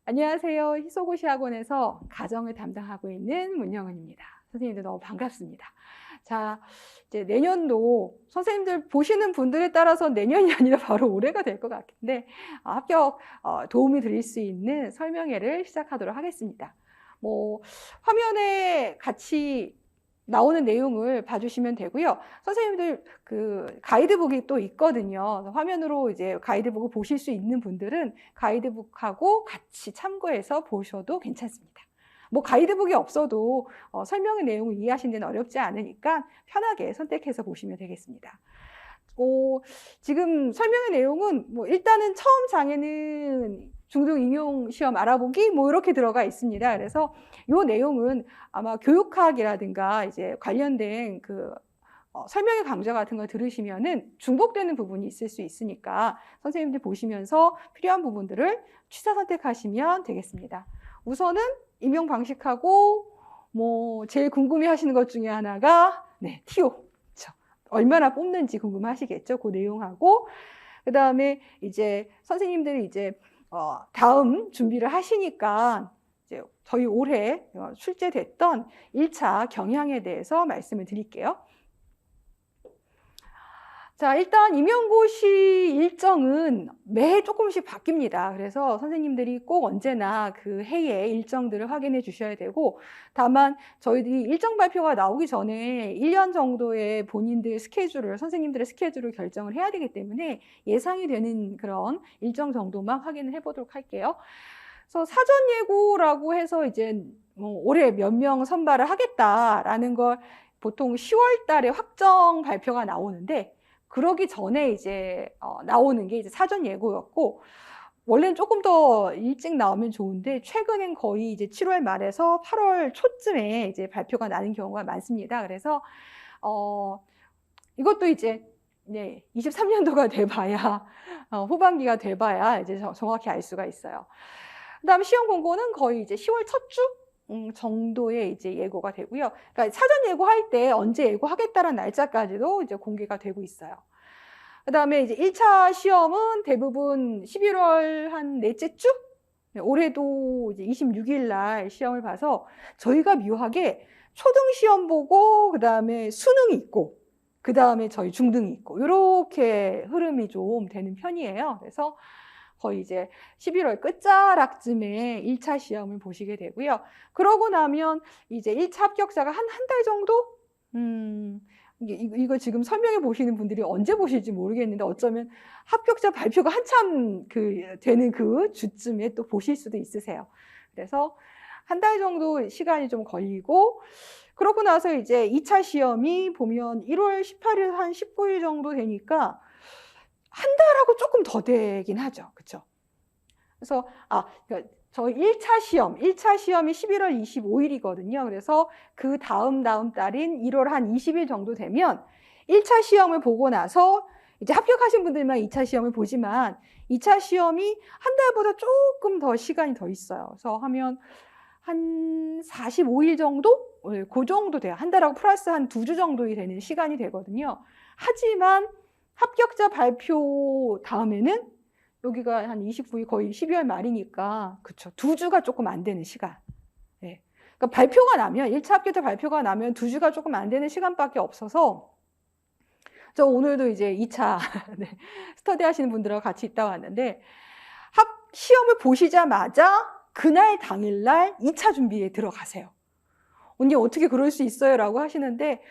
안녕하세요. 희소고시 학원에서 가정을 담당하고 있는 문영은입니다. 선생님들 너무 반갑습니다. 자, 이제 내년도 선생님들 보시는 분들에 따라서 내년이 아니라 바로 올해가 될 것 같은데 합격 도움이 드릴 수 있는 설명회를 시작하도록 하겠습니다. 화면에 같이 나오는 내용을 봐주시면 되고요. 선생님들 그 가이드북이 또 있거든요. 화면으로 이제 가이드북을 보실 수 있는 분들은 가이드북하고 같이 참고해서 보셔도 괜찮습니다. 가이드북이 없어도 설명의 내용을 이해하시는 데는 어렵지 않으니까 편하게 선택해서 보시면 되겠습니다. 지금 설명의 내용은 일단은 처음 장에는 중등 임용 시험 알아보기 이렇게 들어가 있습니다. 그래서 이 내용은 아마 교육학이라든가 이제 관련된 설명의 강좌 같은 거 들으시면은 중복되는 부분이 있을 수 있으니까 선생님들 보시면서 필요한 부분들을 취사 선택하시면 되겠습니다. 우선은 임용 방식하고 제일 궁금해 하시는 것 중에 하나가 TO. 얼마나 뽑는지 궁금하시겠죠? 그 내용하고 그 다음에 이제 선생님들이 이제 다음 준비를 하시니까 이제 저희 올해 출제됐던 1차 경향에 대해서 말씀을 드릴게요. 자, 일단 임용고시 일정은 매해 조금씩 바뀝니다. 그래서 선생님들이 꼭 언제나 그 해의 일정들을 확인해 주셔야 되고, 다만 저희들이 일정 발표가 나오기 전에 1년 정도의 본인들 스케줄을, 선생님들의 스케줄을 결정을 해야 되기 때문에 예상이 되는 그런 일정 정도만 확인을 해보도록 할게요. 그래서 사전 예고라고 해서 이제 올해 몇 명 선발을 하겠다라는 걸 보통 10월 달에 확정 발표가 나오는데, 그러기 전에 이제 나오는 게 이제 사전 예고였고, 원래는 조금 더 일찍 나오면 좋은데 최근엔 거의 이제 7월 말에서 8월 초쯤에 이제 발표가 나는 경우가 많습니다. 그래서 이것도 이제 23년도가 돼봐야 후반기가 돼봐야 이제 정확히 알 수가 있어요. 그다음 시험 공고는 거의 이제 10월 첫 주 정도에 이제 예고가 되고요. 그러니까 사전 예고할 때 언제 예고하겠다는 날짜까지도 이제 공개가 되고 있어요. 그 다음에 이제 1차 시험은 대부분 11월 한 넷째 주? 올해도 이제 26일 날 시험을 봐서 저희가 묘하게 초등 시험 보고 그 다음에 수능이 있고 그 다음에 저희 중등이 있고 이렇게 흐름이 좀 되는 편이에요. 그래서 거의 이제 11월 끝자락쯤에 1차 시험을 보시게 되고요. 그러고 나면 이제 1차 합격자가 한 달 정도? 이거 지금 설명해 보시는 분들이 언제 보실지 모르겠는데 어쩌면 합격자 발표가 한참 되는 그 주쯤에 또 보실 수도 있으세요. 그래서 한 달 정도 시간이 좀 걸리고 그러고 나서 이제 2차 시험이 보면 1월 18일 한 19일 정도 되니까 한 달하고 조금 더 되긴 하죠. 그렇죠? 그래서 그러니까 저희 1차 시험이 11월 25일이거든요. 그래서 그 다음 달인 1월 한 20일 정도 되면 1차 시험을 보고 나서 이제 합격하신 분들만 2차 시험을 보지만 2차 시험이 한 달보다 조금 더 시간이 더 있어요. 그래서 하면 한 45일 정도? 그 정도 돼요. 한 달하고 플러스 한 2주 정도 되는 시간이 되거든요. 하지만 합격자 발표 다음에는 여기가 한 29일 거의 12월 말이니까 그쵸. 2주가 조금 안 되는 시간. 네. 그러니까 발표가 나면 1차 합격자 발표가 나면 2주가 조금 안 되는 시간밖에 없어서 저 오늘도 이제 2차 스터디 하시는 분들하고 같이 있다 왔는데 시험을 보시자마자 그날 당일날 2차 준비에 들어가세요. 언니 어떻게 그럴 수 있어요? 라고 하시는데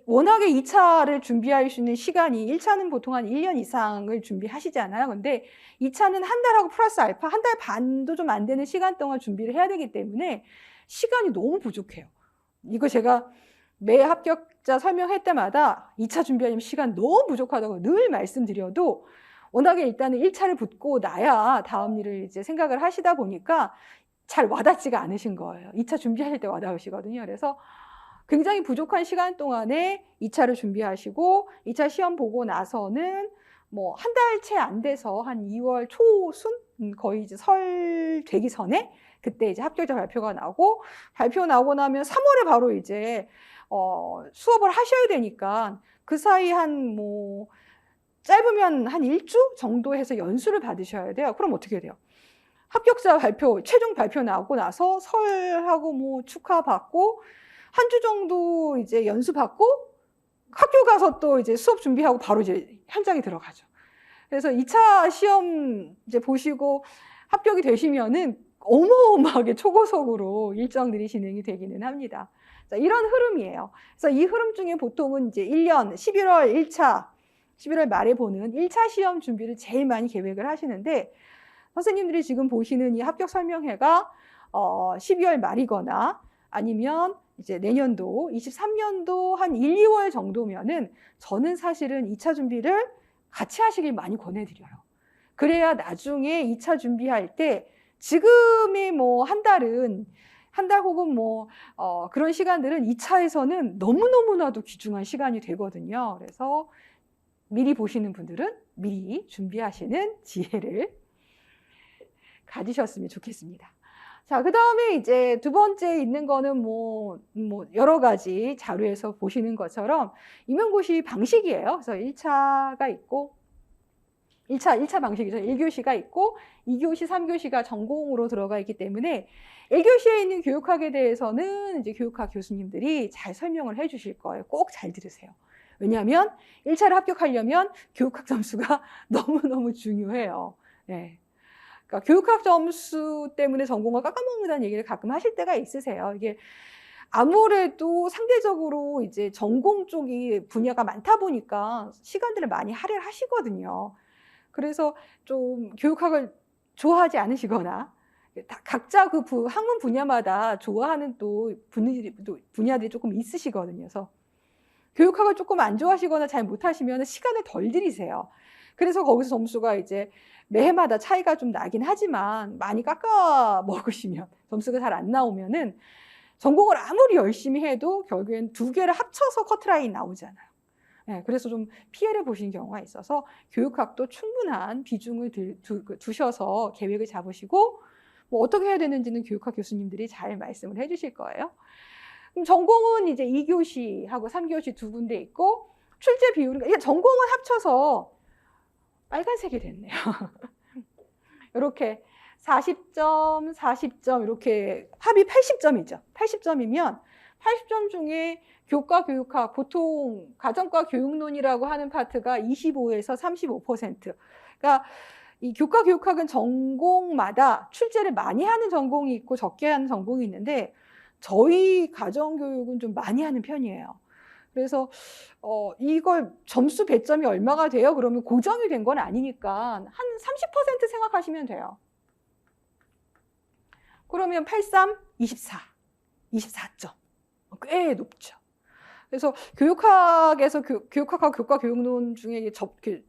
워낙에 2차를 준비할 수 있는 시간이 1차는 보통 한 1년 이상을 준비하시잖아요. 근데 2차는 한 달하고 플러스 알파 한 달 반도 좀 안 되는 시간 동안 준비를 해야 되기 때문에 시간이 너무 부족해요. 이거 제가 매 합격자 설명할 때마다 2차 준비하려면 시간 너무 부족하다고 늘 말씀드려도 워낙에 일단은 1차를 붙고 나야 다음 일을 이제 생각을 하시다 보니까 잘 와닿지가 않으신 거예요. 2차 준비하실 때 와닿으시거든요. 그래서 굉장히 부족한 시간 동안에 2차를 준비하시고 2차 시험 보고 나서는 한 달 채 안 돼서 한 2월 초순 거의 이제 설 되기 전에 그때 이제 합격자 발표가 나고 발표 나고 나면 3월에 바로 이제 수업을 하셔야 되니까 그 사이 한 짧으면 한 1주 정도 해서 연수를 받으셔야 돼요. 그럼 어떻게 돼요? 합격자 발표, 최종 발표 나오고 나서 설하고 뭐 축하받고 한 주 정도 이제 연수 받고 학교 가서 또 이제 수업 준비하고 바로 이제 현장에 들어가죠. 그래서 2차 시험 이제 보시고 합격이 되시면은 어마어마하게 초고속으로 일정들이 진행이 되기는 합니다. 자, 이런 흐름이에요. 그래서 이 흐름 중에 보통은 이제 1년 11월 말에 보는 1차 시험 준비를 제일 많이 계획을 하시는데, 선생님들이 지금 보시는 이 합격 설명회가 12월 말이거나 아니면 이제 내년도 23년도 한 1, 2월 정도면은 저는 사실은 2차 준비를 같이 하시길 많이 권해드려요. 그래야 나중에 2차 준비할 때 지금의 뭐 한 달 혹은 뭐 그런 시간들은 2차에서는 너무너무나도 귀중한 시간이 되거든요. 그래서 미리 보시는 분들은 미리 준비하시는 지혜를 가지셨으면 좋겠습니다. 자, 그 다음에 이제 두 번째 있는 거는 뭐 여러 가지 자료에서 보시는 것처럼 임용고시 방식이에요. 그래서 1차가 있고, 1차 방식이죠. 1교시가 있고, 2교시, 3교시가 전공으로 들어가 있기 때문에 1교시에 있는 교육학에 대해서는 이제 교육학 교수님들이 잘 설명을 해 주실 거예요. 꼭 잘 들으세요. 왜냐하면 1차를 합격하려면 교육학 점수가 너무너무 중요해요. 네. 그러니까 교육학 점수 때문에 전공을 깎아먹는다는 얘기를 가끔 하실 때가 있으세요. 이게 아무래도 상대적으로 이제 전공 쪽이 분야가 많다 보니까 시간들을 많이 할애를 하시거든요. 그래서 좀 교육학을 좋아하지 않으시거나 각자 그 학문 분야마다 좋아하는 또 분야들이 조금 있으시거든요. 그래서 교육학을 조금 안 좋아하시거나 잘 못하시면 시간을 덜 들이세요. 그래서 거기서 점수가 이제 매해마다 차이가 좀 나긴 하지만 많이 깎아 먹으시면 점수가 잘 안 나오면은 전공을 아무리 열심히 해도 결국엔 두 개를 합쳐서 커트라인 나오잖아요. 네, 그래서 좀 피해를 보신 경우가 있어서 교육학도 충분한 비중을 두셔서 계획을 잡으시고 뭐 어떻게 해야 되는지는 교육학 교수님들이 잘 말씀을 해주실 거예요. 그럼 전공은 이제 2교시하고 3교시 두 군데 있고 출제 비율은 전공은 합쳐서 빨간색이 됐네요. 이렇게 40점, 40점 이렇게 합이 80점이죠. 80점이면 80점 중에 교과 교육학, 보통 가정과 교육론이라고 하는 파트가 25에서 35%. 그러니까 이 교과 교육학은 전공마다 출제를 많이 하는 전공이 있고 적게 하는 전공이 있는데 저희 가정교육은 좀 많이 하는 편이에요. 그래서 이걸 점수 배점이 얼마가 돼요? 그러면 고정이 된 건 아니니까 한 30% 생각하시면 돼요. 그러면 83, 24, 24점. 꽤 높죠. 그래서 교육학에서 교육학과 교과 교육론 중에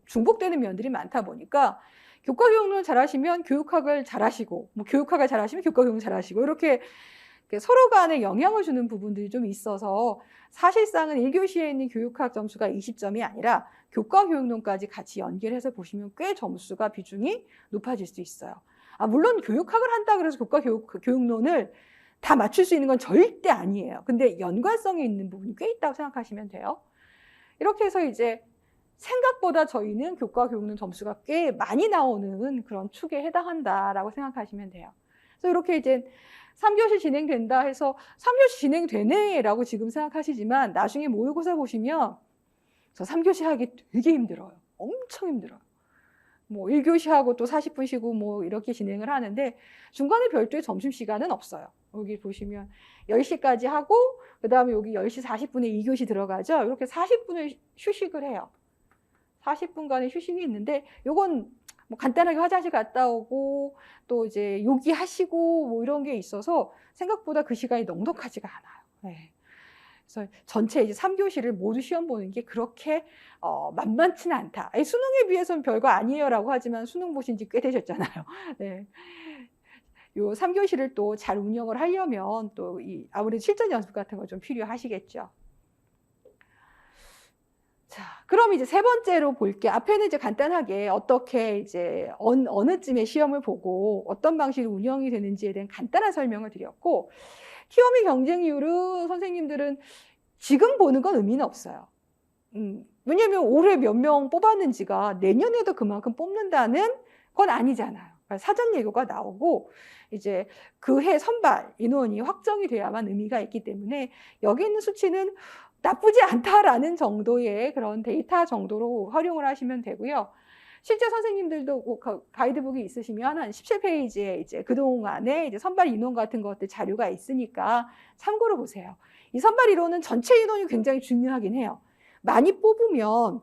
중복되는 면들이 많다 보니까 교과 교육론을 잘하시면 교육학을 잘하시고, 뭐 교육학을 잘하시면 교과 교육을 잘하시고 이렇게 서로 간에 영향을 주는 부분들이 좀 있어서 사실상은 1교시에 있는 교육학 점수가 20점이 아니라 교과 교육론까지 같이 연결해서 보시면 꽤 점수가 비중이 높아질 수 있어요. 물론 교육학을 한다 그래서 교과 교육론을 다 맞출 수 있는 건 절대 아니에요. 근데 연관성이 있는 부분이 꽤 있다고 생각하시면 돼요. 이렇게 해서 이제 생각보다 저희는 교과 교육론 점수가 꽤 많이 나오는 그런 축에 해당한다라고 생각하시면 돼요. 그래서 이렇게 이제 3교시 진행된다 해서 3교시 진행되네라고 지금 생각하시지만 나중에 모의고사 보시면 저 3교시 하기 되게 힘들어요. 엄청 힘들어요. 뭐 1교시하고 또 40분 쉬고 뭐 이렇게 진행을 하는데 중간에 별도의 점심시간은 없어요. 여기 보시면 10시까지 하고 그 다음에 여기 10시 40분에 2교시 들어가죠. 이렇게 40분을 휴식을 해요. 40분간의 휴식이 있는데 요건 뭐 간단하게 화장실 갔다 오고 또 이제 요기하시고 뭐 이런 게 있어서 생각보다 그 시간이 넉넉하지가 않아요. 네. 그래서 전체 이제 3교시를 모두 시험 보는 게 그렇게 만만치는 않다. 수능에 비해서는 별거 아니에요라고 하지만 수능 보신 지 꽤 되셨잖아요. 네. 요 3교시를 또 잘 운영을 하려면 또 아무래도 실전 연습 같은 거 좀 필요하시겠죠. 자, 그럼 이제 세 번째로 볼게. 앞에는 이제 간단하게 어떻게 이제 어느쯤에 시험을 보고 어떤 방식으로 운영이 되는지에 대한 간단한 설명을 드렸고, 티어미 경쟁률은 선생님들은 지금 보는 건 의미는 없어요. 왜냐하면 올해 몇 명 뽑았는지가 내년에도 그만큼 뽑는다는 건 아니잖아요. 사전 예고가 나오고 이제 그 해 선발 인원이 확정이 돼야만 의미가 있기 때문에 여기 있는 수치는 나쁘지 않다라는 정도의 그런 데이터 정도로 활용을 하시면 되고요. 실제 선생님들도 가이드북이 있으시면 한 17페이지에 이제 그동안에 이제 선발 인원 같은 것들 자료가 있으니까 참고로 보세요. 이 선발 인원은 전체 인원이 굉장히 중요하긴 해요. 많이 뽑으면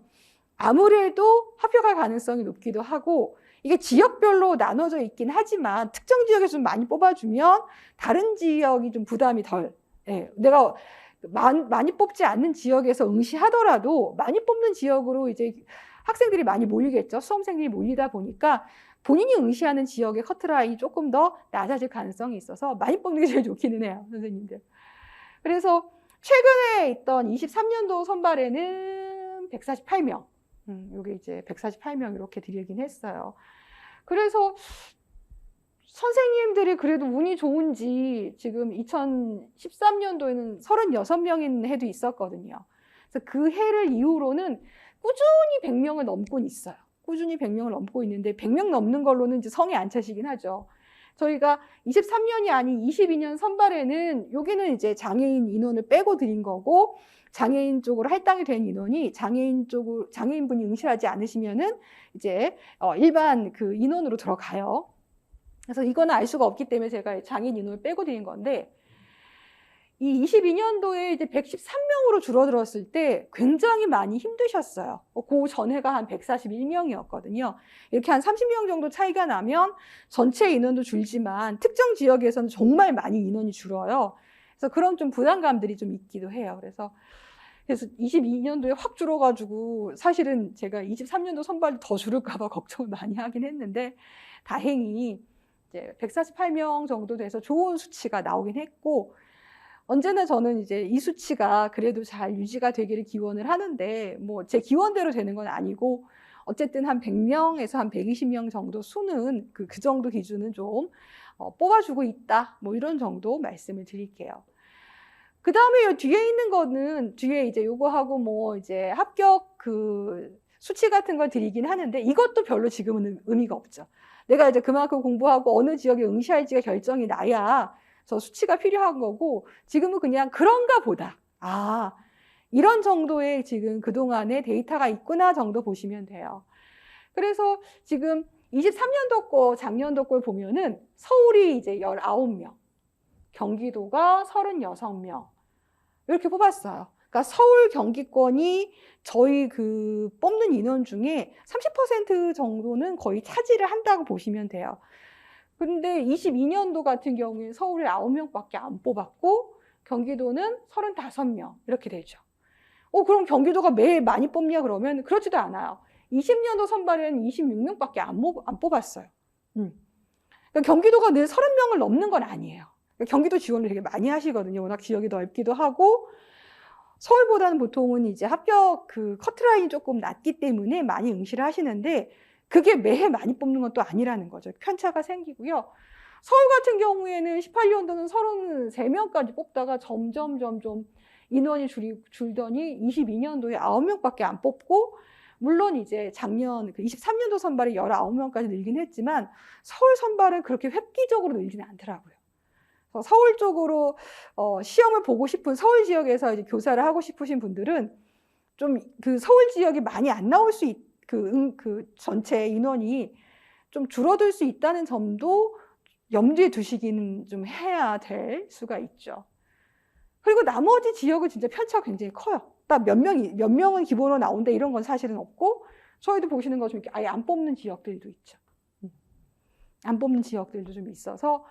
아무래도 합격할 가능성이 높기도 하고 이게 지역별로 나눠져 있긴 하지만 특정 지역에서 좀 많이 뽑아주면 다른 지역이 좀 부담이 덜. 내가 많이 뽑지 않는 지역에서 응시하더라도 많이 뽑는 지역으로 이제 학생들이 많이 몰리겠죠. 수험생들이 몰리다 보니까 본인이 응시하는 지역의 커트라인이 조금 더 낮아질 가능성이 있어서 많이 뽑는 게 제일 좋기는 해요, 선생님들. 그래서 최근에 있던 23년도 선발에는 148명. 여기 이제 148명 이렇게 드리긴 했어요. 그래서 선생님들이 그래도 운이 좋은지 지금 2013년도에는 36명인 해도 있었거든요. 그래서 그 해를 이후로는 꾸준히 100명을 넘고는 있어요. 꾸준히 100명을 넘고 있는데 100명 넘는 걸로는 이제 성에 안 차시긴 하죠. 저희가 23년이 아닌 22년 선발에는 여기는 이제 장애인 인원을 빼고 드린 거고 장애인 쪽으로 할당이 된 인원이 장애인분이 응시하지 않으시면은 이제 일반 그 인원으로 들어가요. 그래서 이거는 알 수가 없기 때문에 제가 장애인 인원을 빼고 드린 건데 이 22년도에 이제 113명으로 줄어들었을 때 굉장히 많이 힘드셨어요. 그 전해가 한 141명이었거든요. 이렇게 한 30명 정도 차이가 나면 전체 인원도 줄지만 특정 지역에서는 정말 많이 인원이 줄어요. 그래서 그런 좀 부담감들이 좀 있기도 해요. 그래서 22년도에 확 줄어가지고 사실은 제가 23년도 선발도 더 줄을까봐 걱정을 많이 하긴 했는데 다행히 이제 148명 정도 돼서 좋은 수치가 나오긴 했고 언제나 저는 이제 이 수치가 그래도 잘 유지가 되기를 기원을 하는데 뭐 제 기원대로 되는 건 아니고 어쨌든 한 100명에서 한 120명 정도 수는 그 정도 기준은 좀 뽑아주고 있다. 뭐 이런 정도 말씀을 드릴게요. 그 다음에 뒤에 있는 거는 뒤에 이제 요거하고 뭐 이제 합격 그 수치 같은 걸 드리긴 하는데 이것도 별로 지금은 의미가 없죠. 내가 이제 그만큼 공부하고 어느 지역에 응시할지가 결정이 나야 저 수치가 필요한 거고 지금은 그냥 그런가 보다. 아, 이런 정도의 지금 그동안의 데이터가 있구나 정도 보시면 돼요. 그래서 지금 23년도 거, 작년도 걸 보면은 서울이 이제 19명, 경기도가 36명 이렇게 뽑았어요. 그러니까 서울 경기권이 저희 그 뽑는 인원 중에 30% 정도는 거의 차지를 한다고 보시면 돼요. 그런데 22년도 같은 경우에 서울에 9명밖에 안 뽑았고 경기도는 35명 이렇게 되죠. 그럼 경기도가 매일 많이 뽑냐 그러면 그렇지도 않아요. 20년도 선발에는 26명밖에 안 뽑았어요. 그러니까 경기도가 늘 30명을 넘는 건 아니에요. 그러니까 경기도 지원을 되게 많이 하시거든요. 워낙 지역이 넓기도 하고 서울보다는 보통은 이제 합격 그 커트라인이 조금 낮기 때문에 많이 응시를 하시는데 그게 매해 많이 뽑는 건 또 아니라는 거죠. 편차가 생기고요. 서울 같은 경우에는 18년도는 33명까지 뽑다가 점점 인원이 줄더니 22년도에 9명밖에 안 뽑고 물론 이제 작년 그 23년도 선발이 19명까지 늘긴 했지만 서울 선발은 그렇게 획기적으로 늘지는 않더라고요. 서울 쪽으로 시험을 보고 싶은 서울 지역에서 이제 교사를 하고 싶으신 분들은 좀 그 서울 지역이 많이 안 나올 수 그 전체 인원이 좀 줄어들 수 있다는 점도 염두에 두시기는 좀 해야 될 수가 있죠. 그리고 나머지 지역은 진짜 편차가 굉장히 커요. 딱 몇 명은 기본으로 나온다 이런 건 사실은 없고 저희도 보시는 것처럼 아예 안 뽑는 지역들도 있죠. 안 뽑는 지역들도 좀 있어서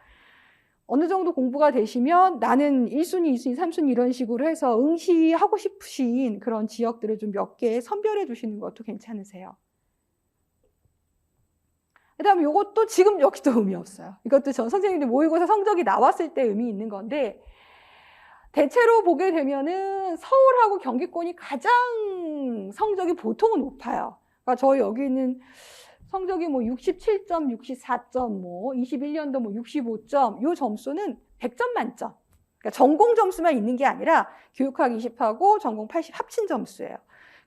어느 정도 공부가 되시면 나는 1순위, 2순위, 3순위 이런 식으로 해서 응시하고 싶으신 그런 지역들을 좀 몇 개 선별해 주시는 것도 괜찮으세요. 그 다음에 이것도 지금 여기도 의미 없어요. 이것도 전 선생님들 모의고사 성적이 나왔을 때 의미 있는 건데 대체로 보게 되면은 서울하고 경기권이 가장 성적이 보통은 높아요. 그러니까 저희 여기 있는 성적이 뭐 67점, 64점, 뭐 21년도 뭐 65점, 요 점수는 100점 만점. 그러니까 전공 점수만 있는 게 아니라 교육학 20하고 전공 80 합친 점수예요.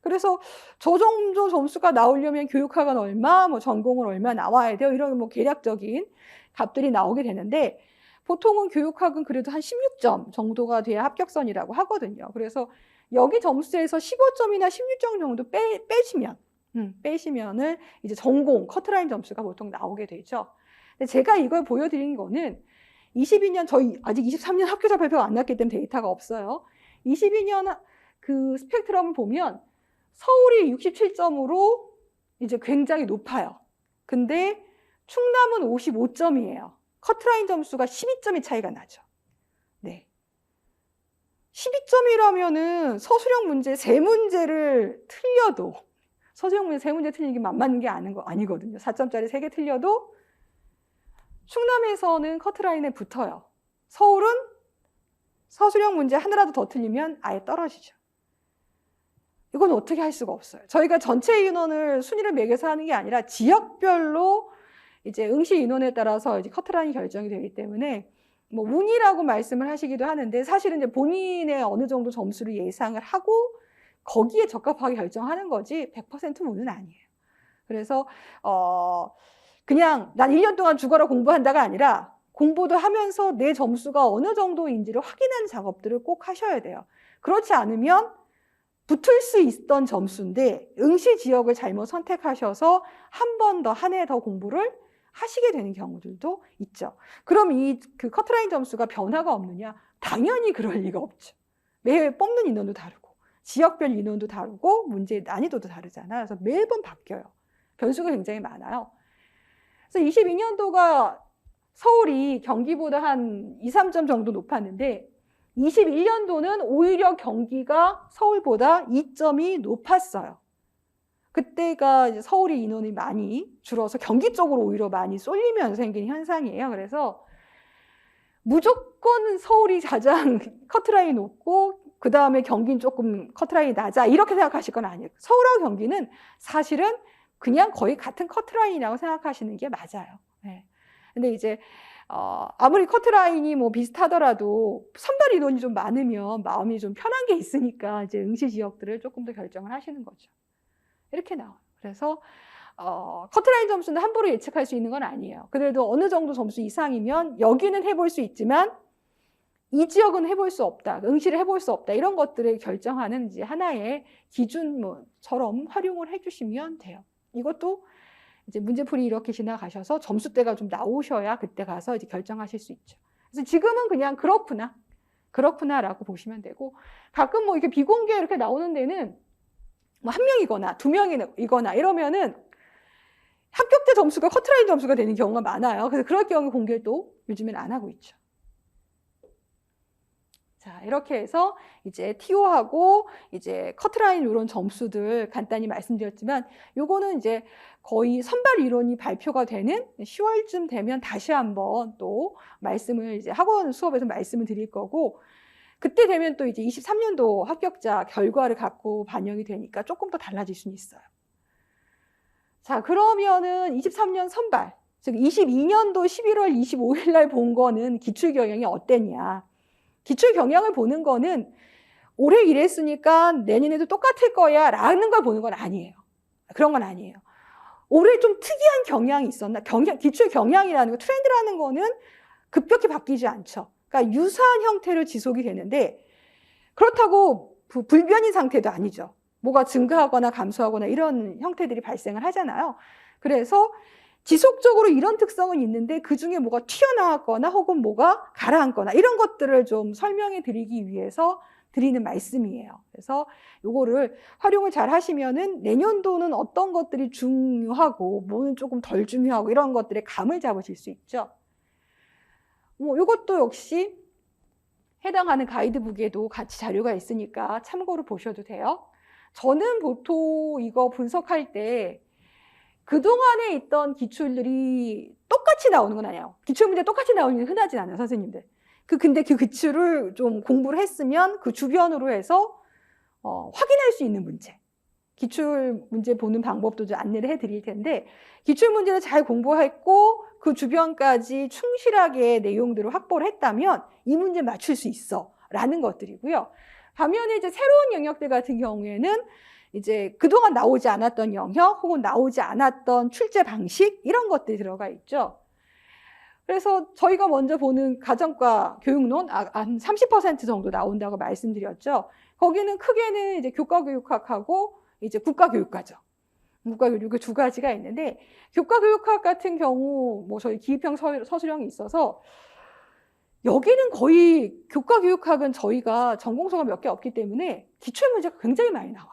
그래서 저 정도 점수가 나오려면 교육학은 얼마, 뭐 전공은 얼마 나와야 돼요. 이런 뭐 계략적인 값들이 나오게 되는데 보통은 교육학은 그래도 한 16점 정도가 돼야 합격선이라고 하거든요. 그래서 여기 점수에서 15점이나 16점 정도 빼시면은 이제 전공, 커트라인 점수가 보통 나오게 되죠. 근데 제가 이걸 보여드린 거는 22년, 저희 아직 23년 합격자 발표가 안 났기 때문에 데이터가 없어요. 22년 그 스펙트럼을 보면 서울이 67점으로 이제 굉장히 높아요. 근데 충남은 55점이에요. 커트라인 점수가 12점의 차이가 나죠. 네. 12점이라면은 서술형 문제 3문제를 틀려도, 서술형 문제 3문제 틀리는 게 만만한 게 아니거든요. 4점짜리 3개 틀려도 충남에서는 커트라인에 붙어요. 서울은 서술형 문제 하나라도 더 틀리면 아예 떨어지죠. 이건 어떻게 할 수가 없어요. 저희가 전체 인원을 순위를 매겨서 하는 게 아니라 지역별로 이제 응시 인원에 따라서 이제 커트라인이 결정이 되기 때문에 뭐 운이라고 말씀을 하시기도 하는데 사실은 이제 본인의 어느 정도 점수를 예상을 하고 거기에 적합하게 결정하는 거지 100% 운은 아니에요. 그래서 그냥 난 1년 동안 죽어라 공부한다가 아니라 공부도 하면서 내 점수가 어느 정도인지를 확인하는 작업들을 꼭 하셔야 돼요. 그렇지 않으면 붙을 수 있던 점수인데 응시 지역을 잘못 선택하셔서 한 번 더, 한 해 더 공부를 하시게 되는 경우들도 있죠. 그럼 그 커트라인 점수가 변화가 없느냐? 당연히 그럴 리가 없죠. 매해 뽑는 인원도 다르고 지역별 인원도 다르고 문제의 난이도도 다르잖아요. 그래서 매번 바뀌어요. 변수가 굉장히 많아요. 그래서 22년도가 서울이 경기보다 한 2, 3점 정도 높았는데 21년도는 오히려 경기가 서울보다 2점이 높았어요. 그때가 이제 서울이 인원이 많이 줄어서 경기 쪽으로 오히려 많이 쏠리면서 생긴 현상이에요. 그래서 무조건 서울이 가장 커트라인이 높고 그 다음에 경기는 조금 커트라인이 낮아 이렇게 생각하실 건 아니에요. 서울하고 경기는 사실은 그냥 거의 같은 커트라인이라고 생각하시는 게 맞아요. 네. 근데 이제 아무리 커트라인이 뭐 비슷하더라도 선발 인원이 좀 많으면 마음이 좀 편한 게 있으니까 이제 응시 지역들을 조금 더 결정을 하시는 거죠. 이렇게 나와요. 그래서 커트라인 점수는 함부로 예측할 수 있는 건 아니에요. 그래도 어느 정도 점수 이상이면 여기는 해볼 수 있지만 이 지역은 해볼 수 없다, 응시를 해볼 수 없다 이런 것들을 결정하는 이제 하나의 기준처럼 활용을 해주시면 돼요. 이것도 이제 문제풀이 이렇게 지나가셔서 점수대가 좀 나오셔야 그때 가서 이제 결정하실 수 있죠. 그래서 지금은 그냥 그렇구나라고 보시면 되고 가끔 뭐 이렇게 비공개 이렇게 나오는 데는 뭐 1명이거나 2명이거나 이러면은 합격자 점수가 커트라인 점수가 되는 경우가 많아요. 그래서 그럴 경우 공개를 또 요즘엔 안 하고 있죠. 자, 이렇게 해서 이제 TO하고 이제 커트라인 이런 점수들 간단히 말씀드렸지만 요거는 이제 거의 선발 이론이 발표가 되는 10월쯤 되면 다시 한번 또 말씀을 이제 학원 수업에서 말씀을 드릴 거고 그때 되면 또 이제 23년도 합격자 결과를 갖고 반영이 되니까 조금 더 달라질 수는 있어요. 자, 그러면은 23년 선발, 즉 22년도 11월 25일 날 본 거는 기출 경영이 어땠냐? 기출 경영을 보는 거는 올해 이랬으니까 내년에도 똑같을 거야 라는 걸 보는 건 아니에요. 그런 건 아니에요. 올해 좀 특이한 경향이 있었나? 기출 경향이라는 거, 트렌드라는 거는 급격히 바뀌지 않죠. 그러니까 유사한 형태로 지속이 되는데 그렇다고 불변인 상태도 아니죠. 뭐가 증가하거나 감소하거나 이런 형태들이 발생을 하잖아요. 그래서 지속적으로 이런 특성은 있는데 그중에 뭐가 튀어나왔거나 혹은 뭐가 가라앉거나 이런 것들을 좀 설명해 드리기 위해서 드리는 말씀이에요. 그래서 요거를 활용을 잘 하시면은 내년도는 어떤 것들이 중요하고 뭐는 조금 덜 중요하고 이런 것들의 감을 잡으실 수 있죠. 뭐 요것도 역시 해당하는 가이드북에도 같이 자료가 있으니까 참고로 보셔도 돼요. 저는 보통 이거 분석할 때 그동안에 있던 기출들이 똑같이 나오는 건 아니에요. 기출문제 똑같이 나오는 게 흔하진 않아요, 선생님들. 근데 그 기출을 좀 공부를 했으면 그 주변으로 해서 확인할 수 있는 문제. 기출 문제 보는 방법도 좀 안내를 해드릴 텐데 기출 문제를 잘 공부했고 그 주변까지 충실하게 내용들을 확보를 했다면 이 문제 맞출 수 있어 라는 것들이고요. 반면에 이제 새로운 영역들 같은 경우에는 이제 그동안 나오지 않았던 영역 혹은 나오지 않았던 출제 방식 이런 것들이 들어가 있죠. 그래서 저희가 먼저 보는 가정과 교육론 한 30% 정도 나온다고 말씀드렸죠. 거기는 크게는 이제 교과교육학하고 이제 국가교육과정. 국가교육 두 가지가 있는데 교과교육학 같은 경우 뭐 저희 기입형 서술형이 있어서 여기는 거의 교과교육학은 저희가 전공서가 몇 개 없기 때문에 기출문제가 굉장히 많이 나와요.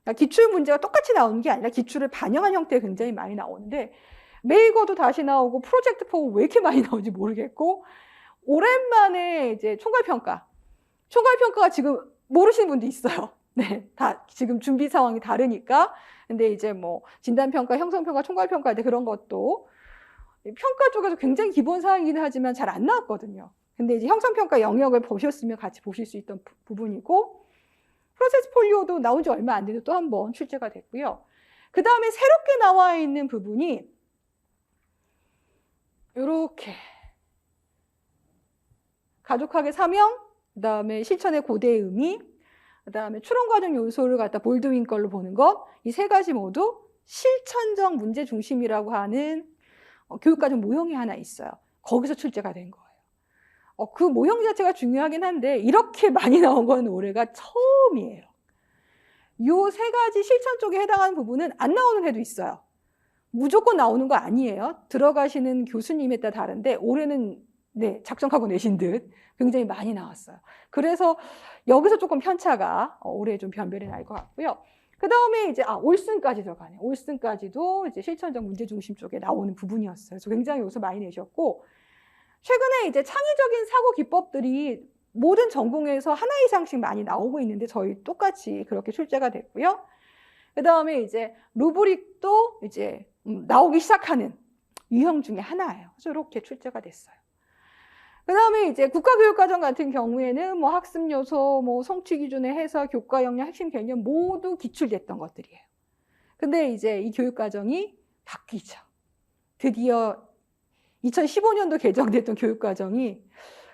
그러니까 기출문제가 똑같이 나오는 게 아니라 기출을 반영한 형태가 굉장히 많이 나오는데 메이거도 다시 나오고 프로젝트 포 왜 이렇게 많이 나오는지 모르겠고 오랜만에 이제 총괄평가가 지금 모르시는 분도 있어요. 네, 다 지금 준비 상황이 다르니까. 근데 이제 뭐 진단평가, 형성평가, 총괄평가 할 때 그런 것도 평가 쪽에서 굉장히 기본 사항이긴 하지만 잘 안 나왔거든요. 근데 이제 형성평가 영역을 보셨으면 같이 보실 수 있던 부분이고 프로세스 폴리오도 나온 지 얼마 안 돼도 또 한 번 출제가 됐고요. 그 다음에 새롭게 나와 있는 부분이 이렇게 가족학의 사명, 그 다음에 실천의 고대의 의미, 그 다음에 추론과정 요소를 갖다 볼드윈 걸로 보는 것, 이 세 가지 모두 실천적 문제 중심이라고 하는 교육과정 모형이 하나 있어요. 거기서 출제가 된 거예요. 그 모형 자체가 중요하긴 한데 이렇게 많이 나온 건 올해가 처음이에요. 요 세 가지 실천 쪽에 해당하는 부분은 안 나오는 해도 있어요. 무조건 나오는 거 아니에요. 들어가시는 교수님에 따라 다른데 올해는 네, 작정하고 내신 듯 굉장히 많이 나왔어요. 그래서 여기서 조금 편차가 올해 좀 변별이 날 것 같고요. 그 다음에 이제 올슨까지 들어가네요. 올슨까지도 이제 실천적 문제 중심 쪽에 나오는 부분이었어요. 그래서 굉장히 여기서 많이 내셨고 최근에 이제 창의적인 사고 기법들이 모든 전공에서 하나 이상씩 많이 나오고 있는데 저희 똑같이 그렇게 출제가 됐고요. 그 다음에 이제 루브릭도 이제 나오기 시작하는 유형 중에 하나예요. 그래서 이렇게 출제가 됐어요. 그 다음에 이제 국가교육과정 같은 경우에는 뭐 학습 요소, 뭐 성취 기준의 해석, 교과 역량, 핵심 개념 모두 기출됐던 것들이에요. 근데 이제 이 교육과정이 바뀌죠. 드디어 2015년도 개정됐던 교육과정이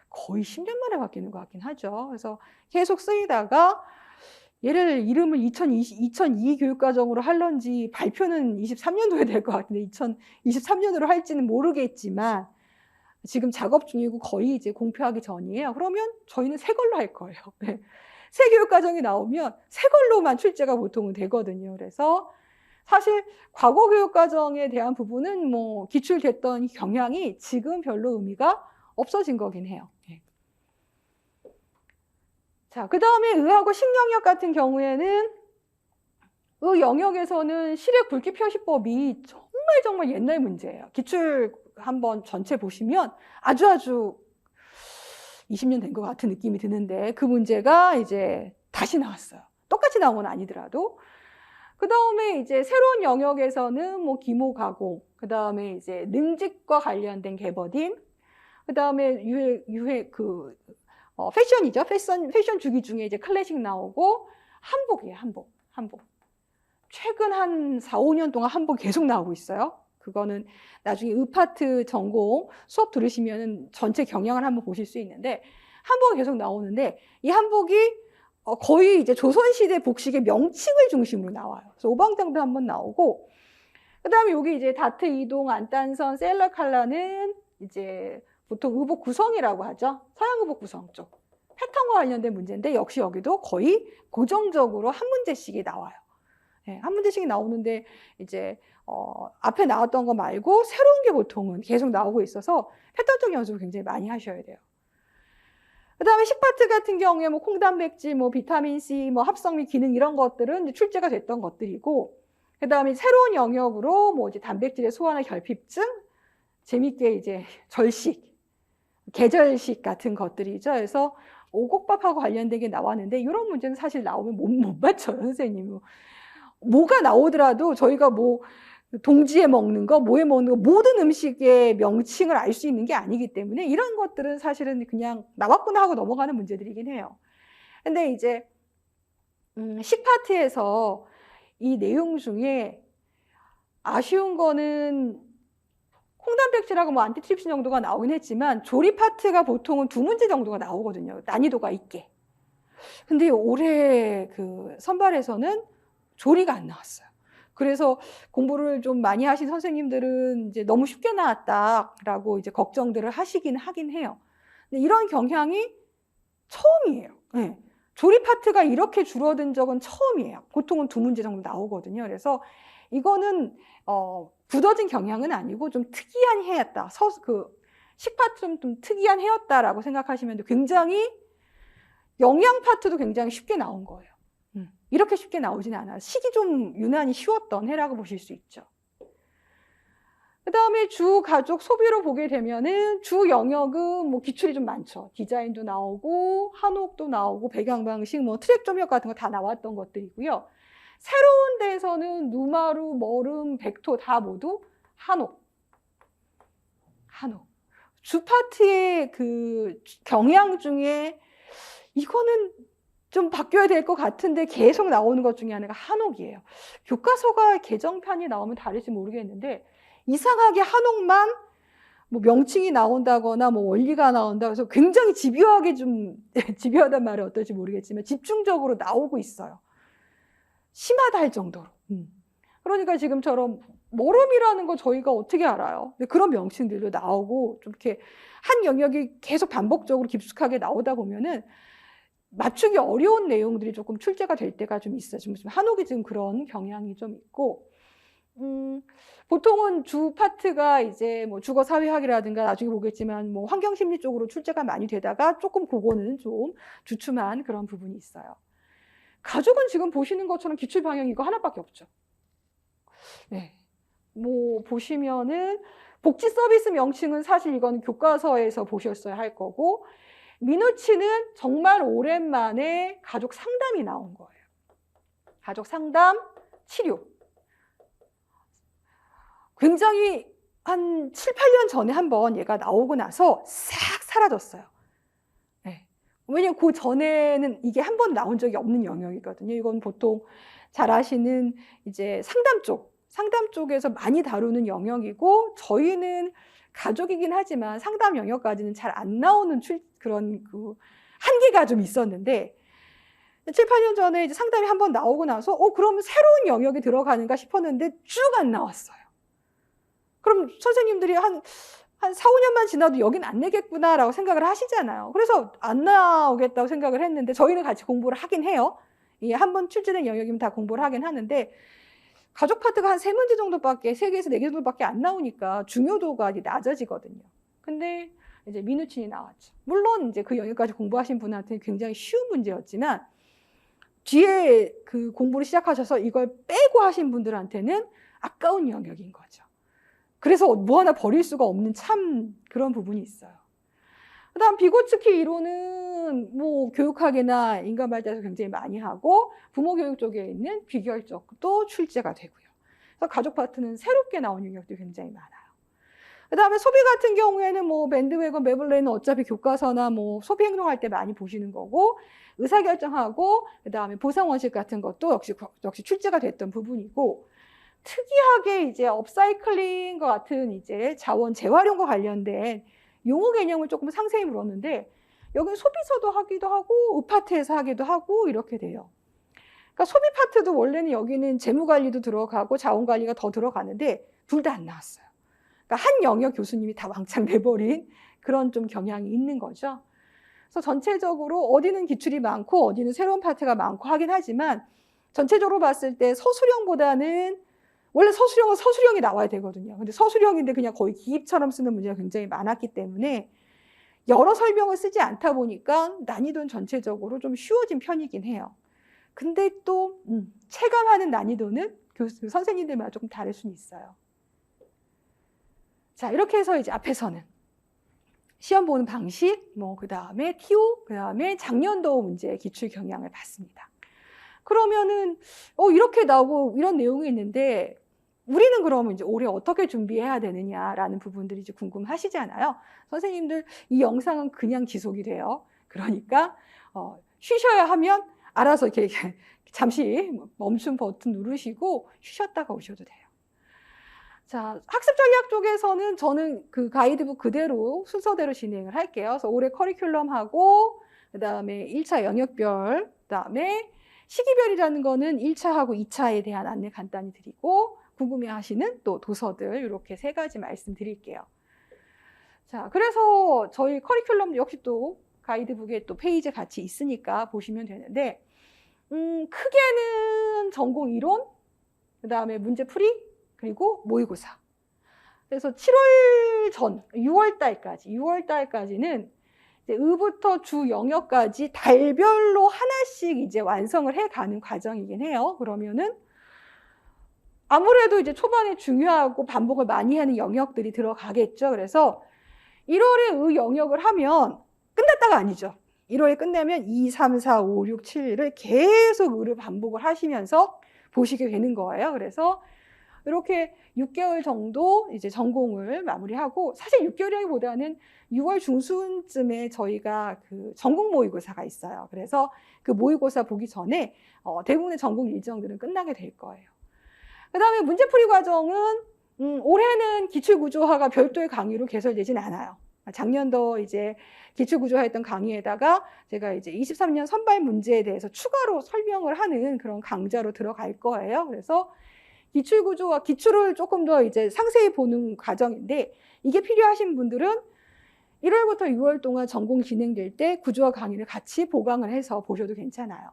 거의 10년 만에 바뀌는 것 같긴 하죠. 그래서 계속 쓰이다가 얘를 이름을 2002 교육과정으로 할런지 발표는 23년도에 될 것 같은데 2023년으로 할지는 모르겠지만 지금 작업 중이고 거의 이제 공표하기 전이에요. 그러면 저희는 새 걸로 할 거예요. 네. 새 교육과정이 나오면 새 걸로만 출제가 보통은 되거든요. 그래서 사실 과거 교육과정에 대한 부분은 뭐 기출됐던 경향이 지금 별로 의미가 없어진 거긴 해요. 네. 자, 그 다음에 의하고 식영역 같은 경우에는 의 영역에서는 실외 굵기 표시법이 정말 옛날 문제예요. 기출 한번 전체 보시면 아주 20년 된 것 같은 느낌이 드는데 그 문제가 이제 다시 나왔어요. 똑같이 나온 건 아니더라도. 그 다음에 이제 새로운 영역에서는 뭐 기모 가공, 그 다음에 이제 능직과 관련된 개버딘, 그 다음에 패션이죠. 패션 주기 중에 이제 클래식 나오고 한복이에요. 한복. 최근 한 4, 5년 동안 한복 계속 나오고 있어요. 그거는 나중에 의파트 전공 수업 들으시면 전체 경향을 한번 보실 수 있는데 한복이 계속 나오는데 이 한복이 거의 이제 조선시대 복식의 명칭을 중심으로 나와요. 그래서 오방장도 한번 나오고 그 다음에 여기 이제 다트 이동, 안단선, 셀러 칼라는 이제 보통 의복 구성이라고 하죠. 서양 의복 구성 쪽. 패턴과 관련된 문제인데 역시 여기도 거의 고정적으로 한 문제씩이 나와요. 네, 한 문제씩이 나오는데 이제 앞에 나왔던 거 말고 새로운 게 보통은 계속 나오고 있어서 패턴적 연습을 굉장히 많이 하셔야 돼요. 그 다음에 식파트 같은 경우에 뭐 콩단백질, 뭐 비타민C, 뭐 합성 및 기능 이런 것들은 이제 출제가 됐던 것들이고 그 다음에 새로운 영역으로 뭐 이제 단백질의 소화나 결핍증, 재밌게 이제 절식, 계절식 같은 것들이죠. 그래서 오곡밥하고 관련된 게 나왔는데 이런 문제는 사실 나오면 못 맞춰요, 선생님이. 뭐가 나오더라도 저희가 뭐 동지에 먹는 거, 뭐에 먹는 거 모든 음식의 명칭을 알 수 있는 게 아니기 때문에 이런 것들은 사실은 그냥 나왔구나 하고 넘어가는 문제들이긴 해요. 근데 이제 식파트에서 이 내용 중에 아쉬운 거는 콩단백질하고 뭐 안티트립신 정도가 나오긴 했지만 조리 파트가 보통은 2문제 정도가 나오거든요. 난이도가 있게. 근데 올해 그 선발에서는 조리가 안 나왔어요. 그래서 공부를 좀 많이 하신 선생님들은 이제 너무 쉽게 나왔다라고 이제 걱정들을 하긴 해요. 근데 이런 경향이 처음이에요. 네. 조리 파트가 이렇게 줄어든 적은 처음이에요. 보통은 2문제 정도 나오거든요. 그래서 이거는 굳어진 경향은 아니고 좀 특이한 해였다. 식 파트 좀 특이한 해였다라고 생각하시면 돼요. 굉장히 영양 파트도 굉장히 쉽게 나온 거예요. 이렇게 쉽게 나오진 않아요. 식이 좀 유난히 쉬웠던 해라고 보실 수 있죠. 그 다음에 주 가족 소비로 보게 되면은 주 영역은 뭐 기출이 좀 많죠. 디자인도 나오고 한옥도 나오고 배경 방식, 뭐 트랙 점역 같은 거 다 나왔던 것들이고요. 새로운 데에서는 누마루, 머름, 백토 다 모두 한옥. 주 파트의 그 경향 중에 이거는 좀 바뀌어야 될 것 같은데 계속 나오는 것 중에 하나가 한옥이에요. 교과서가 개정판이 나오면 다를지 모르겠는데 이상하게 한옥만 뭐 명칭이 나온다거나 뭐 원리가 나온다 그래서 굉장히 집요하게 좀 집요하단 말이 어떨지 모르겠지만 집중적으로 나오고 있어요. 심하다 할 정도로. 그러니까 지금처럼 머름이라는 거 저희가 어떻게 알아요? 근데 그런 명칭들도 나오고 좀 이렇게 한 영역이 계속 반복적으로 깊숙하게 나오다 보면은 맞추기 어려운 내용들이 조금 출제가 될 때가 좀 있어요. 지금 한옥이 지금 그런 경향이 좀 있고, 보통은 주 파트가 이제 뭐 주거 사회학이라든가 나중에 보겠지만 뭐 환경 심리 쪽으로 출제가 많이 되다가 조금 그거는 좀 주춤한 그런 부분이 있어요. 가족은 지금 보시는 것처럼 기출 방향이 이거 하나밖에 없죠. 네. 뭐 보시면은 복지 서비스 명칭은 사실 이건 교과서에서 보셨어야 할 거고, 미누치는 정말 오랜만에 가족 상담이 나온 거예요. 가족 상담, 치료. 굉장히 한 7, 8년 전에 한번 얘가 나오고 나서 싹 사라졌어요. 네. 왜냐면 그 전에는 이게 한 번 나온 적이 없는 영역이거든요. 이건 보통 잘 아시는 이제 상담 쪽에서 많이 다루는 영역이고, 저희는 가족이긴 하지만 상담 영역까지는 잘 안 나오는 그런 그 한계가 좀 있었는데 7, 8년 전에 이제 상담이 한번 나오고 나서 그러면 새로운 영역이 들어가는가 싶었는데 쭉 안 나왔어요. 그럼 선생님들이 한 4, 5년만 지나도 여긴 안 내겠구나라고 생각을 하시잖아요. 그래서 안 나오겠다고 생각을 했는데 저희는 같이 공부를 하긴 해요. 이 한번 출제된 영역이면 다 공부를 하긴 하는데 가족 파트가 한 3문제 정도밖에, 3개에서 4개 정도밖에 안 나오니까 중요도가 이제 낮아지거든요. 근데 이제 미누친이 나왔죠. 물론 이제 그 영역까지 공부하신 분한테는 굉장히 쉬운 문제였지만 뒤에 그 공부를 시작하셔서 이걸 빼고 하신 분들한테는 아까운 영역인 거죠. 그래서 뭐 하나 버릴 수가 없는 참 그런 부분이 있어요. 그 다음 비고츠키 이론은 뭐 교육학이나 인간발달에서 굉장히 많이 하고 부모 교육 쪽에 있는 비결 쪽도 출제가 되고요. 그래서 가족 파트는 새롭게 나온 영역도 굉장히 많아요. 그 다음에 소비 같은 경우에는 뭐 밴드웨건, 매블레는 어차피 교과서나 뭐 소비 행동할 때 많이 보시는 거고, 의사결정하고 그 다음에 보상 원칙 같은 것도 역시 출제가 됐던 부분이고, 특이하게 이제 업사이클링과 같은 이제 자원 재활용과 관련된 용어 개념을 조금 상세히 물었는데 여기 소비서도 하기도 하고 의파트에서 하기도 하고 이렇게 돼요. 그러니까 소비 파트도 원래는 여기는 재무관리도 들어가고 자원관리가 더 들어가는데 둘 다 안 나왔어요. 그러니까 한 영역 교수님이 다 왕창 내버린 그런 좀 경향이 있는 거죠. 그래서 전체적으로 어디는 기출이 많고 어디는 새로운 파트가 많고 하긴 하지만 전체적으로 봤을 때 서술형보다는 원래 서술형은 서술형이 나와야 되거든요. 근데 서술형인데 그냥 거의 기입처럼 쓰는 문제가 굉장히 많았기 때문에 여러 설명을 쓰지 않다 보니까 난이도는 전체적으로 좀 쉬워진 편이긴 해요. 근데 또 체감하는 난이도는 선생님들마다 조금 다를 수는 있어요. 자, 이렇게 해서 이제 앞에서는 시험 보는 방식, 뭐 그 다음에 TO, 그 다음에 작년도 문제 기출 경향을 봤습니다. 그러면은 이렇게 나오고 이런 내용이 있는데 우리는 그러면 이제 올해 어떻게 준비해야 되느냐라는 부분들이 이제 궁금하시잖아요. 선생님들 이 영상은 그냥 지속이 돼요. 그러니까 쉬셔야 하면 알아서 이렇게 잠시 멈춤 버튼 누르시고 쉬셨다가 오셔도 돼요. 자, 학습 전략 쪽에서는 저는 그 가이드북 그대로 순서대로 진행을 할게요. 그래서 올해 커리큘럼하고 그다음에 1차 영역별, 그다음에 시기별이라는 거는 1차하고 2차에 대한 안내 간단히 드리고 궁금해하시는 또 도서들 이렇게 3가지 말씀드릴게요. 자, 그래서 저희 커리큘럼 역시 또 가이드북에 또 페이지 같이 있으니까 보시면 되는데 크게는 전공 이론, 그다음에 문제풀이, 그리고 모의고사. 그래서 7월 전, 6월 달까지는 이제 의부터 주 영역까지 달별로 하나씩 이제 완성을 해가는 과정이긴 해요. 그러면은 아무래도 이제 초반에 중요하고 반복을 많이 하는 영역들이 들어가겠죠. 그래서 1월에 의 영역을 하면 끝났다가 아니죠. 1월에 끝내면 2, 3, 4, 5, 6, 7을 계속 의를 반복을 하시면서 보시게 되는 거예요. 그래서 이렇게 6개월 정도 이제 전공을 마무리하고, 사실 6개월이라기보다는 6월 중순쯤에 저희가 그 전공 모의고사가 있어요. 그래서 그 모의고사 보기 전에 대부분의 전공 일정들은 끝나게 될 거예요. 그 다음에 문제풀이 과정은 올해는 기출구조화가 별도의 강의로 개설되진 않아요. 작년도 이제 기출구조화했던 강의에다가 제가 이제 23년 선발 문제에 대해서 추가로 설명을 하는 그런 강좌로 들어갈 거예요. 그래서 기출구조와 기출을 조금 더 이제 상세히 보는 과정인데, 이게 필요하신 분들은 1월부터 6월 동안 전공 진행될 때 구조화 강의를 같이 보강을 해서 보셔도 괜찮아요.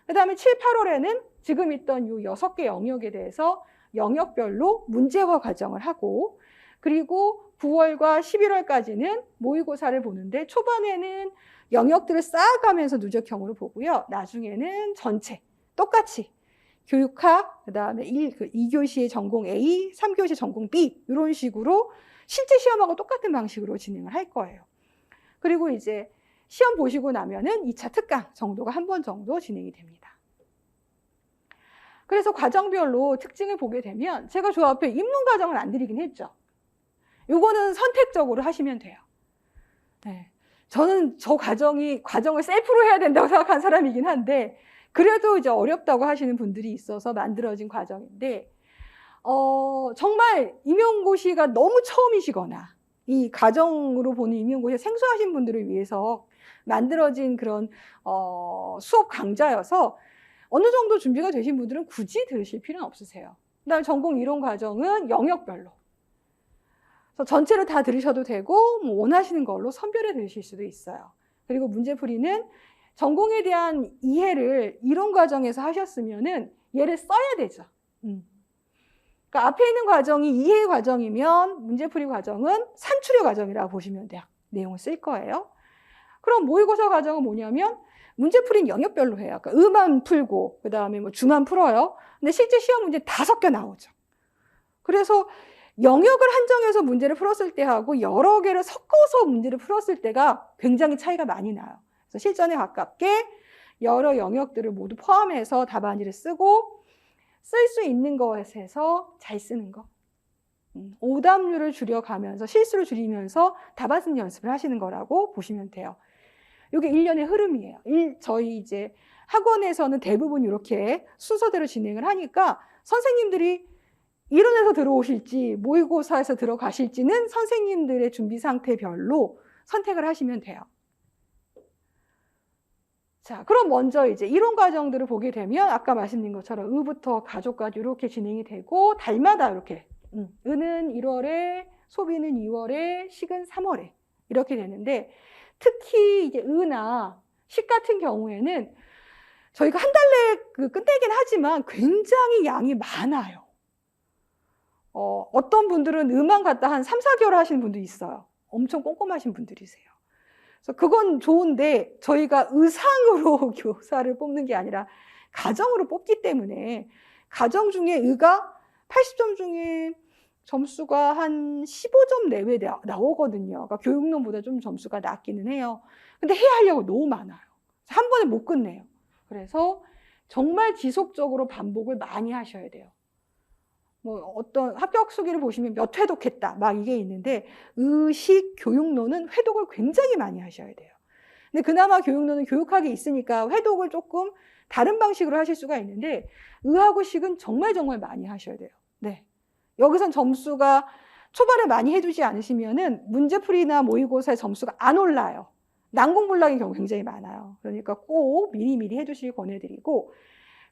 그 다음에 7, 8월에는 지금 있던 이 6개 영역에 대해서 영역별로 문제화 과정을 하고, 그리고 9월과 11월까지는 모의고사를 보는데, 초반에는 영역들을 쌓아가면서 누적형으로 보고요. 나중에는 전체 똑같이 교육학, 그 다음에 2교시의 전공 A, 3교시 전공 B 이런 식으로 실제 시험하고 똑같은 방식으로 진행을 할 거예요. 그리고 이제 시험 보시고 나면은 2차 특강 정도가 한 번 정도 진행이 됩니다. 그래서 과정별로 특징을 보게 되면 제가 저 앞에 입문 과정을 안 드리긴 했죠. 요거는 선택적으로 하시면 돼요. 네. 저는 저 과정을 셀프로 해야 된다고 생각한 사람이긴 한데, 그래도 이제 어렵다고 하시는 분들이 있어서 만들어진 과정인데, 정말 임용고시가 너무 처음이시거나 이 가정으로 보는 임용고시가 생소하신 분들을 위해서 만들어진 그런 수업 강좌여서 어느 정도 준비가 되신 분들은 굳이 들으실 필요는 없으세요. 그다음에 전공 이론 과정은 영역별로. 그래서 전체를 다 들으셔도 되고 뭐 원하시는 걸로 선별해 들으실 수도 있어요. 그리고 문제풀이는 전공에 대한 이해를 이론 과정에서 하셨으면은 얘를 써야 되죠. 그러니까 앞에 있는 과정이 이해 과정이면 문제풀이 과정은 산출의 과정이라고 보시면 돼요. 내용을 쓸 거예요. 그럼 모의고사 과정은 뭐냐면 문제풀이는 영역별로 해요. 그러니까 의만 풀고 그다음에 뭐 주만 풀어요. 근데 실제 시험 문제 다 섞여 나오죠. 그래서 영역을 한정해서 문제를 풀었을 때하고 여러 개를 섞어서 문제를 풀었을 때가 굉장히 차이가 많이 나요. 그래서 실전에 가깝게 여러 영역들을 모두 포함해서 답안지를 쓰고 쓸 수 있는 것에서 잘 쓰는 거. 오답률을 줄여가면서 실수를 줄이면서 답안 쓰는 연습을 하시는 거라고 보시면 돼요. 이게 1년의 흐름이에요. 저희 이제 학원에서는 대부분 이렇게 순서대로 진행을 하니까 선생님들이 이론에서 들어오실지 모의고사에서 들어가실지는 선생님들의 준비 상태별로 선택을 하시면 돼요. 자, 그럼 먼저 이제 이론 과정들을 보게 되면 아까 말씀드린 것처럼 의부터 가족까지 이렇게 진행이 되고 달마다 이렇게 의는 1월에, 소비는 2월에, 식은 3월에 이렇게 되는데, 특히 이제 의나 식 같은 경우에는 저희가 한 달 내에 끝내긴 하지만 굉장히 양이 많아요. 어떤 분들은 의만 갖다 한 3, 4개월 하시는 분도 있어요. 엄청 꼼꼼하신 분들이세요. 그래서 그건 좋은데 저희가 의상으로 교사를 뽑는 게 아니라 가정으로 뽑기 때문에 가정 중에 의가 80점 중에 점수가 한 15점 내외 나오거든요. 그러니까 교육론보다 좀 점수가 낮기는 해요. 근데 해야 하려고 너무 많아요. 한 번에 못 끝내요. 그래서 정말 지속적으로 반복을 많이 하셔야 돼요. 뭐 어떤 합격 수기를 보시면 몇 회독했다 막 이게 있는데, 의식 교육론은 회독을 굉장히 많이 하셔야 돼요. 근데 그나마 교육론은 교육학이 있으니까 회독을 조금 다른 방식으로 하실 수가 있는데, 의하고 식은 정말 많이 하셔야 돼요. 네. 여기선 점수가 초반에 많이 해주지 않으시면은 문제풀이나 모의고사의 점수가 안 올라요. 난공불락인 경우 굉장히 많아요. 그러니까 꼭 미리미리 해두시길 권해드리고,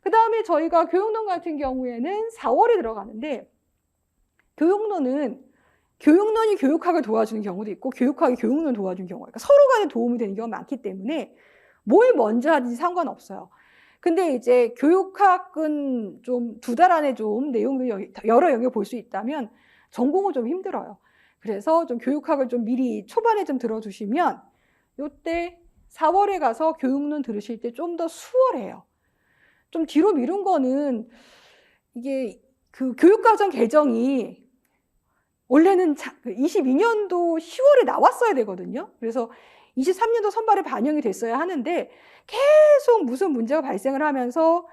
그 다음에 저희가 교육론 같은 경우에는 4월에 들어가는데, 교육론이 교육학을 도와주는 경우도 있고 교육학이 교육론을 도와주는 경우가, 그러니까 서로 간에 도움이 되는 경우가 많기 때문에 뭘 먼저 하든지 상관없어요. 근데 이제 교육학은 좀 2달 안에 좀 내용을 여러 영역 볼 수 있다면 전공은 좀 힘들어요. 그래서 좀 교육학을 좀 미리 초반에 좀 들어두시면 요때 4월에 가서 교육론 들으실 때 좀 더 수월해요. 좀 뒤로 미룬 거는 이게 그 교육과정 개정이 원래는 22년도 10월에 나왔어야 되거든요. 그래서 23년도 선발에 반영이 됐어야 하는데 계속 무슨 문제가 발생을 하면서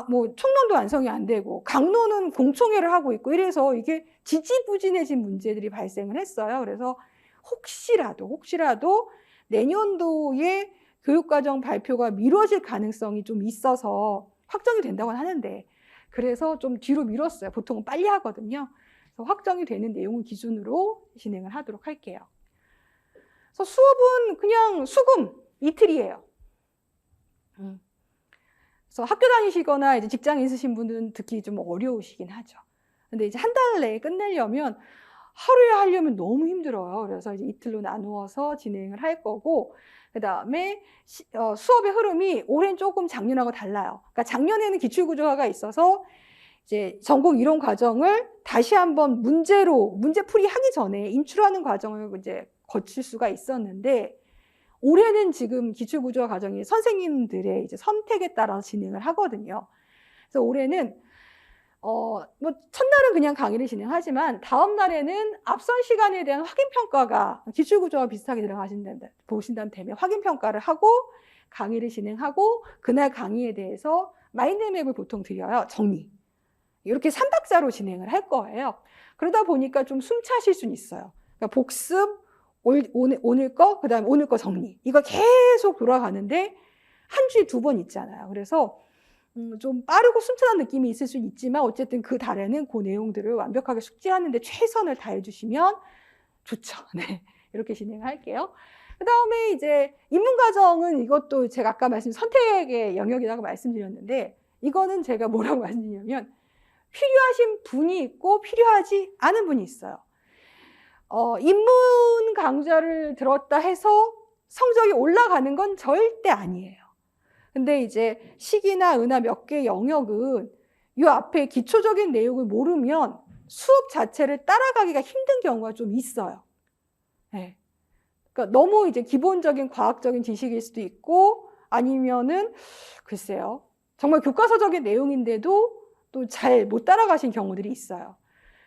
뭐 총론도 완성이 안 되고 강론은 공청회를 하고 있고 이래서 이게 지지부진해진 문제들이 발생을 했어요. 그래서 혹시라도 내년도에 교육과정 발표가 미뤄질 가능성이 좀 있어서 확정이 된다고 하는데, 그래서 좀 뒤로 미뤘어요. 보통은 빨리 하거든요. 그래서 확정이 되는 내용을 기준으로 진행을 하도록 할게요. 그래서 수업은 그냥 수금 이틀이에요. 그래서 학교 다니시거나 이제 직장에 있으신 분들은 듣기 좀 어려우시긴 하죠. 근데 이제 한 달 내에 끝내려면 하루에 하려면 너무 힘들어요. 그래서 이제 이틀로 나누어서 진행을 할 거고, 그 다음에 수업의 흐름이 올해는 조금 작년하고 달라요. 그러니까 작년에는 기출구조화가 있어서 이제 전공 이론 과정을 다시 한번 문제풀이 하기 전에 인출하는 과정을 이제 거칠 수가 있었는데, 올해는 지금 기출구조화 과정이 선생님들의 이제 선택에 따라서 진행을 하거든요. 그래서 올해는 뭐 첫날은 그냥 강의를 진행하지만 다음 날에는 앞선 시간에 대한 확인평가가 기출구조와 비슷하게 보신다면 되면 확인평가를 하고 강의를 진행하고 그날 강의에 대해서 마인드맵을 보통 드려요. 정리. 이렇게 3박자로 진행을 할 거예요. 그러다 보니까 좀 숨차실 수는 있어요. 그러니까 복습, 오늘 거, 그 다음에 오늘 거 정리. 이거 계속 돌아가는데 한 주에 2번 있잖아요. 그래서 좀 빠르고 숨차는 느낌이 있을 수는 있지만 어쨌든 그 달에는 그 내용들을 완벽하게 숙지하는데 최선을 다해 주시면 좋죠. 네, 이렇게 진행할게요. 그 다음에 이제 입문과정은 이것도 제가 아까 선택의 영역이라고 말씀드렸는데, 이거는 제가 뭐라고 말씀드리냐면 필요하신 분이 있고 필요하지 않은 분이 있어요. 입문 강좌를 들었다 해서 성적이 올라가는 건 절대 아니에요. 근데 이제 식이나 은하 몇 개 영역은 이 앞에 기초적인 내용을 모르면 수업 자체를 따라가기가 힘든 경우가 좀 있어요. 네. 그러니까 너무 이제 기본적인 과학적인 지식일 수도 있고, 아니면은 글쎄요, 정말 교과서적인 내용인데도 또 잘 못 따라가신 경우들이 있어요.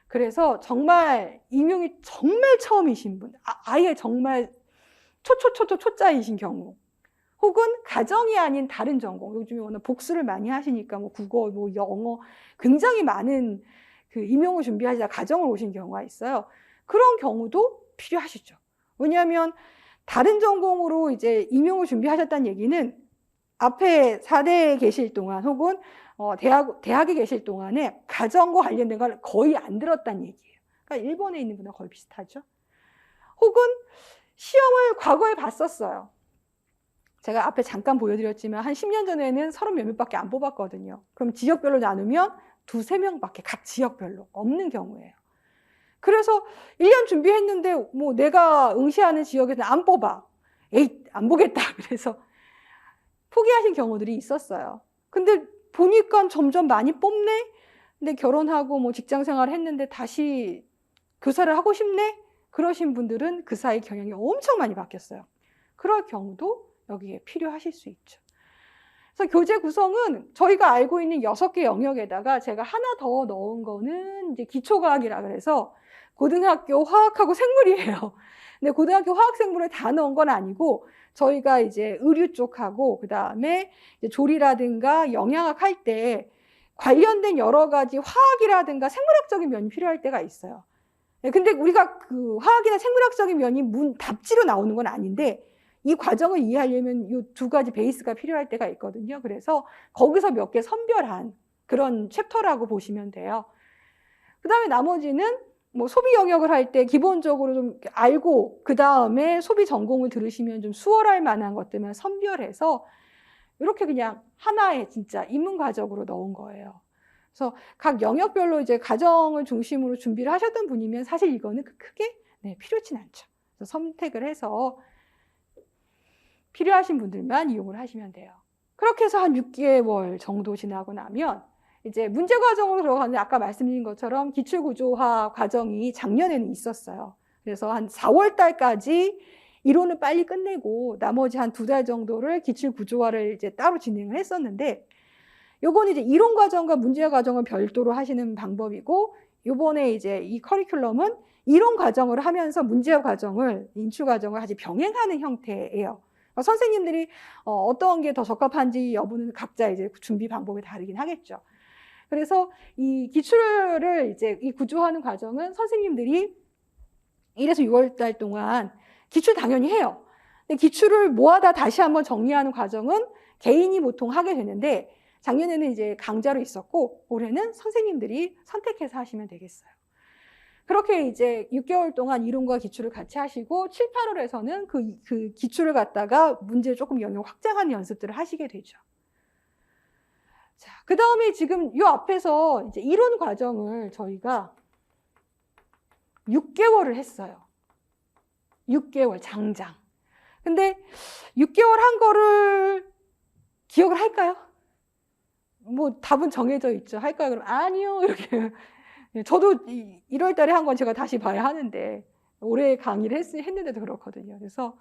그래서 정말 임용이 정말 처음이신 분, 아예 정말 초짜이신 경우, 혹은 가정이 아닌 다른 전공, 요즘에 워낙 복수를 많이 하시니까 뭐 국어, 뭐 영어 굉장히 많은 그 임용을 준비하시다 가정을 오신 경우가 있어요. 그런 경우도 필요하시죠. 왜냐하면 다른 전공으로 이제 임용을 준비하셨다는 얘기는 앞에 4대에 계실 동안 혹은 대학에 계실 동안에 가정과 관련된 걸 거의 안 들었다는 얘기예요. 그러니까 일본에 있는 분과 거의 비슷하죠. 혹은 시험을 과거에 봤었어요. 제가 앞에 잠깐 보여드렸지만 한 10년 전에는 30 몇 명밖에 안 뽑았거든요. 그럼 지역별로 나누면 2~3명밖에 각 지역별로 없는 경우예요. 그래서 1년 준비했는데 뭐 내가 응시하는 지역에서 안 뽑아. 에이, 안 보겠다. 그래서 포기하신 경우들이 있었어요. 근데 보니까 점점 많이 뽑네? 근데 결혼하고 뭐 직장 생활을 했는데 다시 교사를 하고 싶네? 그러신 분들은 그 사이 경향이 엄청 많이 바뀌었어요. 그럴 경우도 여기에 필요하실 수 있죠. 그래서 교재 구성은 저희가 알고 있는 6개 영역에다가 제가 하나 더 넣은 거는 이제 기초과학이라 그래서 고등학교 화학하고 생물이에요. 근데 고등학교 화학 생물을 다 넣은 건 아니고 저희가 이제 의류 쪽하고 그 다음에 조리라든가 영양학 할 때 관련된 여러 가지 화학이라든가 생물학적인 면이 필요할 때가 있어요. 근데 우리가 그 화학이나 생물학적인 면이 답지로 나오는 건 아닌데 이 과정을 이해하려면 이 2가지 베이스가 필요할 때가 있거든요. 그래서 거기서 몇 개 선별한 그런 챕터라고 보시면 돼요. 그 다음에 나머지는 뭐 소비 영역을 할 때 기본적으로 좀 알고 그 다음에 소비 전공을 들으시면 좀 수월할 만한 것들만 선별해서 이렇게 그냥 하나의 진짜 입문 과정으로 넣은 거예요. 그래서 각 영역별로 이제 과정을 중심으로 준비를 하셨던 분이면 사실 이거는 크게 필요치 않죠. 그래서 선택을 해서 필요하신 분들만 이용을 하시면 돼요. 그렇게 해서 한 6개월 정도 지나고 나면 이제 문제 과정으로 들어가는데 아까 말씀드린 것처럼 기출구조화 과정이 작년에는 있었어요. 그래서 한 4월 달까지 이론을 빨리 끝내고 나머지 한 2달 정도를 기출구조화를 이제 따로 진행을 했었는데 요건 이제 이론 과정과 문제 과정을 별도로 하시는 방법이고 요번에 이제 이 커리큘럼은 이론 과정을 하면서 문제 과정을 인출 과정을 같이 병행하는 형태예요. 선생님들이 어떤 게 더 적합한지 여부는 각자 이제 준비 방법이 다르긴 하겠죠. 그래서 이 기출을 이제 이 구조하는 과정은 선생님들이 1에서 6월 달 동안 기출 당연히 해요. 근데 기출을 모아다 다시 한번 정리하는 과정은 개인이 보통 하게 되는데 작년에는 이제 강좌로 있었고 올해는 선생님들이 선택해서 하시면 되겠어요. 그렇게 이제 6개월 동안 이론과 기출을 같이 하시고 7, 8월에서는 그 기출을 갖다가 문제를 조금 영역 확장하는 연습들을 하시게 되죠. 자, 그 다음에 지금 이 앞에서 이제 이론 과정을 저희가 6개월을 했어요. 6개월 장장. 근데 6개월 한 거를 기억을 할까요? 뭐 답은 정해져 있죠. 할까요? 그럼 아니요. 이렇게. 저도 1월 달에 한 건 제가 다시 봐야 하는데 올해 강의를 했는데도 그렇거든요. 그래서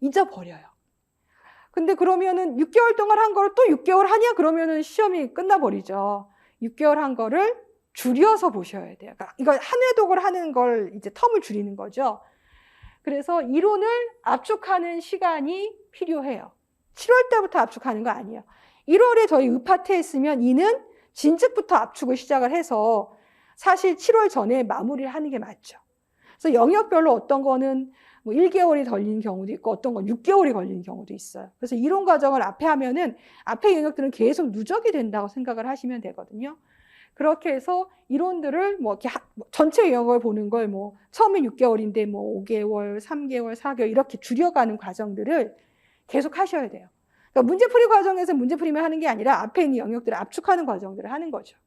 잊어버려요. 근데 그러면은 6개월 동안 한 거를 또 6개월 하냐? 그러면은 시험이 끝나버리죠. 6개월 한 거를 줄여서 보셔야 돼요. 그러니까 이거 한 회독을 하는 걸 이제 텀을 줄이는 거죠. 그래서 이론을 압축하는 시간이 필요해요. 7월 때부터 압축하는 거 아니에요. 1월에 저희 의파트 했으면 이는 진즉부터 압축을 시작을 해서 사실 7월 전에 마무리를 하는 게 맞죠. 그래서 영역별로 어떤 거는 뭐 1개월이 걸리는 경우도 있고 어떤 건 6개월이 걸리는 경우도 있어요. 그래서 이론 과정을 앞에 하면은 앞에 영역들은 계속 누적이 된다고 생각을 하시면 되거든요. 그렇게 해서 이론들을 뭐 이렇게 전체 영역을 보는 걸 뭐 처음에 6개월인데 뭐 5개월, 3개월, 4개월 이렇게 줄여가는 과정들을 계속 하셔야 돼요. 그러니까 문제풀이 과정에서 문제풀이만 하는 게 아니라 앞에 있는 영역들을 압축하는 과정들을 하는 거죠.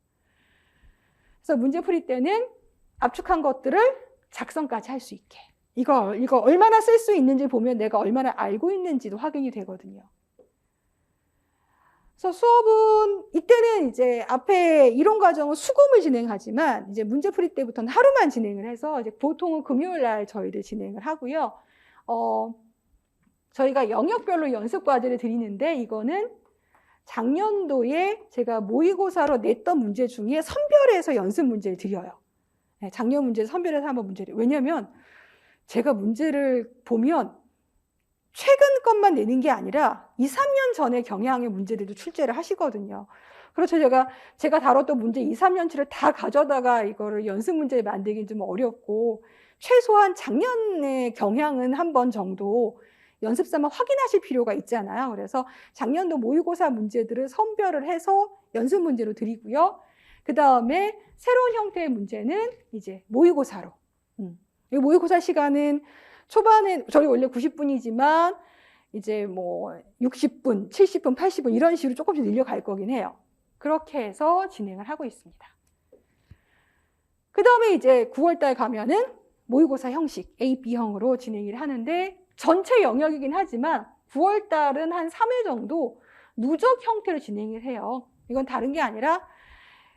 그래서 문제풀이 때는 압축한 것들을 작성까지 할 수 있게. 이거 얼마나 쓸 수 있는지 보면 내가 얼마나 알고 있는지도 확인이 되거든요. 그래서 수업은 이때는 이제 앞에 이론 과정은 수금을 진행하지만 이제 문제풀이 때부터는 하루만 진행을 해서 이제 보통은 금요일 날 저희들 진행을 하고요. 저희가 영역별로 연습 과제를 드리는데 이거는 작년도에 제가 모의고사로 냈던 문제 중에 선별해서 연습 문제를 드려요. 네, 작년 문제 선별해서 한번 문제를. 왜냐면 제가 문제를 보면 최근 것만 내는 게 아니라 2, 3년 전의 경향의 문제들도 출제를 하시거든요. 그렇죠. 제가 다뤘던 문제 2, 3년치를 다 가져다가 이거를 연습 문제를 만들긴 좀 어렵고 최소한 작년의 경향은 한 번 정도 연습 삼아 확인하실 필요가 있잖아요. 그래서 작년도 모의고사 문제들을 선별을 해서 연습 문제로 드리고요. 그 다음에 새로운 형태의 문제는 이제 모의고사로. 이 모의고사 시간은 초반에 저희 원래 90분이지만 이제 뭐 60분, 70분, 80분 이런 식으로 조금씩 늘려갈 거긴 해요. 그렇게 해서 진행을 하고 있습니다. 그 다음에 이제 9월달 가면은 모의고사 형식 A, B형으로 진행을 하는데 전체 영역이긴 하지만 9월달은 한 3회 정도 누적 형태로 진행을 해요. 이건 다른 게 아니라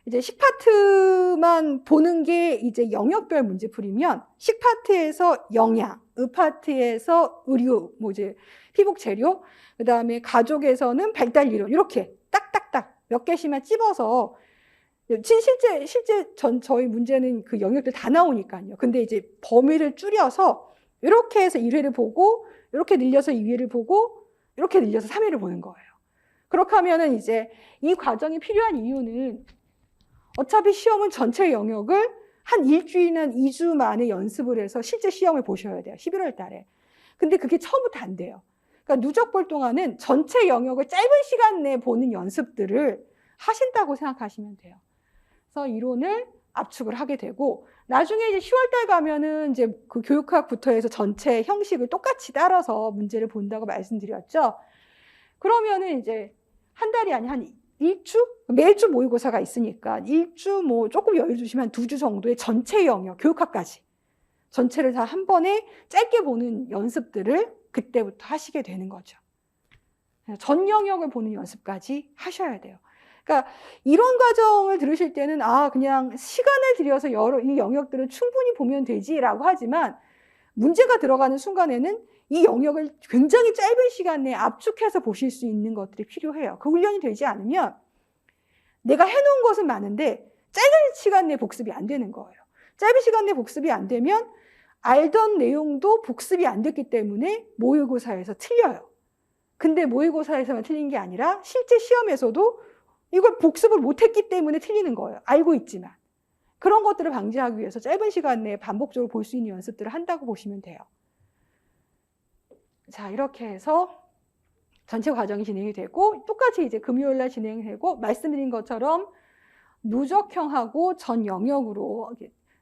이제 10파트만 보는 게 이제 영역별 문제풀이면 10파트에서 영양, 의파트에서 의료, 뭐 이제 피복 재료, 그 다음에 가족에서는 발달 이론 이렇게 딱딱딱 몇 개씩만 찝어서 실제 저희 문제는 그 영역들 다 나오니까요. 근데 이제 범위를 줄여서 이렇게 해서 1회를 보고 이렇게 늘려서 2회를 보고 이렇게 늘려서 3회를 보는 거예요. 그렇게 하면은 이제 이 과정이 필요한 이유는 어차피 시험은 전체 영역을 한 일주일이나 2주 만에 연습을 해서 실제 시험을 보셔야 돼요. 11월 달에. 근데 그게 처음부터 안 돼요. 그러니까 누적 볼 동안은 전체 영역을 짧은 시간 내에 보는 연습들을 하신다고 생각하시면 돼요. 그래서 이론을 압축을 하게 되고, 나중에 이제 10월달 가면은 이제 그 교육학부터 해서 전체 형식을 똑같이 따라서 문제를 본다고 말씀드렸죠. 그러면은 이제 한 달이 아니 한 일주? 매주 모의고사가 있으니까 일주 뭐 조금 여유 주시면 한 2주 정도의 전체 영역, 교육학까지 전체를 다 한 번에 짧게 보는 연습들을 그때부터 하시게 되는 거죠. 전 영역을 보는 연습까지 하셔야 돼요. 그러니까 이런 과정을 들으실 때는 그냥 시간을 들여서 이 영역들을 충분히 보면 되지라고 하지만, 문제가 들어가는 순간에는 이 영역을 굉장히 짧은 시간 내에 압축해서 보실 수 있는 것들이 필요해요. 그 훈련이 되지 않으면 내가 해놓은 것은 많은데 짧은 시간 내에 복습이 안 되는 거예요. 짧은 시간 내에 복습이 안 되면 알던 내용도 복습이 안 됐기 때문에 모의고사에서 틀려요. 근데 모의고사에서만 틀린 게 아니라 실제 시험에서도 이걸 복습을 못했기 때문에 틀리는 거예요. 알고 있지만. 그런 것들을 방지하기 위해서 짧은 시간 내에 반복적으로 볼 수 있는 연습들을 한다고 보시면 돼요. 자, 이렇게 해서 전체 과정이 진행이 되고, 똑같이 이제 금요일 날 진행이 되고, 말씀드린 것처럼 누적형하고 전 영역으로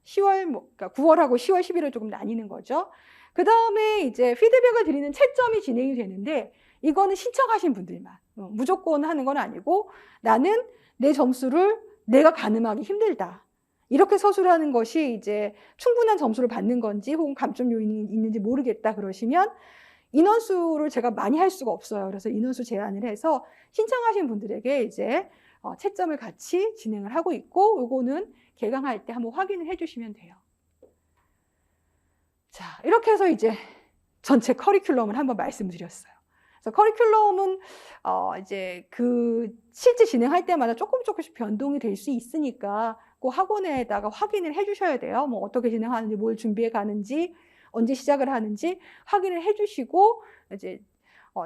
10월, 그러니까 9월하고 10월, 11월 조금 나뉘는 거죠. 그 다음에 이제 피드백을 드리는 채점이 진행이 되는데, 이거는 신청하신 분들만, 무조건 하는 건 아니고, 나는 내 점수를 내가 가늠하기 힘들다. 이렇게 서술하는 것이 이제 충분한 점수를 받는 건지 혹은 감점 요인이 있는지 모르겠다 그러시면, 인원수를 제가 많이 할 수가 없어요. 그래서 인원수 제한을 해서 신청하신 분들에게 이제 채점을 같이 진행을 하고 있고, 요거는 개강할 때 한번 확인을 해주시면 돼요. 자, 이렇게 해서 이제 전체 커리큘럼을 한번 말씀드렸어요. 그래서 커리큘럼은 이제 그 실제 진행할 때마다 조금씩 변동이 될 수 있으니까 그 학원에다가 확인을 해주셔야 돼요. 뭐 어떻게 진행하는지, 뭘 준비해 가는지, 언제 시작을 하는지 확인을 해주시고, 이제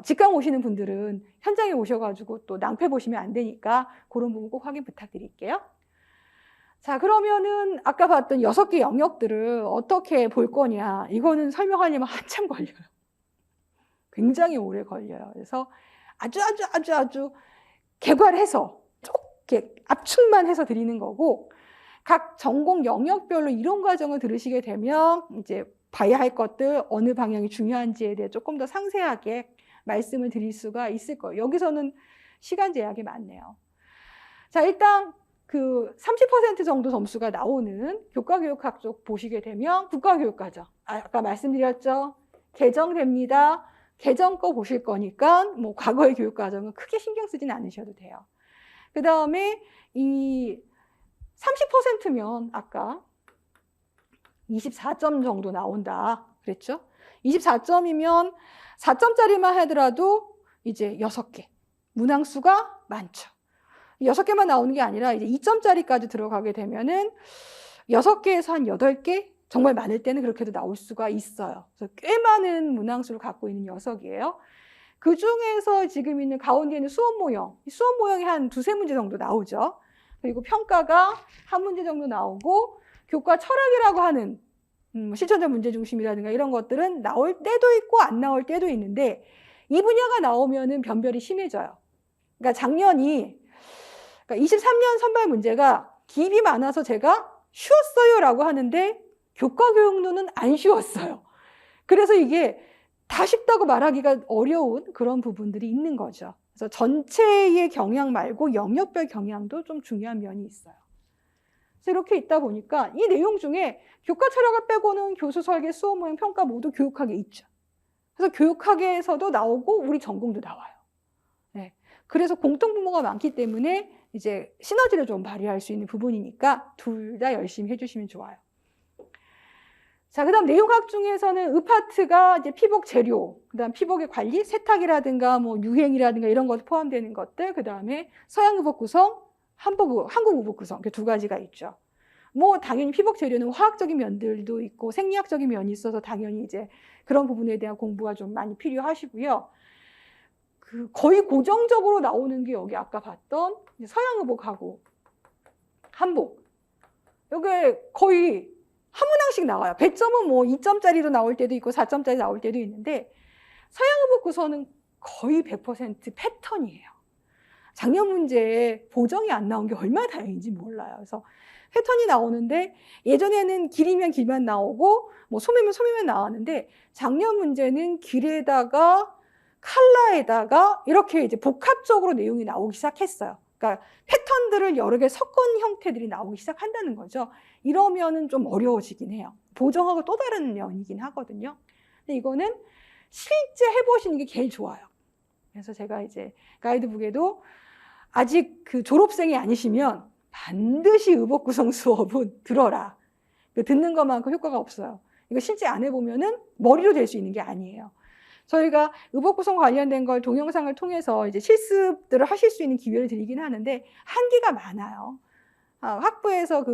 직강 오시는 분들은 현장에 오셔가지고 또 낭패 보시면 안 되니까 그런 부분 꼭 확인 부탁드릴게요. 자, 그러면은 아까 봤던 6개 영역들을 어떻게 볼 거냐, 이거는 설명하려면 한참 걸려요. 굉장히 오래 걸려요. 그래서 아주 개괄해서 좁게 압축만 해서 드리는 거고, 각 전공 영역별로 이론 과정을 들으시게 되면 이제 봐야 할 것들, 어느 방향이 중요한지에 대해 조금 더 상세하게 말씀을 드릴 수가 있을 거예요. 여기서는 시간 제약이 많네요. 자, 일단 그 30% 정도 점수가 나오는 교과교육학 쪽 보시게 되면 국가교육과정, 아까 말씀드렸죠? 개정됩니다. 개정 거 보실 거니까 뭐 과거의 교육과정은 크게 신경 쓰진 않으셔도 돼요. 그 다음에 이 30%면 아까 24점 정도 나온다 그랬죠? 24점이면 4점짜리만 하더라도 이제 6개. 문항수가 많죠. 6개만 나오는 게 아니라 이제 2점짜리까지 들어가게 되면은 6개에서 한 8개? 정말 많을 때는 그렇게도 나올 수가 있어요. 그래서 꽤 많은 문항수를 갖고 있는 녀석이에요. 그 중에서 지금 있는 가운데 있는 수업 모형. 수업 모형이 한 2-3문제 정도 나오죠. 그리고 평가가 한 문제 정도 나오고, 교과 철학이라고 하는 실천적 문제 중심이라든가 이런 것들은 나올 때도 있고 안 나올 때도 있는데, 이 분야가 나오면은 변별이 심해져요. 그러니까 작년이, 그러니까 23년 선발 문제가 기입이 많아서 제가 쉬웠어요라고 하는데 교과 교육론은 안 쉬웠어요. 그래서 이게 다 쉽다고 말하기가 어려운 그런 부분들이 있는 거죠. 그래서 전체의 경향 말고 영역별 경향도 좀 중요한 면이 있어요. 그래서 이렇게 있다 보니까 이 내용 중에 교과 철학을 빼고는 교수 설계, 수업 모형, 평가 모두 교육학에 있죠. 그래서 교육학에서도 나오고 우리 전공도 나와요. 네. 그래서 공통분모가 많기 때문에 이제 시너지를 좀 발휘할 수 있는 부분이니까 둘 다 열심히 해주시면 좋아요. 자, 그 다음 내용학 중에서는 의파트가 이제 피복 재료, 그 다음 피복의 관리, 세탁이라든가 뭐 유행이라든가 이런 것 포함되는 것들, 그 다음에 서양 의복 구성, 한국 의복 구성, 이렇게 2가지가 있죠. 뭐 당연히 피복 재료는 화학적인 면들도 있고 생리학적인 면이 있어서 당연히 이제 그런 부분에 대한 공부가 좀 많이 필요하시고요. 거의 고정적으로 나오는 게 여기 아까 봤던 서양 의복하고 한복. 여기 거의 한 문항씩 나와요. 배점은 뭐 2점짜리로 나올 때도 있고 4점짜리 나올 때도 있는데, 서양 의복 구서는 거의 100% 패턴이에요. 작년 문제에 보정이 안 나온 게 얼마나 다행인지 몰라요. 그래서 패턴이 나오는데 예전에는 길이면 길만 나오고 뭐 소매면 소매만 나왔는데 작년 문제는 길에다가 컬러에다가 이렇게 이제 복합적으로 내용이 나오기 시작했어요. 그러니까 패턴들을 여러 개 섞은 형태들이 나오기 시작한다는 거죠. 이러면은 좀 어려워지긴 해요. 보정하고 또 다른 면이긴 하거든요. 근데 이거는 실제 해보시는 게 제일 좋아요. 그래서 제가 이제 가이드북에도 아직 그 졸업생이 아니시면 반드시 의복 구성 수업은 들어라. 듣는 것만큼 효과가 없어요. 이거 실제 안 해보면은 머리로 될 수 있는 게 아니에요. 저희가 의복 구성 관련된 걸 동영상을 통해서 이제 실습들을 하실 수 있는 기회를 드리긴 하는데 한계가 많아요. 학부에서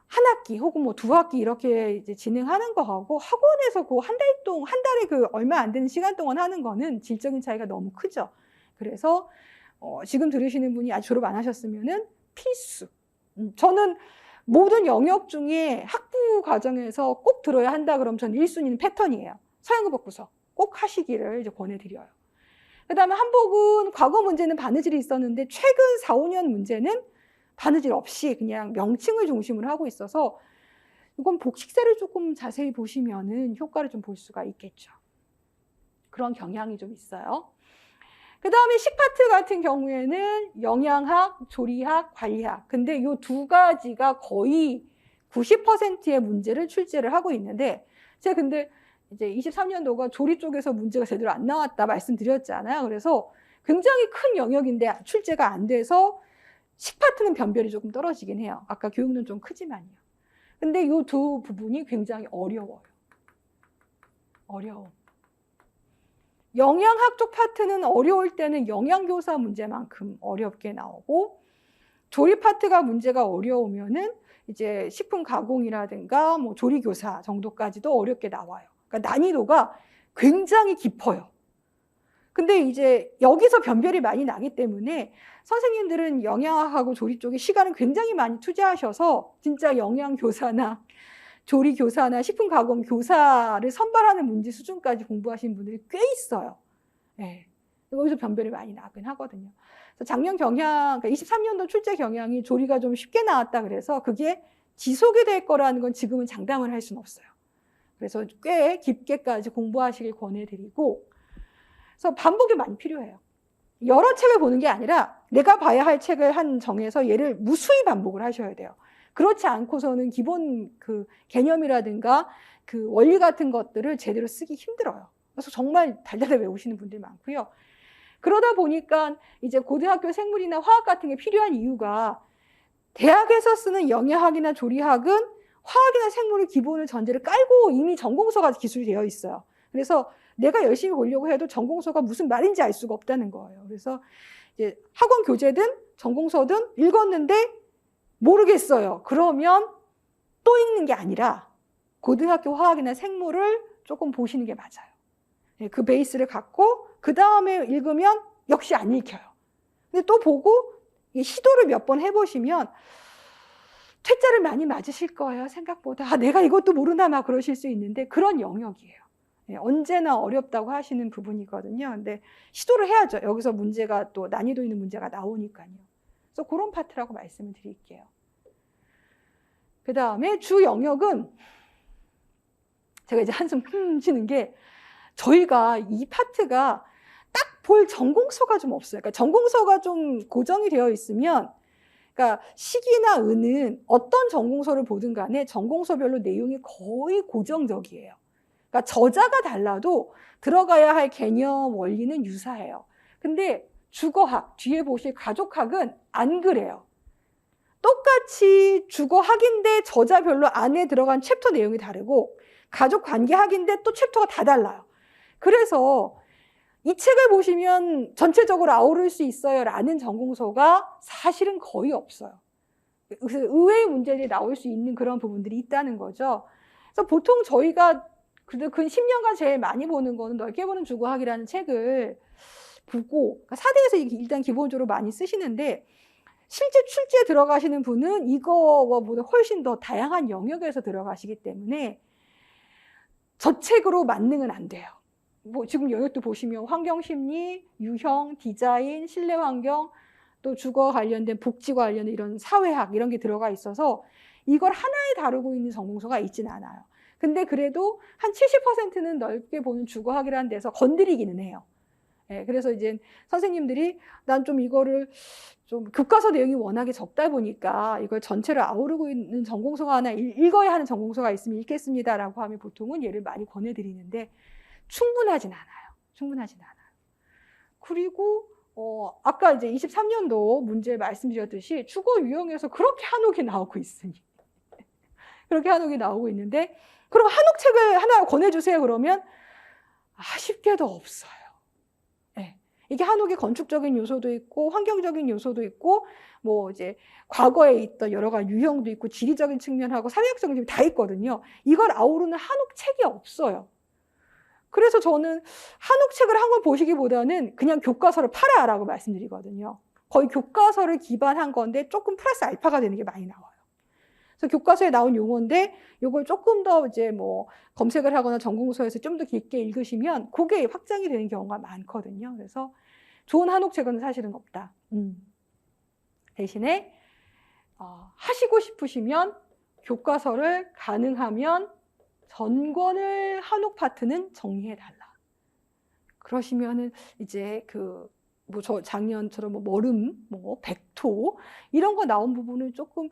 한 학기 혹은 뭐 2학기 이렇게 이제 진행하는 거하고 학원에서 그 한 달에 그 얼마 안 되는 시간 동안 하는 거는 질적인 차이가 너무 크죠. 그래서 지금 들으시는 분이 아직 졸업 안 하셨으면은 필수. 저는 모든 영역 중에 학부 과정에서 꼭 들어야 한다 그러면 저는 1순위는 패턴이에요. 서양의복 구성 꼭 하시기를 이제 권해드려요. 그 다음에 한복은 과거 문제는 바느질이 있었는데 최근 4, 5년 문제는 바느질 없이 그냥 명칭을 중심으로 하고 있어서 이건 복식세를 조금 자세히 보시면은 효과를 좀 볼 수가 있겠죠. 그런 경향이 좀 있어요. 그 다음에 식파트 같은 경우에는 영양학, 조리학, 관리학. 근데 이 두 가지가 거의 90%의 문제를 출제를 하고 있는데 제가 근데 이제 23년도가 조리 쪽에서 문제가 제대로 안 나왔다 말씀드렸잖아요. 그래서 굉장히 큰 영역인데 출제가 안 돼서 식파트는 변별이 조금 떨어지긴 해요. 아까 교육은 좀 크지만요. 근데 이 두 부분이 굉장히 어려워요. 어려워. 영양학 쪽 파트는 어려울 때는 영양교사 문제만큼 어렵게 나오고 조리 파트가 문제가 어려우면은 이제 식품 가공이라든가 뭐 조리교사 정도까지도 어렵게 나와요. 그러니까 난이도가 굉장히 깊어요. 근데 이제 여기서 변별이 많이 나기 때문에 선생님들은 영양학하고 조리 쪽에 시간을 굉장히 많이 투자하셔서 진짜 영양교사나 조리교사나 식품가공교사를 선발하는 문제 수준까지 공부하신 분들이 꽤 있어요. 네. 여기서 변별이 많이 나긴 하거든요. 그래서 작년 경향, 그러니까 23년도 출제 경향이 조리가 좀 쉽게 나왔다 그래서 그게 지속이 될 거라는 건 지금은 장담을 할 수는 없어요. 그래서 꽤 깊게까지 공부하시길 권해드리고, 그래서 반복이 많이 필요해요. 여러 책을 보는 게 아니라 내가 봐야 할 책을 정해서 얘를 무수히 반복을 하셔야 돼요. 그렇지 않고서는 기본 그 개념이라든가 그 원리 같은 것들을 제대로 쓰기 힘들어요. 그래서 정말 달달달 외우시는 분들이 많고요. 그러다 보니까 이제 고등학교 생물이나 화학 같은 게 필요한 이유가 대학에서 쓰는 영양학이나 조리학은 화학이나 생물의 기본을 전제를 깔고 이미 전공서가 기술이 되어 있어요. 그래서 내가 열심히 보려고 해도 전공서가 무슨 말인지 알 수가 없다는 거예요. 그래서 이제 학원 교재든 전공서든 읽었는데 모르겠어요. 그러면 또 읽는 게 아니라 고등학교 화학이나 생물을 조금 보시는 게 맞아요. 그 베이스를 갖고 그 다음에 읽으면 역시 안 읽혀요. 근데 또 보고 시도를 몇 번 해보시면 퇴짜를 많이 맞으실 거예요. 생각보다. 내가 이것도 모르나 막 그러실 수 있는데 그런 영역이에요. 언제나 어렵다고 하시는 부분이거든요. 근데 시도를 해야죠. 여기서 문제가 또 난이도 있는 문제가 나오니까요. 그래서 그런 파트라고 말씀을 드릴게요. 그 다음에 주 영역은 제가 이제 한숨 쉬는 게 저희가 이 파트가 딱 볼 전공서가 좀 없어요. 그러니까 전공서가 좀 고정이 되어 있으면 그러니까 식이나 은은 어떤 전공서를 보든 간에 전공서별로 내용이 거의 고정적이에요. 그러니까 저자가 달라도 들어가야 할 개념 원리는 유사해요. 근데 주거학, 뒤에 보실 가족학은 안 그래요. 똑같이 주거학인데 저자별로 안에 들어간 챕터 내용이 다르고 가족관계학인데 또 챕터가 다 달라요. 그래서 이 책을 보시면 전체적으로 아우를 수 있어요 라는 전공서가 사실은 거의 없어요. 그래서 의외의 문제들이 나올 수 있는 그런 부분들이 있다는 거죠. 그래서 보통 저희가 근 10년간 제일 많이 보는 거는 넓게 보는 주거학이라는 책을 보고 4대에서 일단 기본적으로 많이 쓰시는데 실제 출제에 들어가시는 분은 이거보다 훨씬 더 다양한 영역에서 들어가시기 때문에 저 책으로 만능은 안 돼요. 뭐 지금 영역도 보시면 환경심리, 유형, 디자인, 실내환경 또 주거 관련된 복지와 관련된 이런 사회학 이런 게 들어가 있어서 이걸 하나에 다루고 있는 전공서가 있지는 않아요. 근데 그래도 한 70%는 넓게 보는 주거학이라는 데서 건드리기는 해요. 예, 그래서 이제 선생님들이 난 좀 이거를 좀 교과서 내용이 워낙에 적다 보니까 이걸 전체를 아우르고 있는 전공서가 하나 읽어야 하는 전공서가 있으면 읽겠습니다라고 하면 보통은 얘를 많이 권해드리는데 충분하진 않아요. 충분하진 않아요. 그리고 아까 이제 23년도 문제 말씀드렸듯이 주거 유형에서 그렇게 한옥이 나오고 있으니 그렇게 한옥이 나오고 있는데 그럼 한옥책을 하나 권해주세요 그러면 아쉽게도 없어요. 네. 이게 한옥의 건축적인 요소도 있고 환경적인 요소도 있고 뭐 이제 과거에 있던 여러 가지 유형도 있고 지리적인 측면하고 사회학적인 측면 다 있거든요. 이걸 아우르는 한옥책이 없어요. 그래서 저는 한옥책을 한 권 보시기보다는 그냥 교과서를 팔아라고 말씀드리거든요. 거의 교과서를 기반한 건데 조금 플러스 알파가 되는 게 많이 나와요. 그래서 교과서에 나온 용어인데 이걸 조금 더 이제 뭐 검색을 하거나 전공서에서 좀 더 깊게 읽으시면 그게 확장이 되는 경우가 많거든요. 그래서 좋은 한옥책은 사실은 없다. 대신에 하시고 싶으시면 교과서를 가능하면 전권을 한옥 파트는 정리해달라. 그러시면은 이제 뭐 저 작년처럼 뭐 머름, 뭐 백토 이런 거 나온 부분을 조금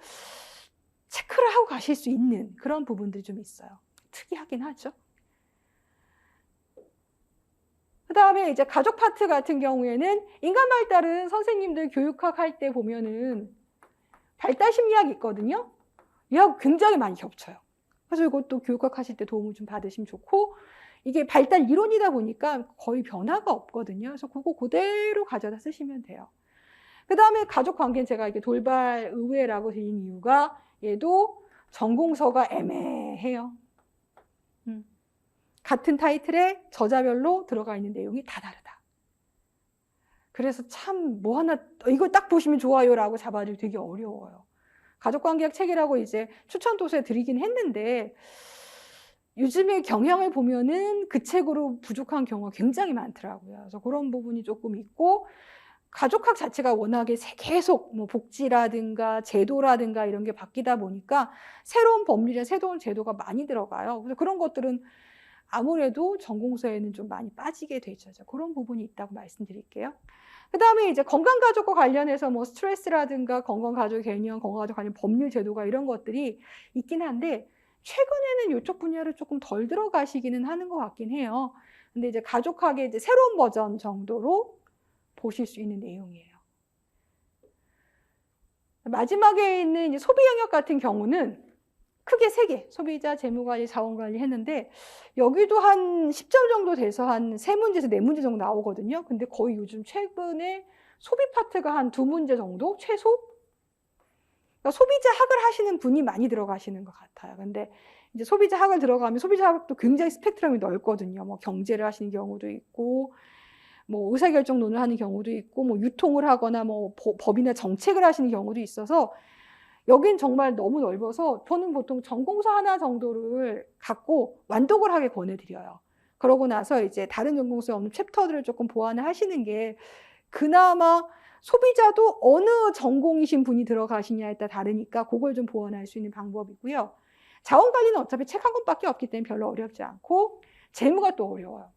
체크를 하고 가실 수 있는 그런 부분들이 좀 있어요. 특이하긴 하죠. 그 다음에 이제 가족 파트 같은 경우에는 인간 발달은 선생님들 교육학 할 때 보면은 발달 심리학이 있거든요. 얘하고 굉장히 많이 겹쳐요. 그래서 이것도 교육학 하실 때 도움을 좀 받으시면 좋고 이게 발달 이론이다 보니까 거의 변화가 없거든요. 그래서 그거 그대로 가져다 쓰시면 돼요. 그 다음에 가족 관계는 제가 이렇게 돌발 의외라고 드린 이유가 얘도 전공서가 애매해요. 같은 타이틀에 저자별로 들어가 있는 내용이 다 다르다. 그래서 참 뭐 하나 이걸 딱 보시면 좋아요라고 잡아주기 되게 어려워요. 가족관계학 책이라고 이제 추천 도서에 드리긴 했는데 요즘에 경향을 보면은 그 책으로 부족한 경우가 굉장히 많더라고요. 그래서 그런 부분이 조금 있고 가족학 자체가 워낙에 계속 뭐 복지라든가 제도라든가 이런 게 바뀌다 보니까 새로운 법률이나 새로운 제도가 많이 들어가요. 그래서 그런 것들은 아무래도 전공서에는 좀 많이 빠지게 되죠. 그런 부분이 있다고 말씀드릴게요. 그 다음에 이제 건강가족과 관련해서 뭐 스트레스라든가 건강가족 개념, 건강가족 관련 법률 제도가 이런 것들이 있긴 한데 최근에는 이쪽 분야를 조금 덜 들어가시기는 하는 것 같긴 해요. 근데 이제 가족학의 이제 새로운 버전 정도로 보실 수 있는 내용이에요. 마지막에 있는 이제 소비 영역 같은 경우는 크게 3개, 소비자, 재무관리, 자원관리 했는데 여기도 한 10점 정도 돼서 한 3문제에서 4문제 정도 나오거든요. 근데 거의 요즘 최근에 소비 파트가 한 2문제 정도? 최소? 그러니까 소비자 학을 하시는 분이 많이 들어가시는 것 같아요. 근데 이제 소비자 학을 들어가면 소비자 학도 굉장히 스펙트럼이 넓거든요. 뭐 경제를 하시는 경우도 있고 뭐 의사결정론을 하는 경우도 있고 뭐 유통을 하거나 뭐 법이나 정책을 하시는 경우도 있어서 여긴 정말 너무 넓어서 저는 보통 전공서 하나 정도를 갖고 완독을 하게 권해드려요. 그러고 나서 이제 다른 전공서에 없는 챕터들을 조금 보완을 하시는 게 그나마 소비자도 어느 전공이신 분이 들어가시냐에 따라 다르니까 그걸 좀 보완할 수 있는 방법이고요. 자원관리는 어차피 책 한 권밖에 없기 때문에 별로 어렵지 않고 재무가 또 어려워요.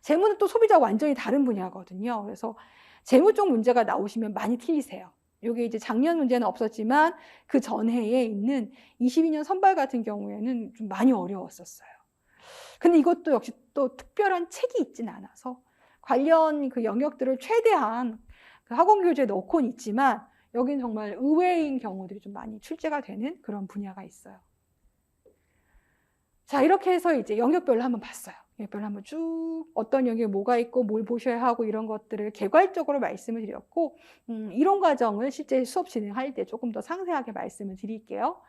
재무는 또 소비자와 완전히 다른 분야거든요. 그래서 재무 쪽 문제가 나오시면 많이 틀리세요. 이게 이제 작년 문제는 없었지만 그 전해에 있는 22년 선발 같은 경우에는 좀 많이 어려웠었어요. 근데 이것도 역시 또 특별한 책이 있진 않아서 관련 그 영역들을 최대한 그 학원 교재에 넣고는 있지만 여긴 정말 의외인 경우들이 좀 많이 출제가 되는 그런 분야가 있어요. 자, 이렇게 해서 이제 영역별로 한번 봤어요. 영역별로 한번 쭉 어떤 영역에 뭐가 있고 뭘 보셔야 하고 이런 것들을 개괄적으로 말씀을 드렸고 이론 과정을 실제 수업 진행할 때 조금 더 상세하게 말씀을 드릴게요.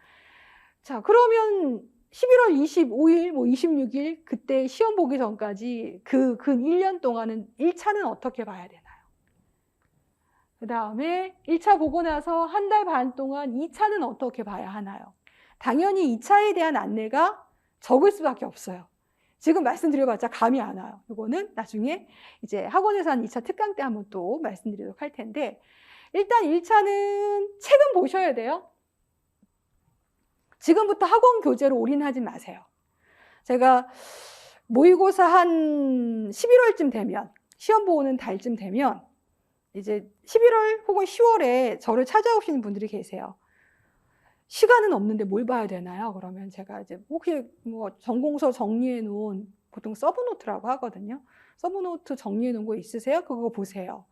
자, 그러면 11월 25일, 뭐 26일 그때 시험 보기 전까지 그 1년 동안은 1차는 어떻게 봐야 되나요? 그 다음에 1차 보고 나서 한 달 반 동안 2차는 어떻게 봐야 하나요? 당연히 2차에 대한 안내가 적을 수밖에 없어요. 지금 말씀드려봤자 감이 안 와요. 이거는 나중에 이제 학원에서 한 2차 특강 때 한번 또 말씀드리도록 할 텐데, 일단 1차는 책은 보셔야 돼요. 지금부터 학원 교재로 올인하지 마세요. 제가 모의고사 한 11월쯤 되면, 시험 보는 달쯤 되면 이제 11월 혹은 10월에 저를 찾아오시는 분들이 계세요. 시간은 없는데 뭘 봐야 되나요? 그러면 제가 이제 혹시 뭐 전공서 정리해 놓은, 보통 서브노트라고 하거든요. 서브노트 정리해 놓은 거 있으세요? 그거 보세요.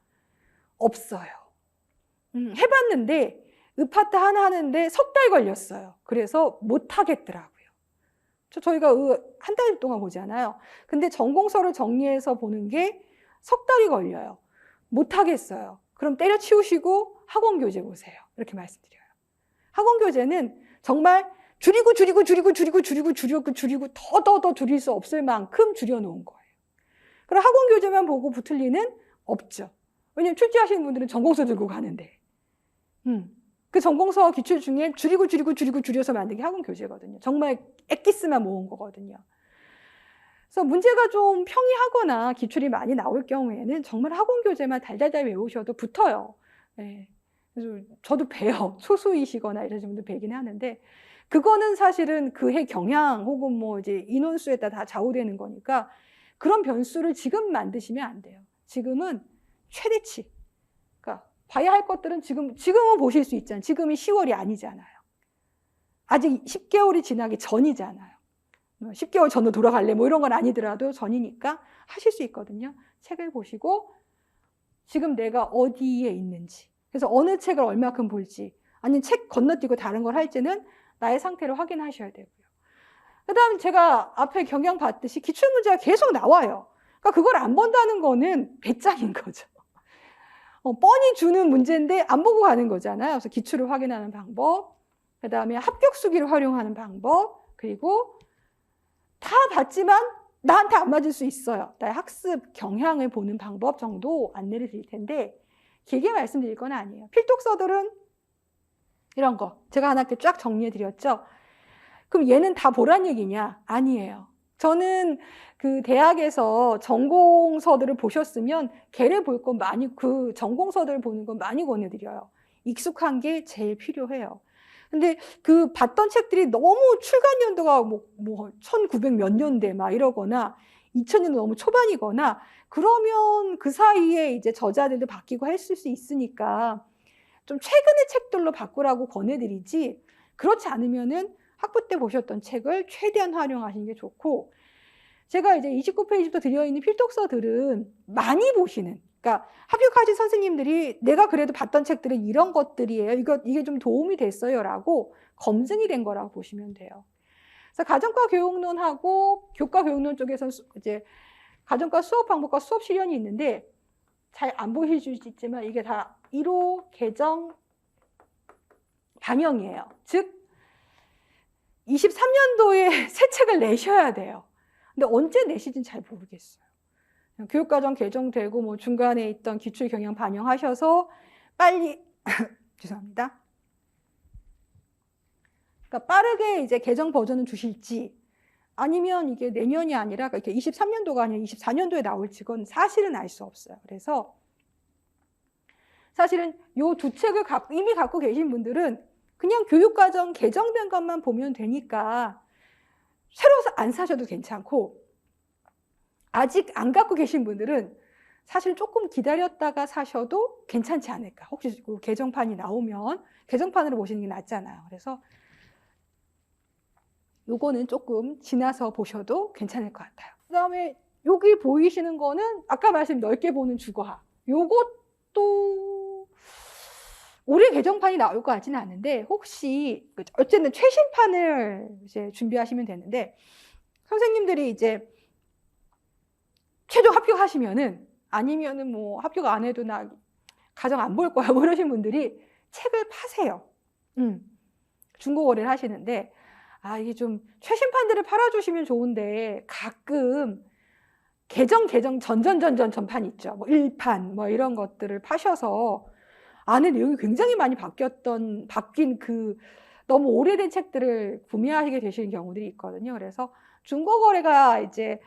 없어요. 해봤는데 읍파트 하나 하는데 석 달 걸렸어요. 그래서 못 하겠더라고요. 저희가 한 달 동안 보잖아요. 근데 전공서를 정리해서 보는 게 석 달이 걸려요. 못 하겠어요. 그럼 때려치우시고 학원 교재 보세요. 이렇게 말씀드려요. 학원 교재는 정말 줄이고 더 줄일 수 없을 만큼 줄여놓은 거예요. 그럼 학원 교재만 보고 붙을 리는 없죠. 왜냐면 출제하시는 분들은 전공서 들고 가는데. 그 전공서 기출 중에 줄여서 만든 게 학원 교재거든요. 정말 엑기스만 모은 거거든요. 그래서 문제가 좀 평이하거나 기출이 많이 나올 경우에는 정말 학원 교재만 달달달 외우셔도 붙어요. 네. 그래서 저도 배요. 소수이시거나 이러신 분들 배긴 하는데, 그거는 사실은 그 해 경향 혹은 뭐 이제 인원수에 따라 다 좌우되는 거니까 그런 변수를 지금 만드시면 안 돼요. 지금은 최대치. 그러니까 봐야 할 것들은 지금은 보실 수 있잖아요. 지금이 10월이 아니잖아요. 아직 10개월이 지나기 전이잖아요. 10개월 전으로 돌아갈래 뭐 이런 건 아니더라도 전이니까 하실 수 있거든요. 책을 보시고 지금 내가 어디에 있는지, 그래서 어느 책을 얼마큼 볼지, 아니면 책 건너뛰고 다른 걸 할지는 나의 상태를 확인하셔야 되고요. 그 다음 제가 앞에 경향 봤듯이 기출문제가 계속 나와요. 그러니까 그걸 안 본다는 거는 배짱인 거죠. 뻔히 주는 문제인데 안 보고 가는 거잖아요. 그래서 기출을 확인하는 방법, 그 다음에 합격 수기를 활용하는 방법, 그리고 다 봤지만 나한테 안 맞을 수 있어요. 나의 학습 경향을 보는 방법 정도 안내를 드릴 텐데 길게 말씀드릴 건 아니에요. 필독서들은 이런 거 제가 하나 이렇게 쫙 정리해 드렸죠. 그럼 얘는 다 보란 얘기냐? 아니에요. 저는 그 대학에서 전공서들을 보셨으면 걔를 볼 건 많이, 그 전공서들을 보는 건 많이 권해드려요. 익숙한 게 제일 필요해요. 근데 그 봤던 책들이 너무 출간 연도가 뭐 1900 몇 년대 막 이러거나 2000년도 너무 초반이거나 그러면 그 사이에 이제 저자들도 바뀌고 했을 수 있으니까 좀 최근의 책들로 바꾸라고 권해드리지, 그렇지 않으면은 학부 때 보셨던 책을 최대한 활용하시는 게 좋고, 제가 이제 29페이지부터 들여있는 필독서들은 많이 보시는, 그러니까 합격하신 선생님들이 내가 그래도 봤던 책들은 이런 것들이에요. 이게 좀 도움이 됐어요. 라고 검증이 된 거라고 보시면 돼요. 그래서 가정과 교육론하고 교과 교육론 쪽에서는 이제 가정과 수업 방법과 수업 실현이 있는데 잘 안 보실 수 있지만 이게 다 1호 개정 반영이에요. 즉 23년도에 새 책을 내셔야 돼요. 근데 언제 내시진 잘 모르겠어요. 교육과정 개정되고 뭐 중간에 있던 기출 경향 반영하셔서 빨리 죄송합니다. 그러니까 빠르게 이제 개정 버전을 주실지, 아니면 이게 내년이 아니라 이렇게 23년도가 아니라 24년도에 나올지 그건 사실은 알 수 없어요. 그래서 사실은 요 두 책을 이미 갖고 계신 분들은 그냥 교육과정 개정된 것만 보면 되니까 새로 안 사셔도 괜찮고, 아직 안 갖고 계신 분들은 사실 조금 기다렸다가 사셔도 괜찮지 않을까. 혹시 그 개정판이 나오면 개정판으로 보시는 게 낫잖아요. 그래서 요거는 조금 지나서 보셔도 괜찮을 것 같아요. 그 다음에 여기 보이시는 거는 아까 말씀 넓게 보는 주거학. 요것도 올해 개정판이 나올 것 같지는 않은데, 혹시 어쨌든 최신판을 이제 준비하시면 되는데, 선생님들이 이제 최종 합격하시면은, 아니면은 뭐 합격 안 해도 나 가정 안 볼 거야 뭐 이러신 분들이 책을 파세요. 중고 거래를 하시는데, 이게 좀 최신판들을 팔아주시면 좋은데 가끔 전판 있죠. 뭐 1판 뭐 이런 것들을 파셔서 안에 내용이 굉장히 많이 바뀐 그 너무 오래된 책들을 구매하시게 되시는 경우들이 있거든요. 그래서 중고 거래가 이제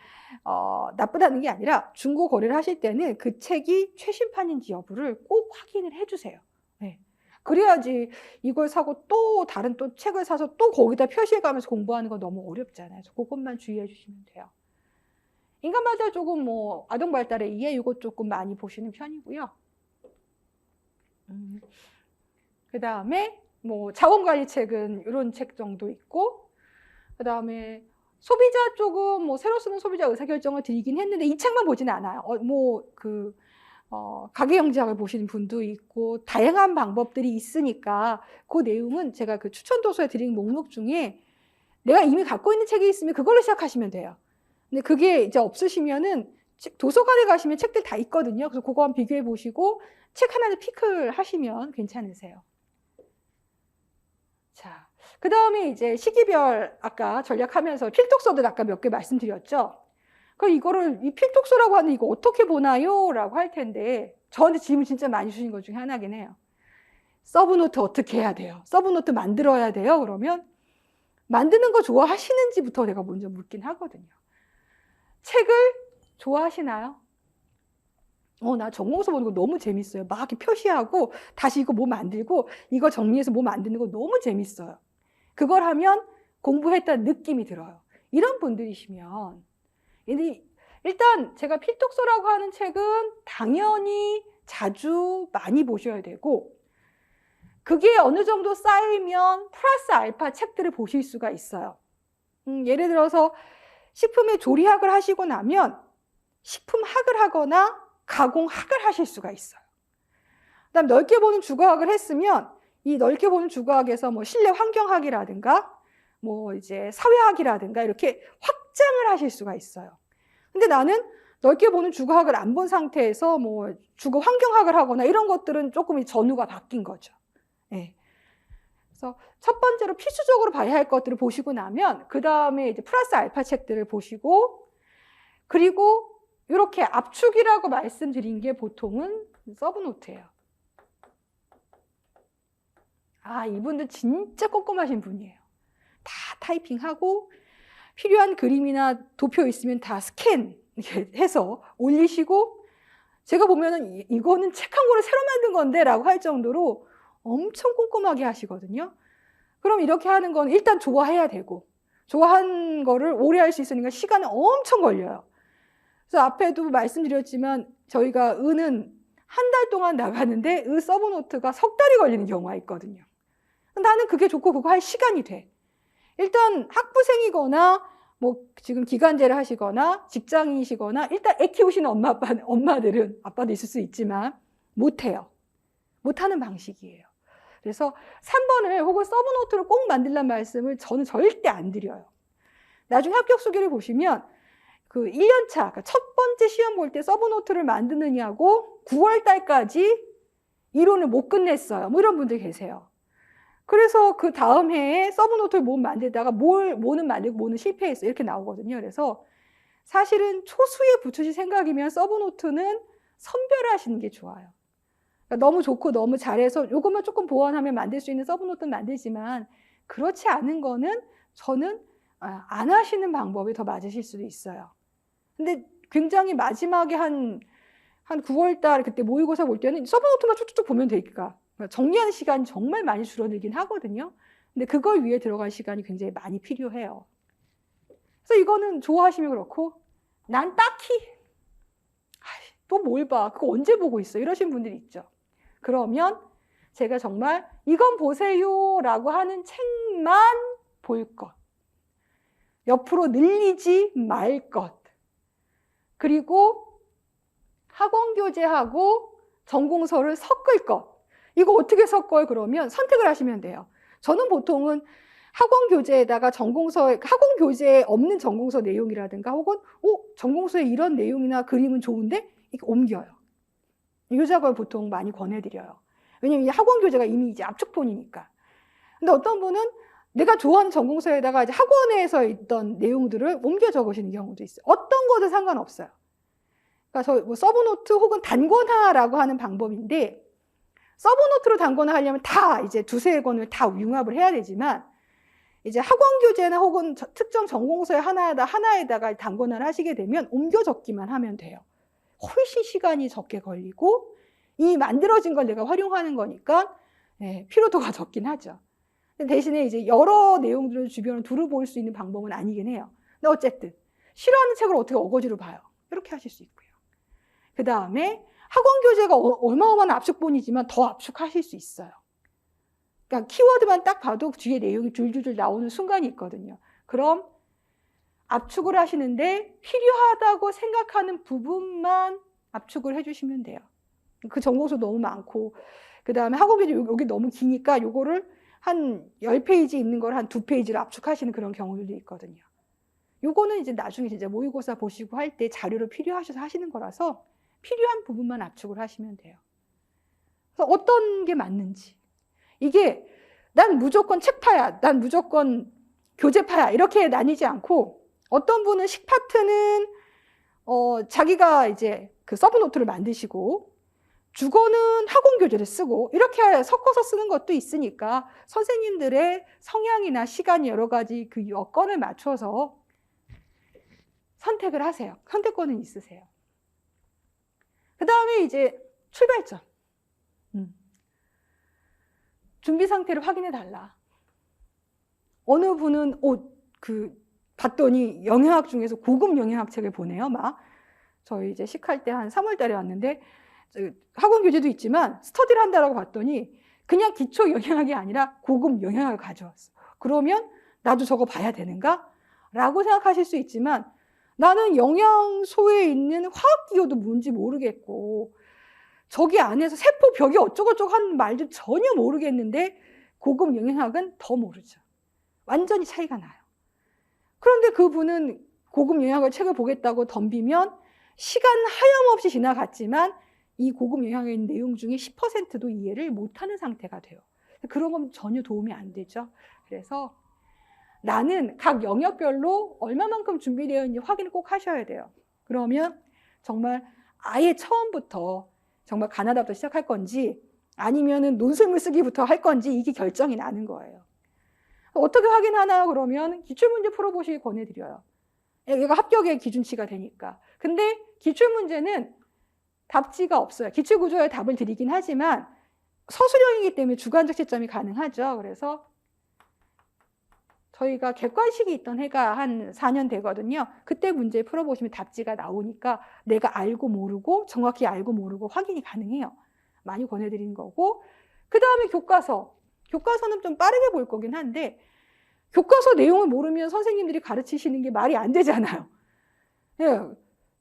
나쁘다는 게 아니라 중고 거래를 하실 때는 그 책이 최신판인지 여부를 꼭 확인을 해주세요. 네. 그래야지 이걸 사고 또 다른 또 책을 사서 또 거기다 표시해가면서 공부하는 건 너무 어렵잖아요. 그래서 그것만 주의해 주시면 돼요. 인간 발달 쪽은 뭐 아동 발달의 이해 이것 조금 많이 보시는 편이고요. 그 다음에 뭐 자원관리 책은 이런 책 정도 있고, 그 다음에 소비자 쪽은 뭐 새로 쓰는 소비자 의사결정을 드리긴 했는데 이 책만 보지는 않아요. 가계경제학을 보시는 분도 있고 다양한 방법들이 있으니까 그 내용은 제가 그 추천 도서에 드린 목록 중에 내가 이미 갖고 있는 책이 있으면 그걸로 시작하시면 돼요. 근데 그게 이제 없으시면은 도서관에 가시면 책들 다 있거든요. 그래서 그거 한번 비교해 보시고 책 하나를 피크를 하시면 괜찮으세요. 자, 그 다음에 이제 시기별 아까 전략하면서 필독서들 아까 몇 개 말씀드렸죠. 그럼 이 필독서라고 하는 이거 어떻게 보나요? 라고 할 텐데 저한테 질문 진짜 많이 주신 것 중에 하나긴 해요. 서브노트 어떻게 해야 돼요? 서브노트 만들어야 돼요? 그러면 만드는 거 좋아하시는지부터 내가 먼저 묻긴 하거든요. 책을 좋아하시나요? 나 전공서 보는 거 너무 재밌어요. 막 이렇게 표시하고 다시 이거 뭐 만들고 이거 정리해서 뭐 만드는 거 너무 재밌어요. 그걸 하면 공부했다는 느낌이 들어요. 이런 분들이시면 일단 제가 필독서라고 하는 책은 당연히 자주 많이 보셔야 되고 그게 어느 정도 쌓이면 플러스 알파 책들을 보실 수가 있어요. 예를 들어서 식품의 조리학을 하시고 나면 식품학을 하거나 가공학을 하실 수가 있어요. 그다음 넓게 보는 주거학을 했으면 이 넓게 보는 주거학에서 뭐 실내 환경학이라든가 뭐 이제 사회학이라든가 이렇게 확장을 하실 수가 있어요. 근데 나는 넓게 보는 주거학을 안 본 상태에서 뭐 주거 환경학을 하거나 이런 것들은 조금 전후가 바뀐 거죠. 네. 그래서 첫 번째로 필수적으로 봐야 할 것들을 보시고 나면 그 다음에 이제 플러스 알파 책들을 보시고 그리고 이렇게 압축이라고 말씀드린 게 보통은 서브노트예요. 이분들 진짜 꼼꼼하신 분이에요. 다 타이핑하고 필요한 그림이나 도표 있으면 다 스캔 해서 올리시고 제가 보면은 이거는 책 한 권을 새로 만든 건데 라고 할 정도로 엄청 꼼꼼하게 하시거든요. 그럼 이렇게 하는 건 일단 좋아해야 되고 좋아한 거를 오래 할 수 있으니까 시간이 엄청 걸려요. 그래서 앞에도 말씀드렸지만 저희가 의는 한 달 동안 나가는데 의 서브노트가 석 달이 걸리는 경우가 있거든요. 나는 그게 좋고 그거 할 시간이 돼. 일단 학부생이거나 뭐 지금 기간제를 하시거나 직장인이시거나 일단 애 키우시는 엄마들은 아빠도 있을 수 있지만 못해요. 못하는 방식이에요. 그래서 3번을 혹은 서브노트를 꼭 만들란 말씀을 저는 절대 안 드려요. 나중에 합격 수기를 보시면 그 1년차, 그러니까 첫 번째 시험 볼 때 서브노트를 만드느냐고 9월 달까지 이론을 못 끝냈어요. 뭐 이런 분들 계세요. 그래서 그 다음 해에 서브노트를 못 만들다가 뭐는 만들고 뭐는 실패했어요. 이렇게 나오거든요. 그래서 사실은 초수에 붙으실 생각이면 서브노트는 선별하시는 게 좋아요. 그러니까 너무 좋고 너무 잘해서 이것만 조금 보완하면 만들 수 있는 서브노트는 만들지만 그렇지 않은 거는 저는 안 하시는 방법이 더 맞으실 수도 있어요. 근데 굉장히 마지막에 한 9월 달 그때 모의고사 볼 때는 서브노트만 쭉쭉 보면 되니까 정리하는 시간이 정말 많이 줄어들긴 하거든요. 근데 그걸 위해 들어갈 시간이 굉장히 많이 필요해요. 그래서 이거는 좋아하시면 그렇고 난 딱히 또 뭘 봐. 그거 언제 보고 있어. 이러신 분들이 있죠. 그러면 제가 정말 이건 보세요 라고 하는 책만 볼 것. 옆으로 늘리지 말 것. 그리고 학원교재하고 전공서를 섞을 것. 이거 어떻게 섞어요? 그러면 선택을 하시면 돼요. 저는 보통은 학원교재에다가 학원교재에 없는 전공서 내용이라든가 혹은 전공서에 이런 내용이나 그림은 좋은데 이거 옮겨요. 이 작업을 보통 많이 권해드려요. 왜냐면 이 학원교재가 이미 이제 압축본이니까. 근데 어떤 분은 내가 좋아하는 전공서에다가 이제 학원에서 있던 내용들을 옮겨 적으시는 경우도 있어요. 어떤 거든 상관없어요. 그러니까 뭐 서브노트 혹은 단권화라고 하는 방법인데 서브노트로 단권을 하려면 다 이제 두세 권을 다 융합을 해야 되지만 이제 학원 교재나 혹은 특정 전공서의 하나에다가 단권을 하시게 되면 옮겨 적기만 하면 돼요. 훨씬 시간이 적게 걸리고 이미 만들어진 걸 내가 활용하는 거니까 피로도가 적긴 하죠. 대신에 이제 여러 내용들을 주변을 두루볼 수 있는 방법은 아니긴 해요. 근데 어쨌든 싫어하는 책을 어떻게 어거지로 봐요. 이렇게 하실 수 있고요. 그 다음에 학원 교재가 어마어마한 압축본이지만 더 압축하실 수 있어요. 그러니까 키워드만 딱 봐도 뒤에 내용이 줄줄줄 나오는 순간이 있거든요. 그럼 압축을 하시는데 필요하다고 생각하는 부분만 압축을 해주시면 돼요. 그 전공서 너무 많고 그 다음에 학원 교재 여기 너무 기니까 요거를 한 10페이지 있는 걸 한 2페이지로 압축하시는 그런 경우들도 있거든요. 요거는 이제 나중에 진짜 모의고사 보시고 할 때 자료로 필요하셔서 하시는 거라서 필요한 부분만 압축을 하시면 돼요. 그래서 어떤 게 맞는지. 이게 난 무조건 책파야, 난 무조건 교재파야 이렇게 나뉘지 않고 어떤 분은 식파트는 자기가 이제 그 서브노트를 만드시고 주거는 학원 교재를 쓰고 이렇게 섞어서 쓰는 것도 있으니까 선생님들의 성향이나 시간이 여러 가지 그 여건을 맞춰서 선택을 하세요. 선택권은 있으세요. 그 다음에 이제 출발점. 준비 상태를 확인해 달라. 어느 분은 봤더니 영양학 중에서 고급 영양학 책을 보내요. 막 저희 이제 식할 때 한 3월 달에 왔는데 학원 교재도 있지만 스터디를 한다라고 봤더니 그냥 기초 영양학이 아니라 고급 영양학을 가져왔어. 그러면 나도 저거 봐야 되는가? 라고 생각하실 수 있지만 나는 영양소에 있는 화학기호도 뭔지 모르겠고 저기 안에서 세포벽이 어쩌고저쩌고 하는 말도 전혀 모르겠는데 고급 영양학은 더 모르죠. 완전히 차이가 나요. 그런데 그분은 고급 영양학을 책을 보겠다고 덤비면 시간 하염없이 지나갔지만 이 고급 영양학에 있는 내용 중에 10%도 이해를 못하는 상태가 돼요. 그런 건 전혀 도움이 안 되죠. 그래서 나는 각 영역별로 얼마만큼 준비되어 있는지 확인을 꼭 하셔야 돼요. 그러면 정말 아예 처음부터 정말 가나다부터 시작할 건지 아니면은 논술물 쓰기부터 할 건지 이게 결정이 나는 거예요. 어떻게 확인하나 그러면 기출문제 풀어보시기 권해드려요. 얘가 합격의 기준치가 되니까. 근데 기출문제는 답지가 없어요. 기출구조의 답을 드리긴 하지만 서술형이기 때문에 주관적 채점이 가능하죠. 그래서 저희가 객관식이 있던 해가 한 4년 되거든요. 그때 문제 풀어보시면 답지가 나오니까 내가 알고 모르고 정확히 알고 모르고 확인이 가능해요. 많이 권해드리는 거고 그 다음에 교과서. 교과서는 좀 빠르게 볼 거긴 한데 교과서 내용을 모르면 선생님들이 가르치시는 게 말이 안 되잖아요. 예,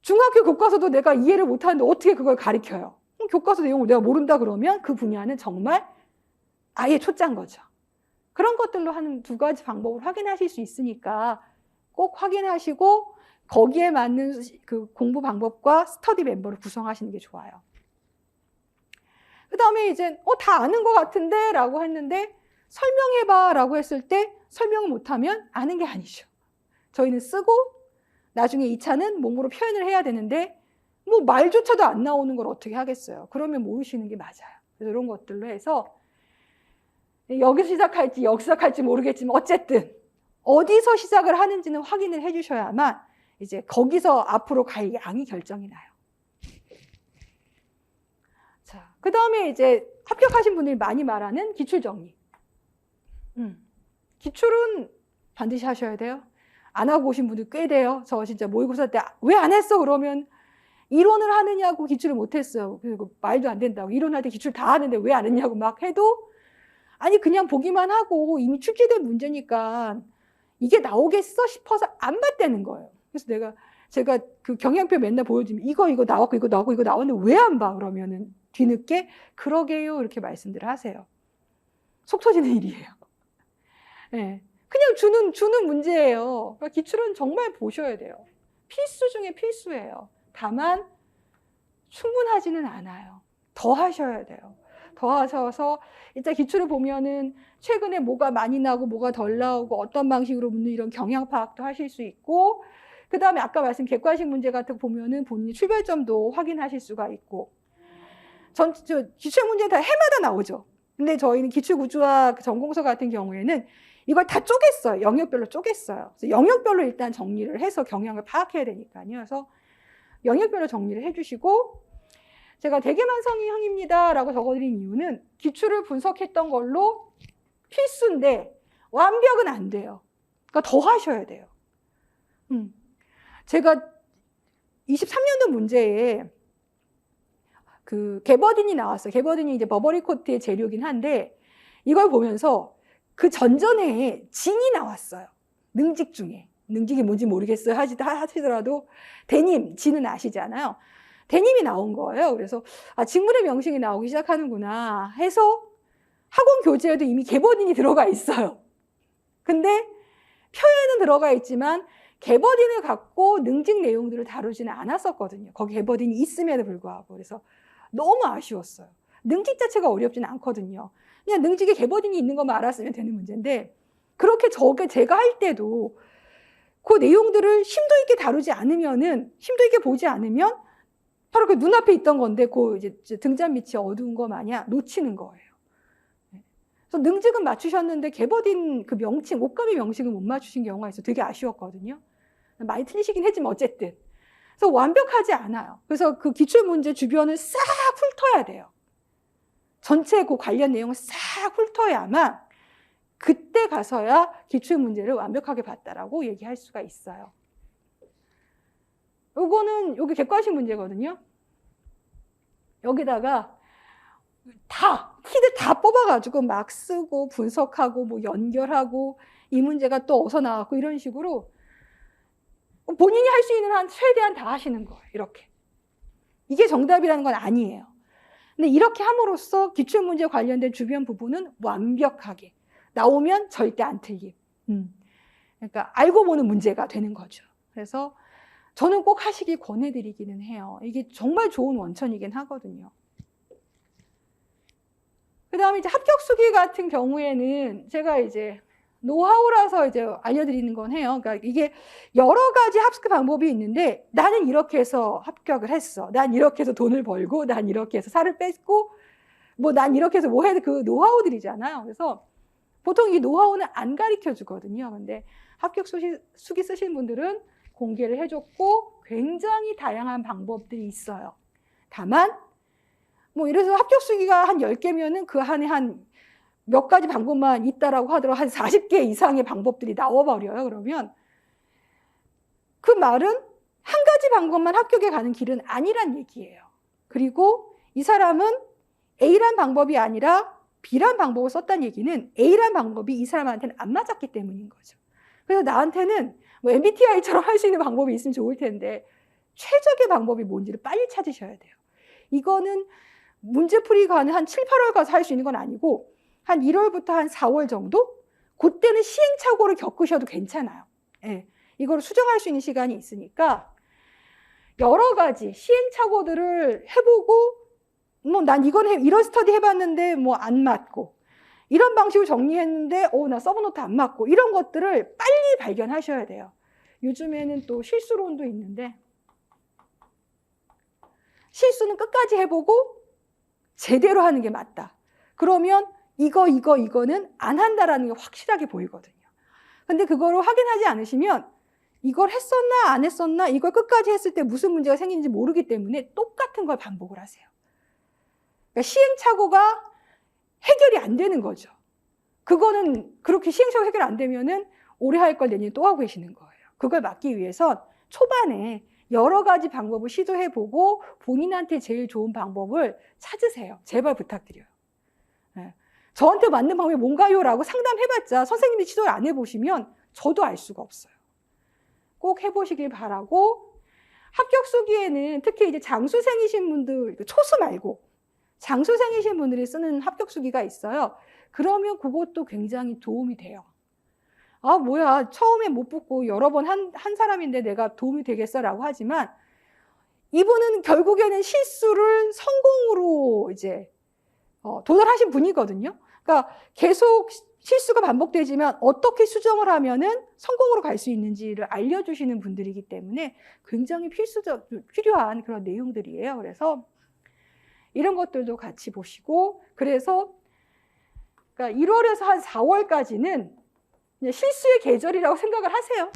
중학교 교과서도 내가 이해를 못하는데 어떻게 그걸 가르쳐요? 교과서 내용을 내가 모른다 그러면 그 분야는 정말 아예 초짜인 거죠. 그런 것들로 한 2가지 방법을 확인하실 수 있으니까 꼭 확인하시고 거기에 맞는 그 공부 방법과 스터디 멤버를 구성하시는 게 좋아요. 그 다음에 이제 다 아는 것 같은데 라고 했는데 설명해봐 라고 했을 때 설명을 못하면 아는 게 아니죠. 저희는 쓰고 나중에 2차는 몸으로 표현을 해야 되는데 뭐 말조차도 안 나오는 걸 어떻게 하겠어요. 그러면 모르시는 게 맞아요. 그래서 이런 것들로 해서 여기서 시작할지 여기서 시작할지 모르겠지만 어쨌든 어디서 시작을 하는지는 확인을 해주셔야만 이제 거기서 앞으로 갈 양이 결정이 나요. 자, 그 다음에 이제 합격하신 분들이 많이 말하는 기출 정리. 기출은 반드시 하셔야 돼요. 안 하고 오신 분들 꽤 돼요. 저 진짜 모의고사 때 왜 안 했어? 그러면 이론을 하느냐고 기출을 못 했어요. 그리고 말도 안 된다고. 이론할 때 기출 다 하는데 왜 안 했냐고 막 해도 아니 그냥 보기만 하고 이미 출제된 문제니까 이게 나오겠어 싶어서 안 봤다는 거예요. 그래서 제가 그 경향표 맨날 보여주면 이거 나왔고 이거 나오고 이거 나왔는데 왜 안 봐? 그러면은 뒤늦게 그러게요 이렇게 말씀들을 하세요. 속 터지는 일이에요. 네. 그냥 주는 문제예요. 그러니까 기출은 정말 보셔야 돼요. 필수 중에 필수예요. 다만 충분하지는 않아요. 더 하셔야 돼요. 더 하셔서 일단 기출을 보면은 최근에 뭐가 많이 나오고 뭐가 덜 나오고 어떤 방식으로 묻는 이런 경향 파악도 하실 수 있고 그 다음에 아까 말씀 객관식 문제 같은 거 보면은 본인이 출발점도 확인하실 수가 있고 기출 문제 다 해마다 나오죠. 근데 저희는 기출구조와 전공서 같은 경우에는 이걸 다 쪼갰어요. 영역별로 쪼갰어요. 그래서 영역별로 일단 정리를 해서 경향을 파악해야 되니까요. 그래서 영역별로 정리를 해주시고, 제가 대개만성형입니다 라고 적어드린 이유는 기출을 분석했던 걸로 필수인데 완벽은 안 돼요. 그러니까 더 하셔야 돼요. 제가 23년도 문제에 그 게버딘이 나왔어요. 게버딘이 이제 버버리 코트의 재료긴 한데 이걸 보면서 그 전전에 진이 나왔어요. 능직 중에. 능직이 뭔지 모르겠어요. 하시더라도 대님, 진은 아시잖아요. 대님이 나온 거예요. 그래서 직문의 명칭이 나오기 시작하는구나 해서 학원 교재에도 이미 게버딘이 들어가 있어요. 근데 표에는 들어가 있지만 게버딘을 갖고 능직 내용들을 다루지는 않았었거든요. 거기 게버딘이 있음에도 불구하고. 그래서 너무 아쉬웠어요. 능직 자체가 어렵지는 않거든요. 그냥 능직에 게버딘이 있는 것만 알았으면 되는 문제인데 그렇게 제가 할 때도 그 내용들을 심도 있게 다루지 않으면은, 심도 있게 보지 않으면 바로 그 눈앞에 있던 건데 그 이제 등잔 밑이 어두운 거 마냥 놓치는 거예요. 그래서 능직은 맞추셨는데 게버딘 그 명칭, 옷가미 명칭을 못 맞추신 경우가 있어서 되게 아쉬웠거든요. 많이 틀리시긴 했지만 어쨌든. 그래서 완벽하지 않아요. 그래서 그 기출문제 주변을 싹 훑어야 돼요. 전체 그 관련 내용을 싹 훑어야만 그때 가서야 기출문제를 완벽하게 봤다라고 얘기할 수가 있어요. 요게 객관식 문제거든요. 여기다가 키들 다 뽑아가지고 막 쓰고 분석하고 뭐 연결하고 이 문제가 또 어디서 나왔고 이런 식으로 본인이 할 수 있는 한 최대한 다 하시는 거예요. 이렇게. 이게 정답이라는 건 아니에요. 근데 이렇게 함으로써 기출문제 관련된 주변 부분은 완벽하게 나오면 절대 안 틀림. 그러니까 알고 보는 문제가 되는 거죠. 그래서 저는 꼭 하시길 권해드리기는 해요. 이게 정말 좋은 원천이긴 하거든요. 그 다음에 이제 합격 수기 같은 경우에는 제가 이제 노하우라서 이제 알려드리는 건 해요. 그러니까 이게 여러 가지 합격 방법이 있는데 나는 이렇게 해서 합격을 했어. 난 이렇게 해서 돈을 벌고, 난 이렇게 해서 살을 뺐고, 뭐 난 이렇게 해서 뭐 해도 그 노하우들이잖아요. 그래서 보통 이 노하우는 안 가르쳐 주거든요. 근데 합격 수기 쓰신 분들은 공개를 해줬고 굉장히 다양한 방법들이 있어요. 다만 뭐 이래서 합격 수기가 한 10개면은 그 안에 한 몇 가지 방법만 있다라고 하더라도 한 40개 이상의 방법들이 나와버려요. 그러면 그 말은 한 가지 방법만 합격에 가는 길은 아니란 얘기예요. 그리고 이 사람은 A란 방법이 아니라 B란 방법을 썼다는 얘기는 A란 방법이 이 사람한테는 안 맞았기 때문인 거죠. 그래서 나한테는 뭐 MBTI처럼 할 수 있는 방법이 있으면 좋을 텐데 최적의 방법이 뭔지를 빨리 찾으셔야 돼요. 이거는 문제풀이가 한 7, 8월 가서 할 수 있는 건 아니고 한 1월부터 한 4월 정도? 그때는 시행착오를 겪으셔도 괜찮아요. 예, 이거를 수정할 수 있는 시간이 있으니까 여러 가지 시행착오들을 해보고 뭐 난 이런 스터디 해봤는데 뭐 안 맞고 이런 방식으로 정리했는데 나 서브노트 안 맞고 이런 것들을 빨리 발견하셔야 돼요. 요즘에는 또 실수론도 있는데 실수는 끝까지 해보고 제대로 하는 게 맞다. 그러면 이거는 안 한다라는 게 확실하게 보이거든요. 근데 그거를 확인하지 않으시면 이걸 했었나 안 했었나 이걸 끝까지 했을 때 무슨 문제가 생기는지 모르기 때문에 똑같은 걸 반복을 하세요. 그러니까 시행착오가 해결이 안 되는 거죠. 그거는 그렇게 시행착오 해결 안 되면은 올해 할 걸 내년에 또 하고 계시는 거예요. 그걸 막기 위해선 초반에 여러 가지 방법을 시도해보고 본인한테 제일 좋은 방법을 찾으세요. 제발 부탁드려요. 네. 저한테 맞는 방법이 뭔가요? 라고 상담해봤자 선생님이 시도를 안 해보시면 저도 알 수가 없어요. 꼭 해보시길 바라고 합격 수기에는 특히 이제 장수생이신 분들, 초수 말고 장수생이신 분들이 쓰는 합격 수기가 있어요. 그러면 그것도 굉장히 도움이 돼요. 아, 뭐야. 처음에 못 붙고 여러 번 한 사람인데 내가 도움이 되겠어라고 하지만 이분은 결국에는 실수를 성공으로 이제 도달하신 분이거든요. 그러니까 계속 실수가 반복되지만 어떻게 수정을 하면은 성공으로 갈 수 있는지를 알려주시는 분들이기 때문에 굉장히 필요한 그런 내용들이에요. 그래서 이런 것들도 같이 보시고, 그래서 그러니까 1월에서 한 4월까지는 실수의 계절이라고 생각을 하세요.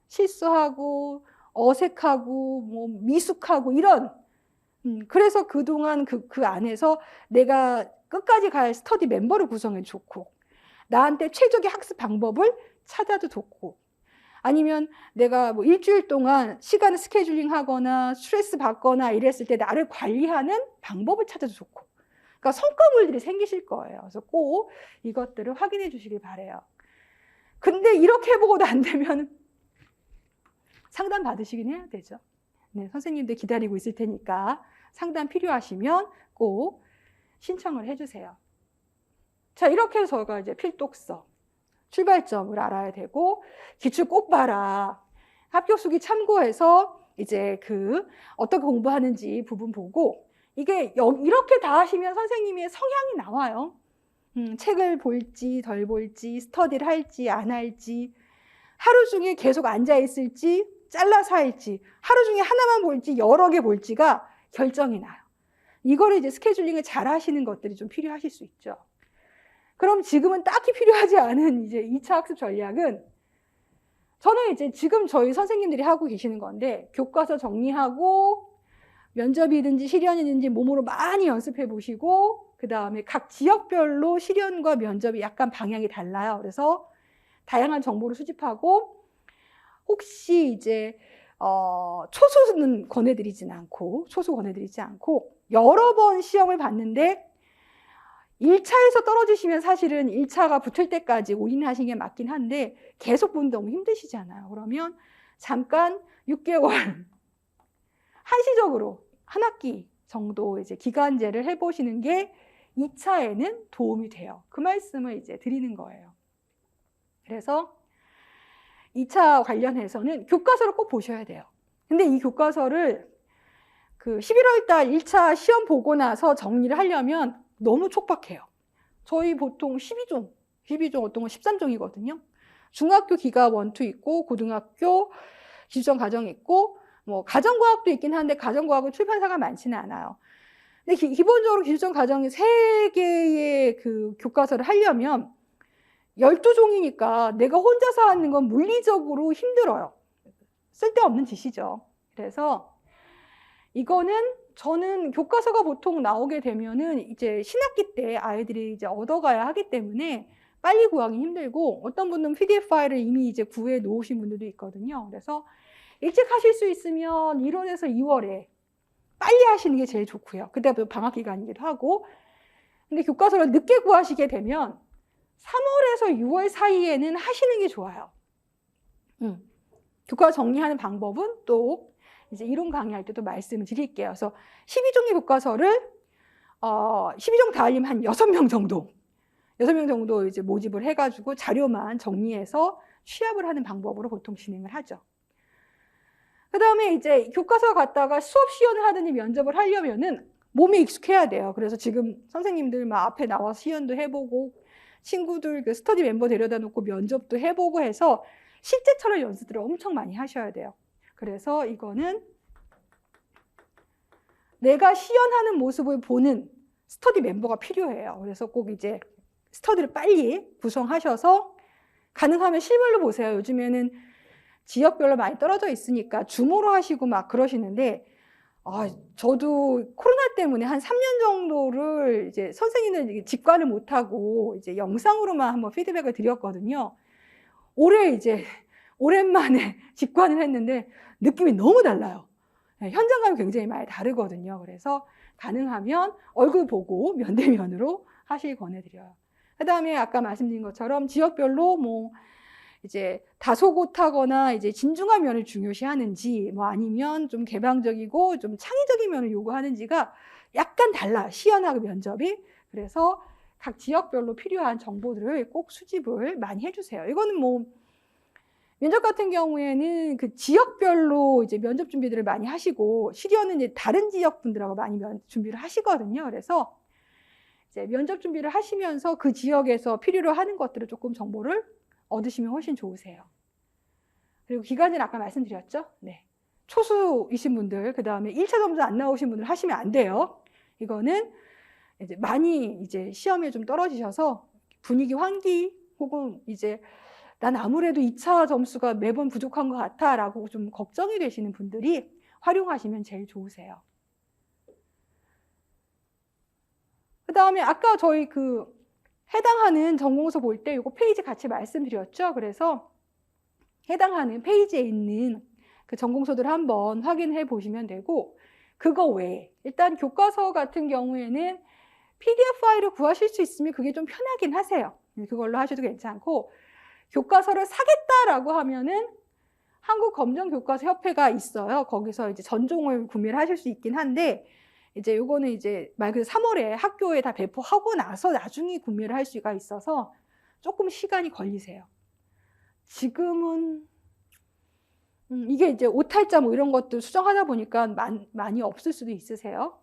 실수하고 어색하고 뭐 미숙하고 이런. 그래서 그동안 그 안에서 내가 끝까지 갈 스터디 멤버를 구성해 좋고, 나한테 최적의 학습 방법을 찾아도 좋고, 아니면 내가 뭐 일주일 동안 시간을 스케줄링 하거나 스트레스 받거나 이랬을 때 나를 관리하는 방법을 찾아도 좋고, 그러니까 성과물들이 생기실 거예요. 그래서 꼭 이것들을 확인해 주시길 바래요. 근데 이렇게 해보고도 안 되면 상담 받으시긴 해야 되죠. 네, 선생님들 기다리고 있을 테니까 상담 필요하시면 꼭 신청을 해주세요. 자, 이렇게 해서 저희가 이제 필독서, 출발점을 알아야 되고, 기출 꼭 봐라. 합격 수기 참고해서 이제 어떻게 공부하는지 부분 보고, 이게 이렇게 다 하시면 선생님의 성향이 나와요. 책을 볼지 덜 볼지, 스터디를 할지 안 할지, 하루 중에 계속 앉아 있을지 잘라서 할지, 하루 중에 하나만 볼지 여러 개 볼지가 결정이 나요. 이거를 이제 스케줄링을 잘 하시는 것들이 좀 필요하실 수 있죠. 그럼 지금은 딱히 필요하지 않은 이제 2차 학습 전략은, 저는 이제 지금 저희 선생님들이 하고 계시는 건데, 교과서 정리하고 면접이든지 실연이든지 몸으로 많이 연습해 보시고, 그 다음에 각 지역별로 실연과 면접이 약간 방향이 달라요. 그래서 다양한 정보를 수집하고, 혹시 이제 초수는 권해드리지 않고 여러 번 시험을 봤는데 1차에서 떨어지시면 사실은 1차가 붙을 때까지 올인하시는 게 맞긴 한데 계속 보면 너무 힘드시잖아요. 그러면 잠깐 6개월 한시적으로 한 학기 정도 이제 기간제를 해보시는 게 2차에는 도움이 돼요. 그 말씀을 이제 드리는 거예요. 그래서 2차 관련해서는 교과서를 꼭 보셔야 돼요. 근데 이 교과서를 11월 달 1차 시험 보고 나서 정리를 하려면 너무 촉박해요. 저희 보통 12종 어떤 건 13종이거든요. 중학교 기가 1, 2 있고, 고등학교 기술적 가정 있고, 뭐 가정과학도 있긴 한데 가정과학은 출판사가 많지는 않아요. 근데 기본적으로 기술적 가정이 3개의 교과서를 하려면 12종이니까 내가 혼자서 하는 건 물리적으로 힘들어요. 쓸데없는 짓이죠. 그래서 이거는 저는 교과서가 보통 나오게 되면은 이제 신학기 때 아이들이 이제 얻어가야 하기 때문에 빨리 구하기 힘들고, 어떤 분들은 PDF 파일을 이미 이제 구해 놓으신 분들도 있거든요. 그래서 일찍 하실 수 있으면 1월에서 2월에 빨리 하시는 게 제일 좋고요. 그때부터 방학 기간이기도 하고. 근데 교과서를 늦게 구하시게 되면 3월에서 6월 사이에는 하시는 게 좋아요. 교과서 정리하는 방법은 또 이제 이론 강의할 때도 말씀을 드릴게요. 그래서 12종의 교과서를 12종 다 하려면 한 6명 정도 이제 모집을 해가지고 자료만 정리해서 취합을 하는 방법으로 보통 진행을 하죠. 그 다음에 이제 교과서 갖다가 수업 시연을 하든지 면접을 하려면은 몸에 익숙해야 돼요. 그래서 지금 선생님들 막 앞에 나와서 시연도 해보고, 친구들 스터디 멤버 데려다 놓고 면접도 해보고 해서 실제처럼 연습들을 엄청 많이 하셔야 돼요. 그래서 이거는 내가 시연하는 모습을 보는 스터디 멤버가 필요해요. 그래서 꼭 이제 스터디를 빨리 구성하셔서 가능하면 실물로 보세요. 요즘에는 지역별로 많이 떨어져 있으니까 줌으로 하시고 막 그러시는데, 저도 코로나 때문에 한 3년 정도를 이제 선생님들 직관을 못하고 이제 영상으로만 한번 피드백을 드렸거든요. 올해 이제 오랜만에 직관을 했는데 느낌이 너무 달라요. 현장감이 굉장히 많이 다르거든요. 그래서 가능하면 얼굴 보고 면대면으로 하실 권해드려요. 그 다음에 아까 말씀드린 것처럼 지역별로 뭐 이제 다소곳하거나 이제 진중한 면을 중요시하는지, 뭐 아니면 좀 개방적이고 좀 창의적인 면을 요구하는지가 약간 달라요. 시연하고 면접이. 그래서 각 지역별로 필요한 정보들을 꼭 수집을 많이 해주세요. 이거는 뭐 면접 같은 경우에는 지역별로 이제 면접 준비들을 많이 하시고, 실연은 이제 다른 지역 분들하고 많이 준비를 하시거든요. 그래서 이제 면접 준비를 하시면서 그 지역에서 필요로 하는 것들을 조금 정보를 얻으시면 훨씬 좋으세요. 그리고 기간제는 아까 말씀드렸죠? 네. 초수이신 분들, 그 다음에 1차 점수 안 나오신 분들 하시면 안 돼요. 이거는 이제 많이 이제 시험에 좀 떨어지셔서 분위기 환기 혹은 이제 난 아무래도 2차 점수가 매번 부족한 것 같아 라고 좀 걱정이 되시는 분들이 활용하시면 제일 좋으세요. 그 다음에 아까 저희 그 해당하는 전공서 볼 때 이거 페이지 같이 말씀드렸죠. 그래서 해당하는 페이지에 있는 그 전공서들을 한번 확인해 보시면 되고, 그거 외에 일단 교과서 같은 경우에는 PDF 파일을 구하실 수 있으면 그게 좀 편하긴 하세요. 그걸로 하셔도 괜찮고, 교과서를 사겠다라고 하면은 한국검정교과서협회가 있어요. 거기서 이제 전종을 구매를 하실 수 있긴 한데, 이제 요거는 이제 말 그대로 3월에 학교에 다 배포하고 나서 나중에 구매를 할 수가 있어서 조금 시간이 걸리세요. 지금은 이게 이제 오탈자 뭐 이런 것도 수정하다 보니까 많이 없을 수도 있으세요.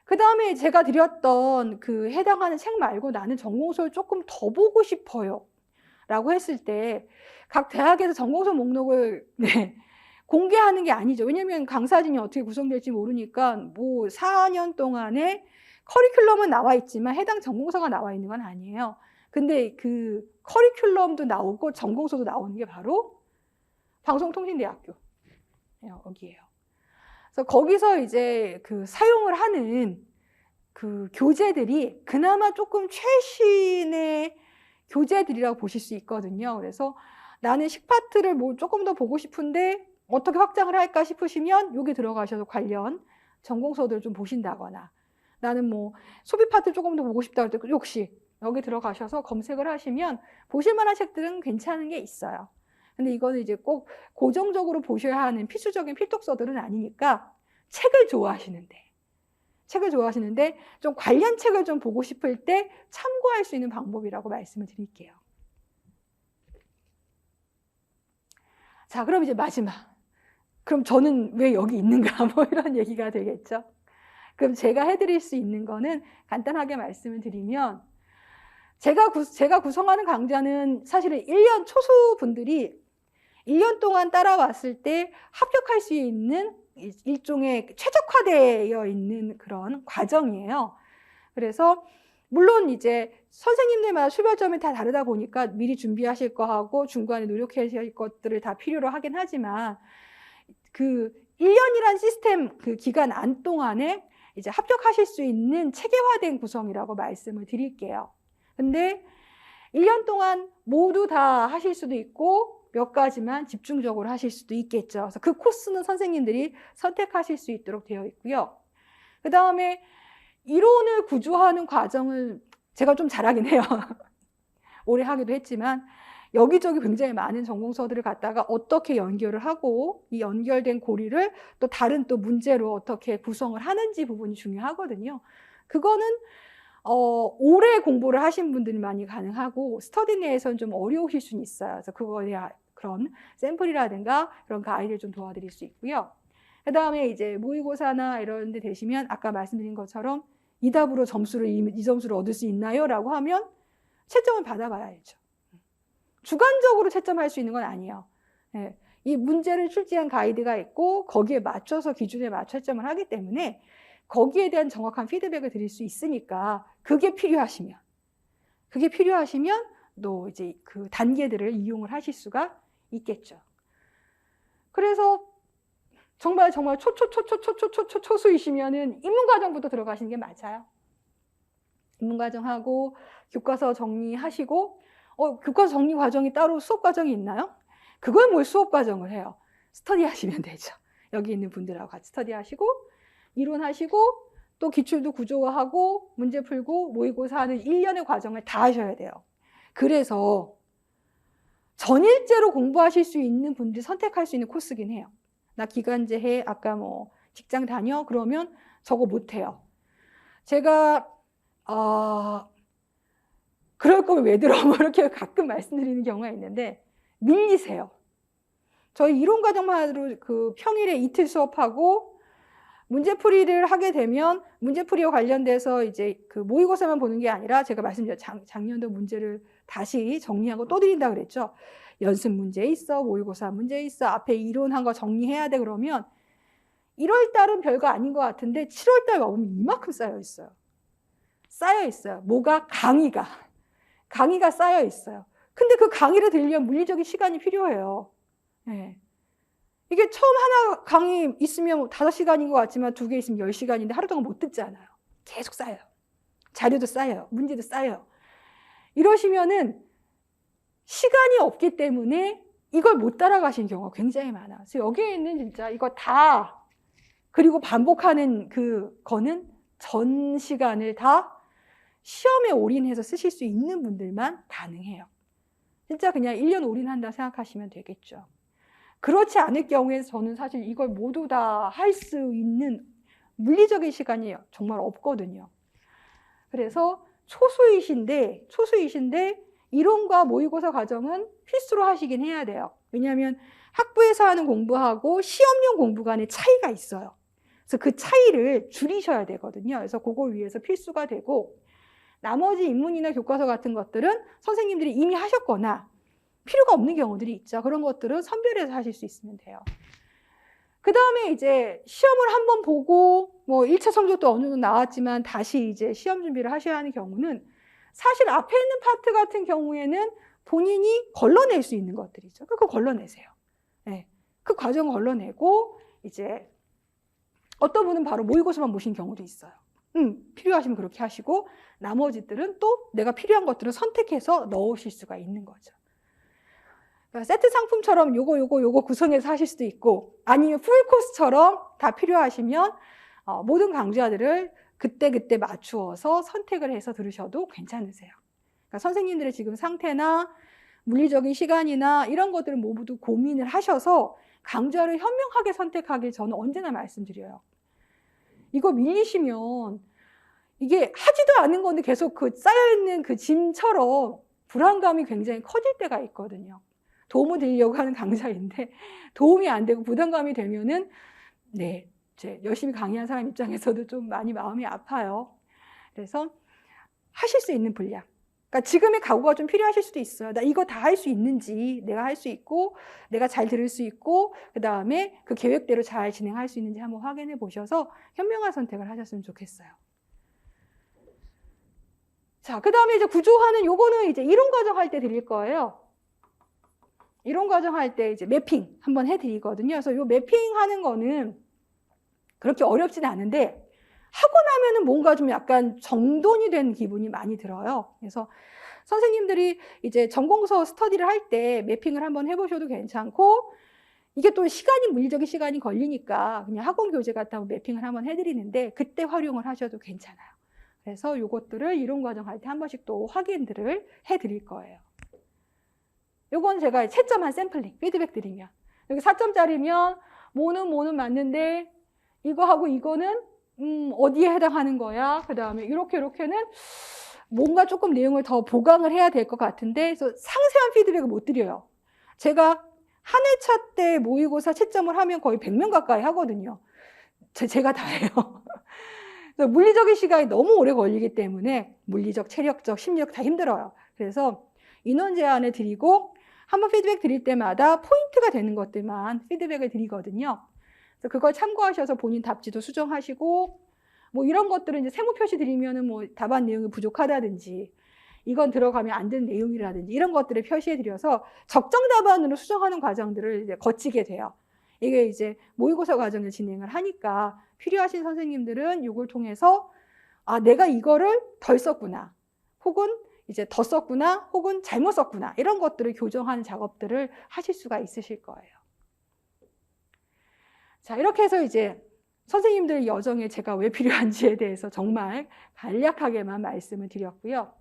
그 다음에 제가 드렸던 그 해당하는 책 말고 나는 전공서를 조금 더 보고 싶어요 라고 했을 때 각 대학에서 전공서 목록을 공개하는 게 아니죠. 왜냐면 강사진이 어떻게 구성될지 모르니까 뭐 4년 동안에 커리큘럼은 나와 있지만 해당 전공서가 나와 있는 건 아니에요. 근데 그 커리큘럼도 나오고 전공서도 나오는 게 바로 방송통신대학교 여기에요. 그래서 거기서 이제 그 사용을 하는 그 교재들이 그나마 조금 최신의 교재들이라고 보실 수 있거든요. 그래서 나는 식파트를 뭐 조금 더 보고 싶은데 어떻게 확장을 할까 싶으시면 여기 들어가셔서 관련 전공서들을 좀 보신다거나, 나는 뭐 소비 파트 조금 더 보고 싶다 할 때 역시 여기 들어가셔서 검색을 하시면 보실 만한 책들은 괜찮은 게 있어요. 근데 이거는 이제 꼭 고정적으로 보셔야 하는 필수적인 필독서들은 아니니까 책을 좋아하시는데 좀 관련 책을 좀 보고 싶을 때 참고할 수 있는 방법이라고 말씀을 드릴게요. 자, 그럼 이제 마지막. 그럼 저는 왜 여기 있는가? 뭐 이런 얘기가 되겠죠. 그럼 제가 해드릴 수 있는 거는 간단하게 말씀을 드리면, 제가 구성하는 강좌는 사실은 1년 초수분들이 1년 동안 따라왔을 때 합격할 수 있는 일종의 최적화되어 있는 그런 과정이에요. 그래서 물론 이제 선생님들마다 출발점이 다 다르다 보니까 미리 준비하실 거하고 중간에 노력하실 것들을 다 필요로 하긴 하지만, 그 1년이란 시스템 그 기간 안 동안에 이제 합격하실 수 있는 체계화된 구성이라고 말씀을 드릴게요. 근데 1년 동안 모두 다 하실 수도 있고 몇 가지만 집중적으로 하실 수도 있겠죠. 그래서 그 코스는 선생님들이 선택하실 수 있도록 되어 있고요. 그 다음에 이론을 구조하는 과정을 제가 좀 잘하긴 해요. 오래 하기도 했지만 여기저기 굉장히 많은 전공서들을 갖다가 어떻게 연결을 하고 이 연결된 고리를 또 다른 또 문제로 어떻게 구성을 하는지 부분이 중요하거든요. 그거는 오래 공부를 하신 분들이 많이 가능하고 스터디 내에서는 좀 어려우실 수는 있어요. 그래서 그거에 그런 샘플이라든가 그런 가이드를 좀 도와드릴 수 있고요. 그 다음에 이제 모의고사나 이런 데 되시면 아까 말씀드린 것처럼 이 답으로 이 점수를 얻을 수 있나요? 라고 하면 채점을 받아봐야죠. 주관적으로 채점할 수 있는 건 아니에요. 네. 이 문제를 출제한 가이드가 있고 거기에 맞춰서 기준에 맞춰 채점을 하기 때문에 거기에 대한 정확한 피드백을 드릴 수 있으니까 그게 필요하시면 또 이제 그 단계들을 이용을 하실 수가 있겠죠. 그래서 정말 초수이시면은 입문과정부터 들어가시는 게 맞아요. 입문과정하고 교과서 정리하시고, 교과서 정리 과정이 따로 수업 과정이 있나요? 그걸 뭘 수업 과정을 해요. 스터디 하시면 되죠. 여기 있는 분들하고 같이 스터디 하시고, 이론하시고, 또 기출도 구조화하고, 문제 풀고, 모의고사 하는 1년의 과정을 다 하셔야 돼요. 그래서 전일제로 공부하실 수 있는 분들이 선택할 수 있는 코스긴 해요. 나 기간제 해, 아까 뭐 직장 다녀? 그러면 저거 못해요. 제가 그럴 거면 왜 들어? 뭐 이렇게 가끔 말씀드리는 경우가 있는데 밀리세요. 저희 이론 과정만으로 그 평일에 이틀 수업하고 문제풀이를 하게 되면 문제풀이와 관련돼서 이제 그 모의고사만 보는 게 아니라 제가 말씀드렸죠. 작년도 문제를 다시 정리하고 또 드린다 그랬죠. 연습 문제 있어, 모의고사 문제 있어, 앞에 이론한 거 정리해야 돼. 그러면 1월 달은 별거 아닌 것 같은데 7월 달 와보면 이만큼 쌓여 있어요. 쌓여 있어요. 뭐가? 강의가 쌓여 있어요. 근데 그 강의를 들으려면 물리적인 시간이 필요해요. 네. 이게 처음 하나 강의 있으면 5시간인 것 같지만 2개 있으면 10시간인데 하루 동안 못 듣잖아요. 계속 쌓여요. 자료도 쌓여요. 문제도 쌓여요. 이러시면은 시간이 없기 때문에 이걸 못 따라가시는 경우가 굉장히 많아요. 그래서 여기에 있는 진짜 이거 다 그리고 반복하는 그거는 전 시간을 다 시험에 올인해서 쓰실 수 있는 분들만 가능해요. 진짜 그냥 1년 올인한다 생각하시면 되겠죠. 그렇지 않을 경우에 저는 사실 이걸 모두 다 할 수 있는 물리적인 시간이 정말 없거든요. 그래서 초수이신데 이론과 모의고사 과정은 필수로 하시긴 해야 돼요. 왜냐하면 학부에서 하는 공부하고 시험용 공부 간의 차이가 있어요. 그래서 그 차이를 줄이셔야 되거든요. 그래서 그걸 위해서 필수가 되고 나머지 인문이나 교과서 같은 것들은 선생님들이 이미 하셨거나 필요가 없는 경우들이 있죠. 그런 것들은 선별해서 하실 수 있으면 돼요. 그 다음에 이제 시험을 한번 보고 뭐 1차 성적도 어느 정도 나왔지만 다시 이제 시험 준비를 하셔야 하는 경우는 사실 앞에 있는 파트 같은 경우에는 본인이 걸러낼 수 있는 것들이죠. 그거 걸러내세요. 네. 그 과정 걸러내고 이제 어떤 분은 바로 모의고사만 보신 경우도 있어요. 필요하시면 그렇게 하시고 나머지들은 또 내가 필요한 것들을 선택해서 넣으실 수가 있는 거죠. 그러니까 세트 상품처럼 요거 구성해서 하실 수도 있고 아니면 풀 코스처럼 다 필요하시면 모든 강좌들을 그때 맞추어서 선택을 해서 들으셔도 괜찮으세요. 그러니까 선생님들의 지금 상태나 물리적인 시간이나 이런 것들을 모두 고민을 하셔서 강좌를 현명하게 선택하길 저는 언제나 말씀드려요. 이거 밀리시면 이게 하지도 않은 건데 계속 그 쌓여있는 그 짐처럼 불안감이 굉장히 커질 때가 있거든요. 도움을 드리려고 하는 강좌인데 도움이 안 되고 부담감이 되면은 네, 이제 열심히 강의한 사람 입장에서도 좀 많이 마음이 아파요. 그래서 하실 수 있는 분량. 그러니까 지금의 각오가 좀 필요하실 수도 있어요. 나 이거 다 할 수 있는지, 내가 할 수 있고, 내가 잘 들을 수 있고, 그 다음에 그 계획대로 잘 진행할 수 있는지 한번 확인해 보셔서 현명한 선택을 하셨으면 좋겠어요. 자, 그 다음에 이제 구조화는 요거는 이제 이론 과정 할 때 드릴 거예요. 이론 과정 할 때 이제 매핑 한번 해 드리거든요. 그래서 요 매핑 하는 거는 그렇게 어렵진 않은데 하고 나면은 뭔가 좀 약간 정돈이 된 기분이 많이 들어요. 그래서 선생님들이 이제 전공서 스터디를 할 때 매핑을 한번 해보셔도 괜찮고 이게 또 물리적인 시간이 걸리니까 그냥 학원 교재 같다고 매핑을 한번 해드리는데 그때 활용을 하셔도 괜찮아요. 그래서 요것들을 이론 과정 할 때 한 번씩 또 확인들을 해드릴 거예요. 요건 제가 채점한 샘플링, 피드백 드리면 여기 4점짜리면 뭐는 맞는데 이거하고 이거는 어디에 해당하는 거야? 그 다음에 이렇게는 뭔가 조금 내용을 더 보강을 해야 될 것 같은데 그래서 상세한 피드백을 못 드려요. 제가 한 회차 때 모의고사 채점을 하면 거의 100명 가까이 하거든요. 제가 다 해요. 물리적인 시간이 너무 오래 걸리기 때문에 물리적, 체력적, 심리적 다 힘들어요. 그래서 인원 제한을 드리고 한번 피드백 드릴 때마다 포인트가 되는 것들만 피드백을 드리거든요. 그래서 그걸 참고하셔서 본인 답지도 수정하시고 뭐 이런 것들은 이제 세모 표시 드리면은 뭐 답안 내용이 부족하다든지 이건 들어가면 안 되는 내용이라든지 이런 것들을 표시해 드려서 적정 답안으로 수정하는 과정들을 이제 거치게 돼요. 이게 이제 모의고사 과정을 진행을 하니까 필요하신 선생님들은 이걸 통해서 아, 내가 이거를 덜 썼구나. 혹은 이제 더 썼구나. 혹은 잘못 썼구나. 이런 것들을 교정하는 작업들을 하실 수가 있으실 거예요. 자, 이렇게 해서 이제 선생님들 여정에 제가 왜 필요한지에 대해서 정말 간략하게만 말씀을 드렸고요.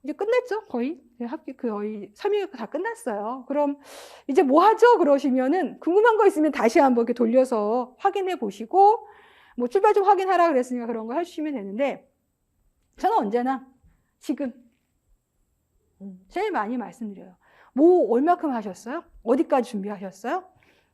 이제 끝냈죠? 거의 설명이 다 끝났어요. 그럼 이제 뭐 하죠? 그러시면은 궁금한 거 있으면 다시 한번 이렇게 돌려서 확인해 보시고 뭐 출발 좀 확인하라 그랬으니까 그런 거 해주시면 되는데 저는 언제나 지금 제일 많이 말씀드려요. 뭐 얼마큼 하셨어요? 어디까지 준비하셨어요?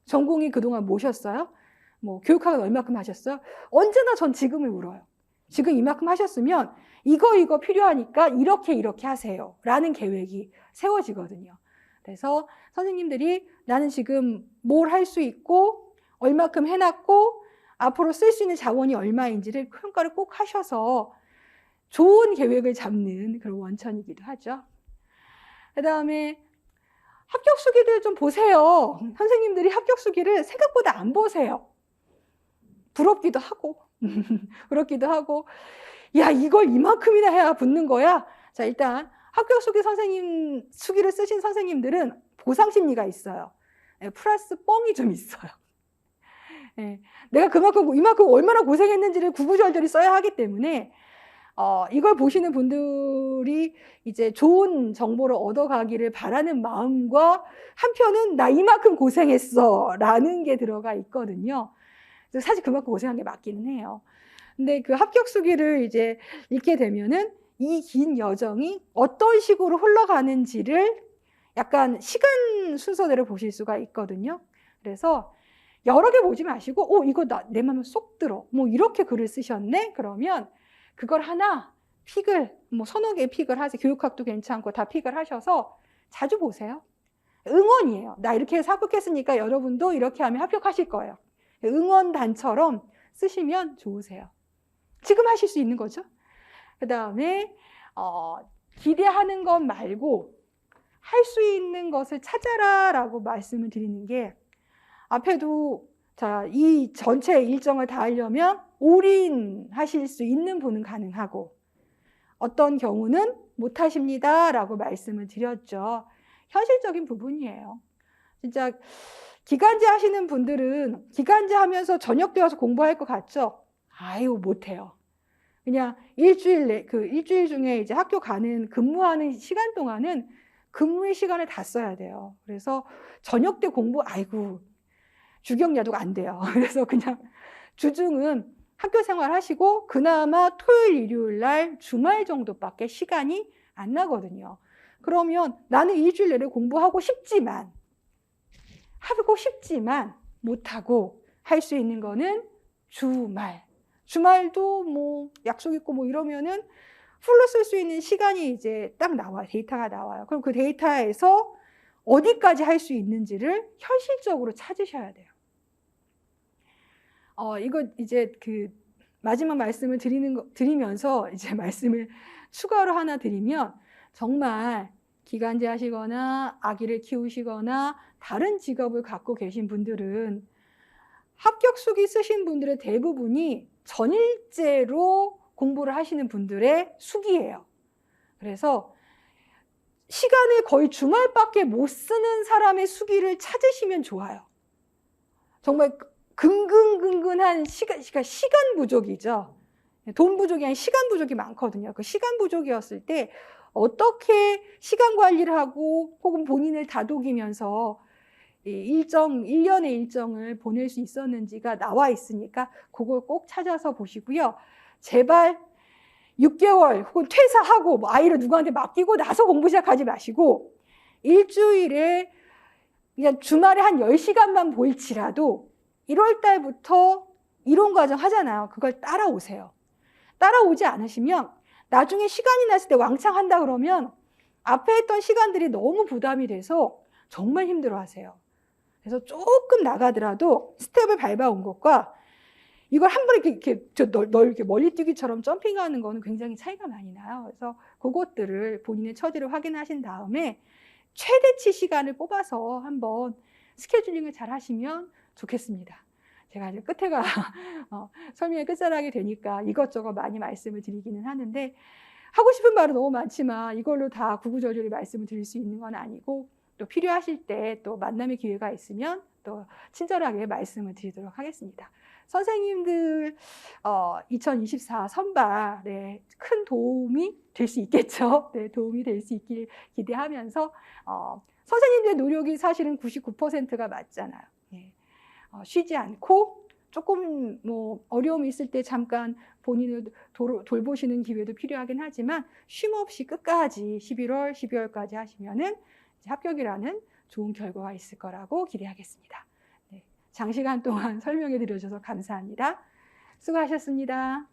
전공이 그동안 뭐셨어요? 뭐 교육학은 얼마큼 하셨어요? 언제나 전 지금을 물어요. 지금 이만큼 하셨으면 이거 필요하니까 이렇게 하세요 라는 계획이 세워지거든요. 그래서 선생님들이 나는 지금 뭘 할 수 있고 얼마큼 해놨고 앞으로 쓸 수 있는 자원이 얼마인지를 평가를 꼭 하셔서 좋은 계획을 잡는 그런 원천이기도 하죠. 그 다음에 합격 수기들 좀 보세요. 선생님들이 합격 수기를 생각보다 안 보세요. 부럽기도 하고 부럽기도 하고, 야, 이걸 이만큼이나 해야 붙는 거야? 자, 일단 합격 수기 선생님, 수기를 쓰신 선생님들은 보상 심리가 있어요. 플러스 뻥이 좀 있어요. 내가 그만큼, 이만큼 얼마나 고생했는지를 구구절절히 써야 하기 때문에, 이걸 보시는 분들이 이제 좋은 정보를 얻어가기를 바라는 마음과 한편은 나 이만큼 고생했어 라는 게 들어가 있거든요. 사실 그만큼 고생한 게 맞기는 해요. 근데 그 합격 수기를 이제 읽게 되면은 이 긴 여정이 어떤 식으로 흘러가는지를 약간 시간 순서대로 보실 수가 있거든요. 그래서 여러 개 보지 마시고, 이거 내 맘에 쏙 들어. 뭐 이렇게 글을 쓰셨네? 그러면 그걸 하나 픽을, 뭐 서너 개 픽을 하세요. 교육학도 괜찮고 다 픽을 하셔서 자주 보세요. 응원이에요. 나 이렇게 해서 합격했으니까 여러분도 이렇게 하면 합격하실 거예요. 응원단처럼 쓰시면 좋으세요. 지금 하실 수 있는 거죠. 그 다음에 기대하는 것 말고 할 수 있는 것을 찾아라 라고 말씀을 드리는 게, 앞에도 자, 이 전체 일정을 다 하려면 올인하실 수 있는 분은 가능하고 어떤 경우는 못하십니다 라고 말씀을 드렸죠. 현실적인 부분이에요. 진짜 기간제 하시는 분들은 기간제 하면서 저녁 때 와서 공부할 것 같죠? 아유, 못해요. 그냥 일주일 중에 이제 학교 가는, 근무하는 시간 동안은 근무의 시간을 다 써야 돼요. 그래서 저녁 때 공부, 아이고, 주경야도가 안 돼요. 그래서 그냥 주중은 학교 생활 하시고 그나마 토요일, 일요일 날 주말 정도밖에 시간이 안 나거든요. 그러면 나는 일주일 내내 공부하고 싶지만 못하고 할 수 있는 거는 주말도 뭐 약속 있고 뭐 이러면은 풀로 쓸 수 있는 시간이 이제 딱 나와요. 데이터가 나와요. 그럼 그 데이터에서 어디까지 할 수 있는지를 현실적으로 찾으셔야 돼요. 이거 이제 그 마지막 말씀을 드리면서 이제 말씀을 추가로 하나 드리면, 정말 기간제 하시거나 아기를 키우시거나 다른 직업을 갖고 계신 분들은 합격 수기 쓰신 분들의 대부분이 전일제로 공부를 하시는 분들의 수기예요. 그래서 시간을 거의 주말밖에 못 쓰는 사람의 수기를 찾으시면 좋아요. 정말 근근근근한 시간 부족이죠. 돈 부족이 아니라 시간 부족이 많거든요. 그 시간 부족이었을 때 어떻게 시간 관리를 하고 혹은 본인을 다독이면서 1년의 일정을 보낼 수 있었는지가 나와 있으니까 그걸 꼭 찾아서 보시고요. 제발 6개월 혹은 퇴사하고 뭐 아이를 누구한테 맡기고 나서 공부 시작하지 마시고, 일주일에 그냥 주말에 한 10시간만 볼지라도 1월 달부터 이론 과정 하잖아요. 그걸 따라오세요. 따라오지 않으시면 나중에 시간이 났을 때 왕창 한다 그러면 앞에 했던 시간들이 너무 부담이 돼서 정말 힘들어하세요. 그래서 조금 나가더라도 스텝을 밟아온 것과 이걸 한 번에 이렇게 멀리 뛰기처럼 점핑하는 거는 굉장히 차이가 많이 나요. 그래서 그것들을 본인의 처지를 확인하신 다음에 최대치 시간을 뽑아서 한번 스케줄링을 잘 하시면 좋겠습니다. 제가 이제 끝에가 설명의 끝자락이 되니까 이것저것 많이 말씀을 드리기는 하는데, 하고 싶은 말은 너무 많지만 이걸로 다 구구절절히 말씀을 드릴 수 있는 건 아니고, 또 필요하실 때 또 만남의 기회가 있으면 또 친절하게 말씀을 드리도록 하겠습니다. 선생님들 2024 선발에 큰 도움이 될 수 있겠죠. 네, 도움이 될 수 있길 기대하면서 선생님들의 노력이 사실은 99%가 맞잖아요. 네. 쉬지 않고 조금 뭐 어려움이 있을 때 잠깐 본인을 돌보시는 기회도 필요하긴 하지만 쉼 없이 끝까지 11월, 12월까지 하시면은 이제 합격이라는 좋은 결과가 있을 거라고 기대하겠습니다. 네, 장시간 동안 설명해 드려주셔서 감사합니다. 수고하셨습니다.